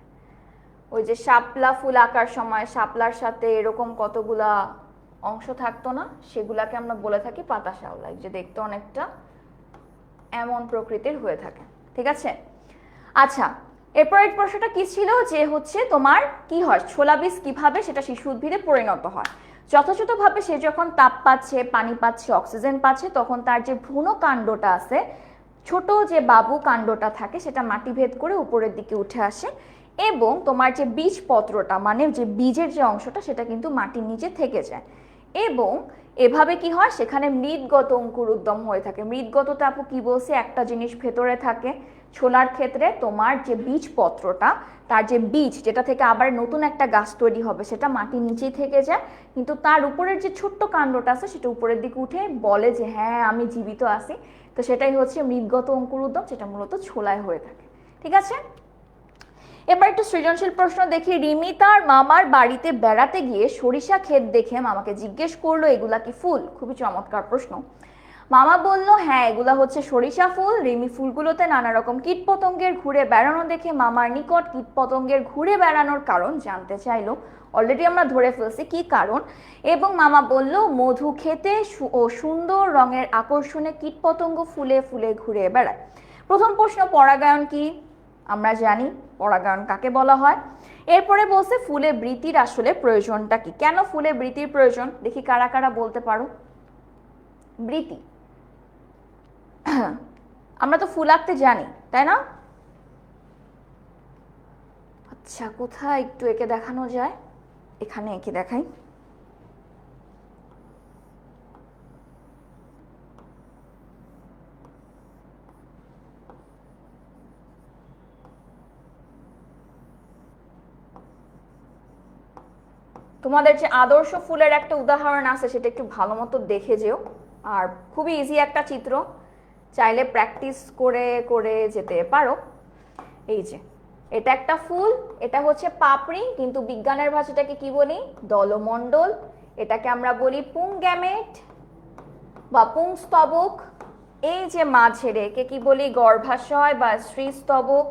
ওই যে শাপলা ফুল আঁকার সময় শাপলার সাথে এরকম কতগুলা অংশ থাকতো না, সেগুলাকে আমরা বলে থাকি পাতা শ্যাওলা, যে দেখতে অনেকটা এমন প্রকৃতির হয়ে থাকে। ঠিক আছে, আচ্ছা, এরপরের প্রশ্নটা কি ছিল, যে হচ্ছে তোমার কি হয়, ছোলা বীজ কিভাবে সেটা শিশু উদ্ভিদে পরিণত হয়। যথাযথভাবে সে যখন তাপ পাচ্ছে, পানি পাচ্ছে, অক্সিজেন পাচ্ছে, তখন তার যে ভ্রূণ কাণ্ডটা আছে, ছোট যে বাবু কাণ্ডটা থাকে, সেটা মাটি ভেদ করে উপরের দিকে উঠে আসে এবং তোমার যে বীজপত্রটা মানে যে বীজের যে অংশটা সেটা কিন্তু মাটির নিচে থেকে যায় এবং এভাবে কি হয়, সেখানে মৃদগত অঙ্কুর উদ্গম হয়ে থাকে। মৃদগতটা আপু কি বলছে, একটা জিনিস ভেতরে থাকে। ছোলার ক্ষেত্রে তোমার যে বীজপত্রটা, তার যে বীজ যেটা থেকে আবার নতুন একটা গাছ তৈরি হবে, সেটা মাটির নিচেই থেকে যায়, কিন্তু তার উপরের যে ছোট্ট কাণ্ডটা আছে সেটা উপরের দিকে উঠে বলে যে হ্যাঁ আমি জীবিত আছি। তো সেটাই হচ্ছে মৃদগত অঙ্কুর উদ্গম, যেটা মূলত ছোলায় হয়ে থাকে। ঠিক আছে, এবার একটু সৃজনশীল প্রশ্ন দেখি। রিমি তার মামার বাড়িতে বেড়াতে গিয়ে সরিষা ক্ষেত দেখে মামাকে জিজ্ঞেস করলো এগুলা কি ফুল। খুবই চমৎকার প্রশ্ন। মামা বলল হ্যাঁ এগুলা হচ্ছে সরিষা ফুল। রিমি ফুলগুলোতে নানা রকম কীটপতঙ্গের ঘুরে বেড়ানো দেখে মামার নিকট কীটপতঙ্গের ঘুরে বেড়ানোর কারণ জানতে চাইলো। অলরেডি আমরা ধরে ফেলছি কি কারণ, এবং মামা বলল মধু খেতে ও সুন্দর রঙের আকর্ষণে কীটপতঙ্গ ফুলে ফুলে ঘুরে বেড়ায়। প্রথম প্রশ্ন, পরাগায়ন কি? আমরা জানি পরাগায়ন কাকে বলা হয়। এরপরে বলছে ফুলে বৃতির আসলে প্রয়োজনটা কি, কেন ফুলে বৃতির প্রয়োজন, দেখি কারা কারা বলতে পারো। বৃতি, আমরা তো ফুল আঁকতে জানি তাই না, আচ্ছা, কোথায় একটু এঁকে দেখানো যায়? এখানে এঁকে দেখাই। তোমাদের যে আদর্শ ফুলের একটা উদাহরণ আছে সেটা একটু ভালো মতো দেখে যেও। আর খুবই ইজি একটা চিত্র, চাইলে প্র্যাকটিস করে করে যেতে পারো। এই যে এটা একটা ফুল, এটা হচ্ছে পাপড়ি, কিন্তু বিজ্ঞানের ভাষাটাকে কি বলি? দলমণ্ডল। এটাকে আমরা বলি পুংগ্যামেট বা পুংস্তবক। এই যে মাঝের একে কি বলি? গর্ভাশয় বা স্ত্রীস্তবক।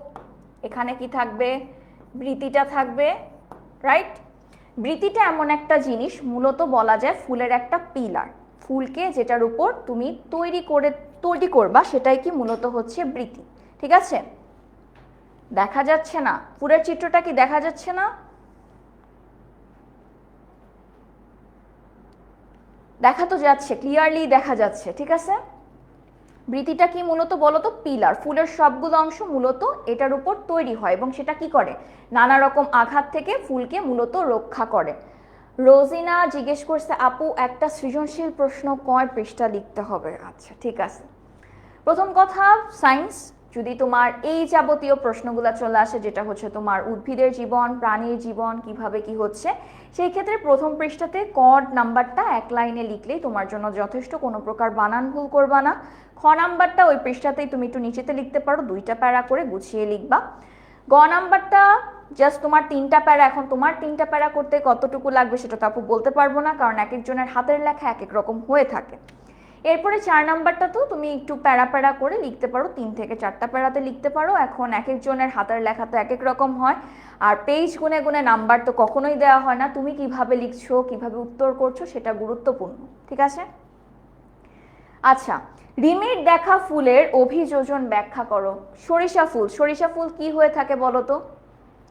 এখানে কি থাকবে? বৃতিটা থাকবে, রাইট? বৃতিটা এমন একটা জিনিস, মূলত বলা যায় ফুলের একটা পিলার। ফুলকে যেটার উপর তুমি তৈরি করবা সেটাই কি মূলত হচ্ছে বৃতি। ঠিক আছে? দেখা যাচ্ছে না? পুরের চিত্রটা কি দেখা যাচ্ছে না? দেখা তো যাচ্ছে, ক্লিয়ারলি দেখা যাচ্ছে। ঠিক আছে? বৃতিটা কি মূলত বলো তো? পিলার। ফুলের সবগুলো অংশ মূলত এটার উপর তৈরি হয় এবং সেটা কি করে? নানা রকম আঘাত থেকে ফুলকে মূলত রক্ষা করে। রোজিনা জিজ্ঞেস করছে, আপু একটা সৃজনশীল প্রশ্ন কয় পৃষ্ঠা লিখতে হবে? আচ্ছা ঠিক আছে। প্রথম কথা, সায়েন্স যদি তোমার এই যাবতীয় প্রশ্নগুলো চলে আসে, যেটা হচ্ছে তোমার উদ্ভিদের জীবন, প্রাণীর জীবন, কিভাবে কি হচ্ছে, সেই ক্ষেত্রে প্রথম পৃষ্ঠাতে কড নাম্বারটা এক লাইনে লিখলেই তোমার জন্য যথেষ্ট, কোনো প্রকার বানান ভুল করবা না। খ নাম্বারটা ওই পৃষ্ঠাতেই তুমি একটু নিচেতে লিখতে পারো, 2টা প্যারা করে গুছিয়ে লিখবা। গ নাম্বারটা জাস্ট তোমার 3টা প্যারা। এখন তোমার 3টা প্যারা করতে কতটুকু লাগবে সেটা তো আপু বলতে পারবো না, কারণ এক একজনের হাতের লেখা এক এক রকম হয়ে থাকে। এরপরে 4 নাম্বারটা তো তুমি একটু প্যারা প্যারা করে লিখতে পারো, 3 থেকে 4টা প্যারাতে লিখতে পারো। এখন এক একজনের হাতের লেখা তো এক এক রকম হয়, আর পেজ গুনে গুনে নাম্বার তো কখনোই দেওয়া হয় না। তুমি কিভাবে লিখছো, কিভাবে উত্তর করছো সেটা গুরুত্বপূর্ণ। ঠিক আছে? আচ্ছা, রিমির দেখা ফুলের অভিযোজন ব্যাখ্যা করো। সরিষা ফুল, সরিষা ফুল কি হয়ে থাকে বলো তো?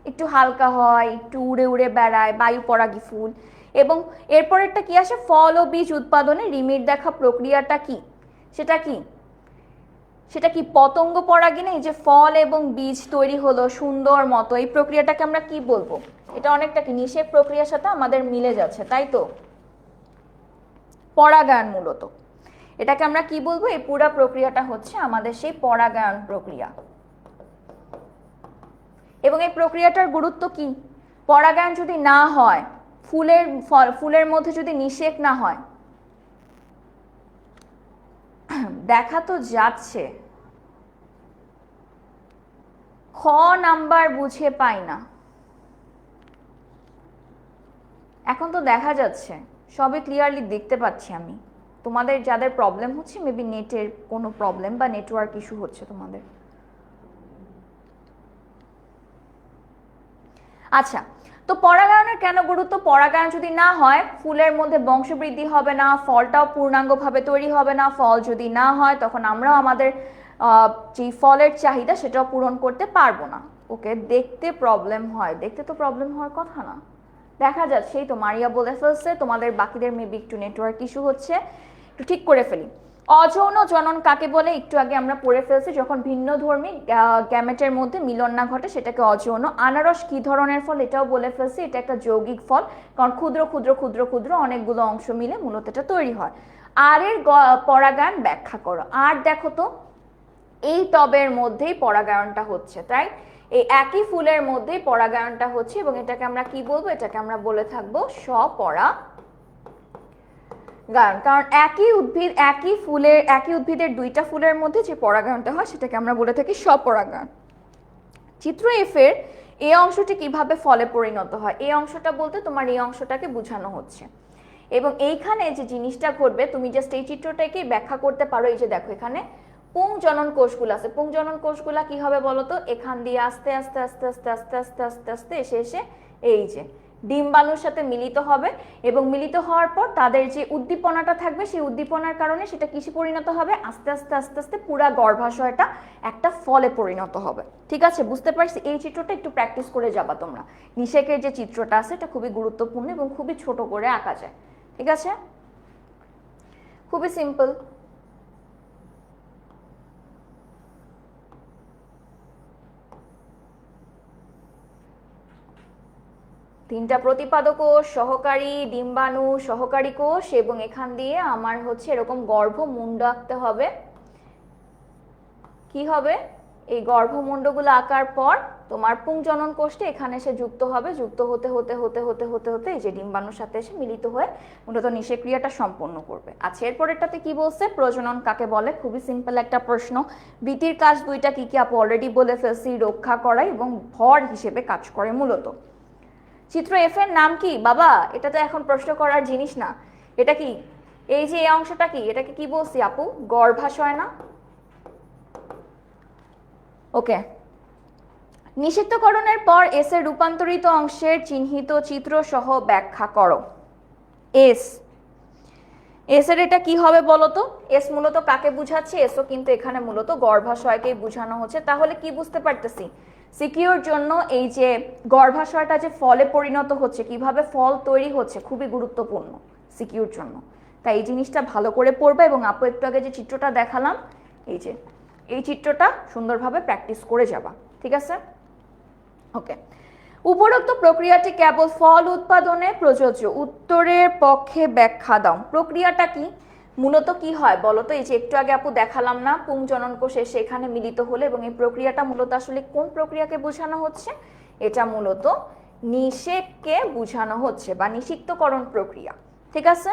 একটু হালকা হয়, একটু উড়ে উড়ে বেড়ায়, বায়ু পরাগী ফুল। এবং এরপরেরটা কি আসে? ফল ও বীজ উৎপাদনে রিমির দেখা প্রক্রিয়াটা কি? সেটা কি? সেটা কি পতঙ্গ পরাগী? এই যে ফল এবং বীজ তৈরি হলো সুন্দর মতো, এই প্রক্রিয়াটাকে আমরা কি বলবো? এটা অনেকটা কি নিষেক প্রক্রিয়ার সাথে আমাদের মিলে যাচ্ছে, তাই তো? পরাগায়ন মূলত। এটাকে আমরা কি বলবো? এই পুরো প্রক্রিয়াটা হচ্ছে আমাদের সেই পরাগায়ন প্রক্রিয়া। এবং এই প্রক্রিয়াটার গুরুত্ব কি? পরাগায়ন যদি না হয়, ফুলের মধ্যে যদি নিষেক না হয়, দেখা তো যাচ্ছে। খ নাম্বার বুঝে পাই না। এখন তো দেখা যাচ্ছে, সবই ক্লিয়ারলি দেখতে পাচ্ছি আমি। তোমাদের যাদের প্রবলেম হচ্ছে, মেবি নেটের কোনো প্রবলেম বা নেটওয়ার্ক ইস্যু হচ্ছে তোমাদের। আচ্ছা, তো পরাগায়নের কেন গুরুত্ব? পরাগায়ন যদি না হয় ফুলের মধ্যে বংশবৃদ্ধি হবে না, ফলটাও পূর্ণাঙ্গভাবে তৈরি হবে না। ফল যদি না হয় তখন আমরাও আমাদের যে ফলের চাহিদা সেটাও পূরণ করতে পারবো না। ওকে, দেখতে প্রবলেম হয়, দেখতে তো প্রবলেম হওয়ার কথা না। দেখা যাচ্ছে, এই তো মারিয়া বলে ফেলছে, তোমাদের বাকিদের মেবি একটু নেটওয়ার্ক ইস্যু হচ্ছে, একটু ঠিক করে ফেলি। অযৌন জনন কাকে বলে? একটু আগে আমরা পড়ে ফেলছি, যখন ভিন্ন ধর্মী গ্যামেটের মধ্যে মিলন না ঘটে সেটাকে অযৌন। আনারস কি ধরনের ফল? এটাও বলে ফেলছি, এটা একটা যৌগিক ফল, কারণ ক্ষুদ্র ক্ষুদ্র ক্ষুদ্র ক্ষুদ্র অনেকগুলো অংশ মিলে মূলত এটা তৈরি হয়। আর এর পরাগায়ন ব্যাখ্যা করো। আর দেখো তো, এই টবের মধ্যেই পরাগায়নটা হচ্ছে, তাই এই একই ফুলের মধ্যেই পরাগায়নটা হচ্ছে, এবং এটাকে আমরা কি বলবো? এটাকে আমরা বলে থাকবো স্বপরাগায়ন। কারণ একই উদ্ভিদের 2টা ফুলের মধ্যে যে পরাগায়নটা হয় সেটাকে আমরা বলে থাকি স্বপরাগায়ন। চিত্র এফ এর এই অংশটি কিভাবে ফলে পরিণত হয়? এই অংশটা বলতে তোমার এই অংশটাকে বোঝানো হচ্ছে। এবং এইখানে যে জিনিসটা ঘটবে, তুমি জাস্ট এই চিত্রটাকেই ব্যাখ্যা করতে পারো। এই যে দেখো, এখানে পুংজনন কোষগুলো আছে। পুংজনন কোষগুলা কি হবে বলো তো? এখান দিয়ে আস্তে আস্তে আস্তে আস্তে আস্তে আস্তে আস্তে আস্তে এসে এসে এই যে ডিম্বাণুর সাথে মিলিত হবে, এবং মিলিত হওয়ার পর তাদের যে উদ্দীপনাটা থাকবে, সেই উদ্দীপনার কারণে সেটা কিসে পরিণত হবে? আস্তে আস্তে আস্তে আস্তে পুরা গর্ভাশয়টা একটা ফলে পরিণত হবে। ঠিক আছে, বুঝতে পারছি? এই চিত্রটা একটু প্র্যাকটিস করে যাবা তোমরা। নিষেকের যে চিত্রটা আছে এটা খুবই গুরুত্বপূর্ণ এবং খুবই ছোট করে আঁকা যায়। ঠিক আছে, খুবই সিম্পল। তিনটা প্রতিপাদক কোষ, সহকারী ডিম্বাণু, সহকারী কোষ, এবং এখান দিয়ে আমার হচ্ছে এরকম গর্ভমুণ্ড আঁকতে হবে। কি হবে? এই গর্ভমুণ্ডগুলো আঁকার পর তোমার পুংজনন কোষটি এখানে এসে যুক্ত হবে, যুক্ত হতে হতে হতে হতে হতে হতে এই যে ডিম্বাণুর সাথে এসে মিলিত হয়ে মূলত নিষেক ক্রিয়াটা সম্পন্ন করবে। আচ্ছা, এরপরেরটাতে কি বলছে? প্রজনন কাকে বলে? খুবই সিম্পল একটা প্রশ্ন। বিটির কাজ দুইটা কি কি আপু অলরেডি বলে ফেলছি, রক্ষা করা এবং ভর হিসেবে কাজ করে মূলত। চিত্র এফ এর নাম কি বাবা? এটা তো এখন প্রশ্ন করার জিনিস না। এটা কি? এই যে এই অংশটা কি? এটাকে কি বলছি আপু? গর্ভাশয় না? ওকে। নিষিক্তকরণের পর এস এর রূপান্তরিত অংশের চিহ্নিত চিত্র সহ ব্যাখ্যা করো। এস এর এটা কি হবে বলো তো? এস মূলত কাকে বুঝাচ্ছে? এসও কিন্তু এখানে মূলত গর্ভাশয়কেই বোঝানো হচ্ছে। তাহলে কি বুঝতে পারতেছি? সিকিউর জন্য এই যে গর্ভাশয়টা যে ফলে পরিণত হচ্ছে, কিভাবে ফল তৈরি হচ্ছে, খুবই গুরুত্বপূর্ণ সিকিউর জন্য। তাই এই জিনিসটা ভালো করে পড়বে এবং আপু একটু আগে যে চিত্রটা দেখালাম, এই যে এই চিত্রটা সুন্দরভাবে প্র্যাকটিস করে যাবা, ঠিক আছে? ওকে। উপরোক্ত প্রক্রিয়াটি কেবল ফল উৎপাদনে প্রযোজ্য। উত্তরের পক্ষে ব্যাখ্যা দাও। প্রক্রিয়াটা কি? মূলত কি হয় বলো তো? এই যে একটু আগে আপু দেখালাম না, পুংজনন কোষ এসে এখানে মিলিত হলে, এবং এই প্রক্রিয়াটা মূলত আসলে কোন প্রক্রিয়াকে বোঝানো হচ্ছে? এটা মূলত নিষেককে বোঝানো হচ্ছে বা নিষিক্তকরণ প্রক্রিয়া, ঠিক আছে?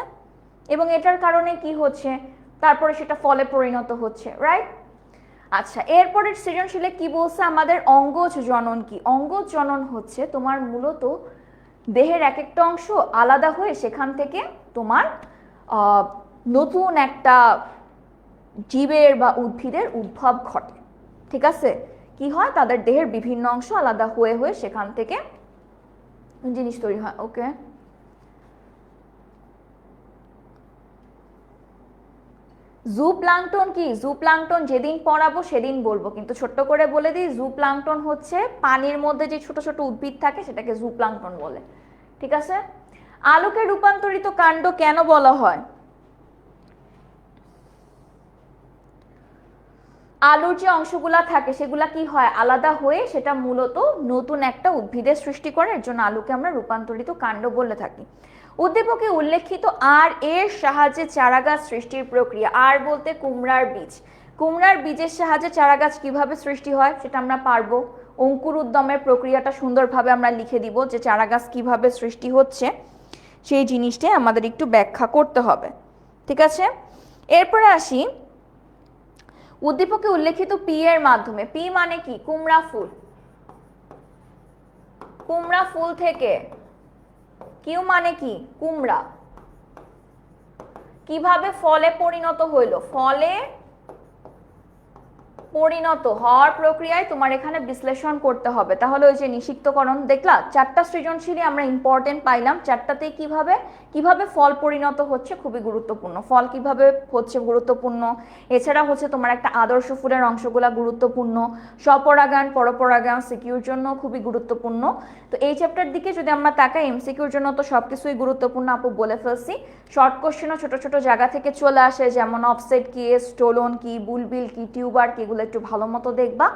এবং এটার কারণে কি হচ্ছে? তারপরে সেটা ফলে পরিণত হচ্ছে, রাইট? আচ্ছা, এরপরের সৃজনশীলে কি বলছে আমাদের? অঙ্গজ জনন কি? অঙ্গজ জনন হচ্ছে তোমার মূলত দেহের এক একটা অংশ আলাদা হয়ে সেখান থেকে তোমার নতুন একটা জীবের বা উদ্ভিদের উদ্ভব ঘটে, ঠিক আছে? কি হয়? তাদের দেহের বিভিন্ন অংশ আলাদা হয়ে হয়ে সেখান থেকে জিনিস তৈরি হয়। ওকে, জুপ্লাঙ্কটন কি? জুপ্লাঙ্কটন যেদিন পড়াবো সেদিন বলবো, কিন্তু ছোট্ট করে বলে দিই, জুপ্লাঙ্কটন হচ্ছে পানির মধ্যে যে ছোট ছোট উদ্ভিদ থাকে সেটাকে জুপ্লাঙ্কটন বলে, ঠিক আছে? আলোকে রূপান্তরিত কাণ্ড কেন বলা হয়? আলুর যে অংশগুলা থাকে সেগুলা কি হয়? আলাদা হয়ে সেটা মূলত নতুন একটা উদ্ভিদের সৃষ্টি করে, এর জন্য আলুকে আমরা রূপান্তরিত কাণ্ড বলে থাকি। উদ্দীপকে উল্লেখিত আর এর সাহায্যে চারাগাছ সৃষ্টির প্রক্রিয়া। আর বলতে কুমড়ার বীজ। কুমড়ার বীজের সাহায্যে চারাগাছ কিভাবে সৃষ্টি হয় সেটা আমরা পারবো। অঙ্কুর উদ্যমের প্রক্রিয়াটা সুন্দরভাবে আমরা লিখে দিব, যে চারাগাছ কিভাবে সৃষ্টি হচ্ছে সেই জিনিসটাই আমাদের একটু ব্যাখ্যা করতে হবে, ঠিক আছে? এরপরে আসি উদ্দীপকে উল্লেখিত পি এর মাধ্যমে। পি মানে কি? কুমড়া ফুল। কুমড়া ফুল থেকে কিউ মানে কি? কুমড়া। কিভাবে ফলে পরিণত হইল? ফলে পরিণত হওয়ার প্রক্রিয়ায় তোমার এখানে বিশ্লেষণ করতে হবে। তাহলে ওই যে নিষিক্তকরণ দেখলা, চারটা সৃজনশীলই আমরা ইম্পর্টেন্ট পাইলাম। চারটাতেই কিভাবে ফল পরিণত হচ্ছে খুবই গুরুত্বপূর্ণ। ফল কিভাবে হচ্ছে গুরুত্বপূর্ণ। এছাড়া হচ্ছে তোমার একটা আদর্শ ফুলের অংশগুলা গুরুত্বপূর্ণ। স্বপরাগায়ন, পরপরাগায়ন সিকিউর জন্য খুবই গুরুত্বপূর্ণ। তো এই চ্যাপ্টার দিকে যদি আমরা তাকাই, এমসিকিউর জন্য তো সবকিছুই গুরুত্বপূর্ণ আপু বলে ফেলছি। শর্ট কোশ্চেনও ছোট ছোট জায়গা থেকে চলে আসে, যেমন অফসেট কি, স্টোলন কি, বুলবিল কি, টিউবার কি, এগুলো একটু ভালো মতো দেখবা।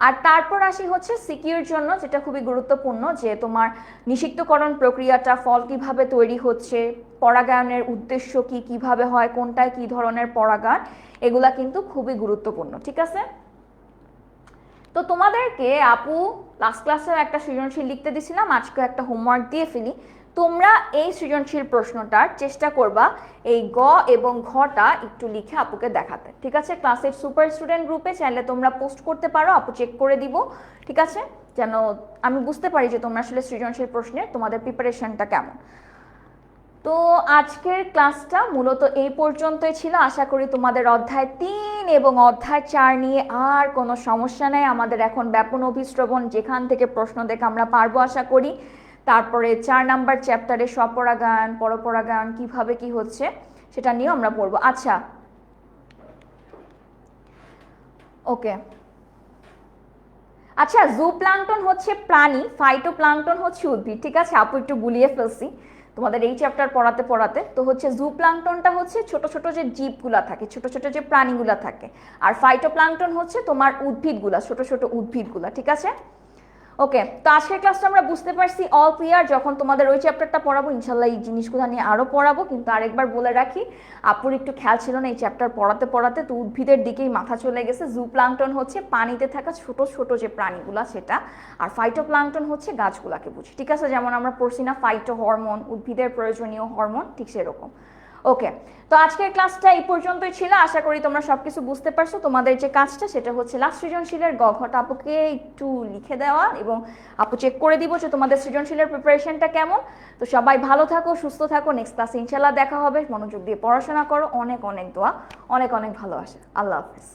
আর তারপর আসি হচ্ছে সিকিউর জন্য, যেটা খুবই গুরুত্বপূর্ণ, যে তোমার নিষিক্তকরণ প্রক্রিয়াটা, ফল কিভাবে তৈরি হচ্ছে, পরাগায়নের উদ্দেশ্য কি, কিভাবে হয়, কোনটায় কি ধরনের পরাগায়ন, এগুলা কিন্তু খুবই গুরুত্বপূর্ণ, ঠিক আছে? তো তোমাদেরকে আপু লাস্ট ক্লাসে একটা সৃজনশীল লিখতে দিছিলাম, আজকে একটা হোমওয়ার্ক দিয়ে ফেলি। তোমরা এই সৃজনশীল প্রশ্নটার চেষ্টা করবা এই গ এবং ঘটা একটু লিখে আপুকে দেখাতে, ঠিক আছে? ক্লাসের সুপার স্টুডেন্ট গ্রুপে চাইলে তোমরা পোস্ট করতে পারো, আপু চেক করে দিব, ঠিক আছে? যেন আমি বুঝতে পারি যে তোমরা আসলে সৃজনশীল প্রশ্নের তোমাদের প্রিপারেশনটা কেমন। তো আজকের ক্লাসটা মূলত এই পর্যন্তই ছিল। আশা করি তোমাদের অধ্যায় 3 এবং অধ্যায় 4 নিয়ে আর কোনো সমস্যা নেই। আমাদের এখন ব্যাপন অভিশ্রবণ, যেখান থেকে প্রশ্ন দেখে আমরা পারবো আশা করি। তারপরে 4 নাম্বার চ্যাপ্টারে স্বপরাগায়ন, পরপরাগায়ন কিভাবে কি হচ্ছে সেটা নিয়েও আমরা পড়বো। আচ্ছা, ওকে। আচ্ছা, জুপ্লাঙ্কটন হচ্ছে প্রাণী, ফাইটোপ্লাঙ্কটন হচ্ছে উদ্ভিদ, ঠিক আছে? আপু একটু গুলিয়ে ফেলছি তোমাদের এই চ্যাপ্টার পড়াতে পড়াতে। তো হচ্ছে জুপ্লাঙ্কটনটা হচ্ছে ছোট ছোট যে জীবগুলা থাকে, ছোট ছোট যে প্রাণীগুলা থাকে, আর ফাইটোপ্লাঙ্কটন হচ্ছে তোমার উদ্ভিদগুলা, ছোট ছোট উদ্ভিদগুলা, ঠিক আছে? ওকে, তো আজকের ক্লাসটা আমরা বুঝতে পারছি অল ক্লিয়ার। যখন তোমাদের ওই চ্যাপ্টারটা পড়াবো ইনশাল্লাহ এই জিনিসগুলো নিয়ে আরো পড়াবো, কিন্তু আরেকবার বলে রাখি আপুর একটু খেয়াল ছিল না এই চ্যাপ্টার পড়াতে পড়াতে, তো উদ্ভিদের দিকেই মাথা চলে গেছে। জু প্লাঙ্কটন হচ্ছে পানিতে থাকা ছোট ছোট যে প্রাণীগুলা সেটা, আর ফাইটো প্লাঙ্কটন হচ্ছে গাছগুলাকে বুঝি, ঠিক আছে? যেমন আমরা পড়ছি না ফাইটো হরমোন, উদ্ভিদের প্রয়োজনীয় হরমোন, ঠিক সেরকম। ওকে, তো আজকের ক্লাসটা এই পর্যন্তই ছিল। আশা করি তোমরা সবকিছু বুঝতে পারছো। তোমাদের যে কাজটা সেটা হচ্ছে লাস্ট সৃজনশীলের গ ঘটা আপুকে একটু লিখে দেওয়া, এবং আপু চেক করে দিব যে তোমাদের সৃজনশীলের প্রিপারেশনটা কেমন। তো সবাই ভালো থাকো, সুস্থ থাকো, নেক্সট ক্লাসে ইনশাল্লাহ দেখা হবে। মনোযোগ দিয়ে পড়াশোনা করো, অনেক অনেক দোয়া, অনেক অনেক ভালোবাসা। আল্লাহ হাফেজ।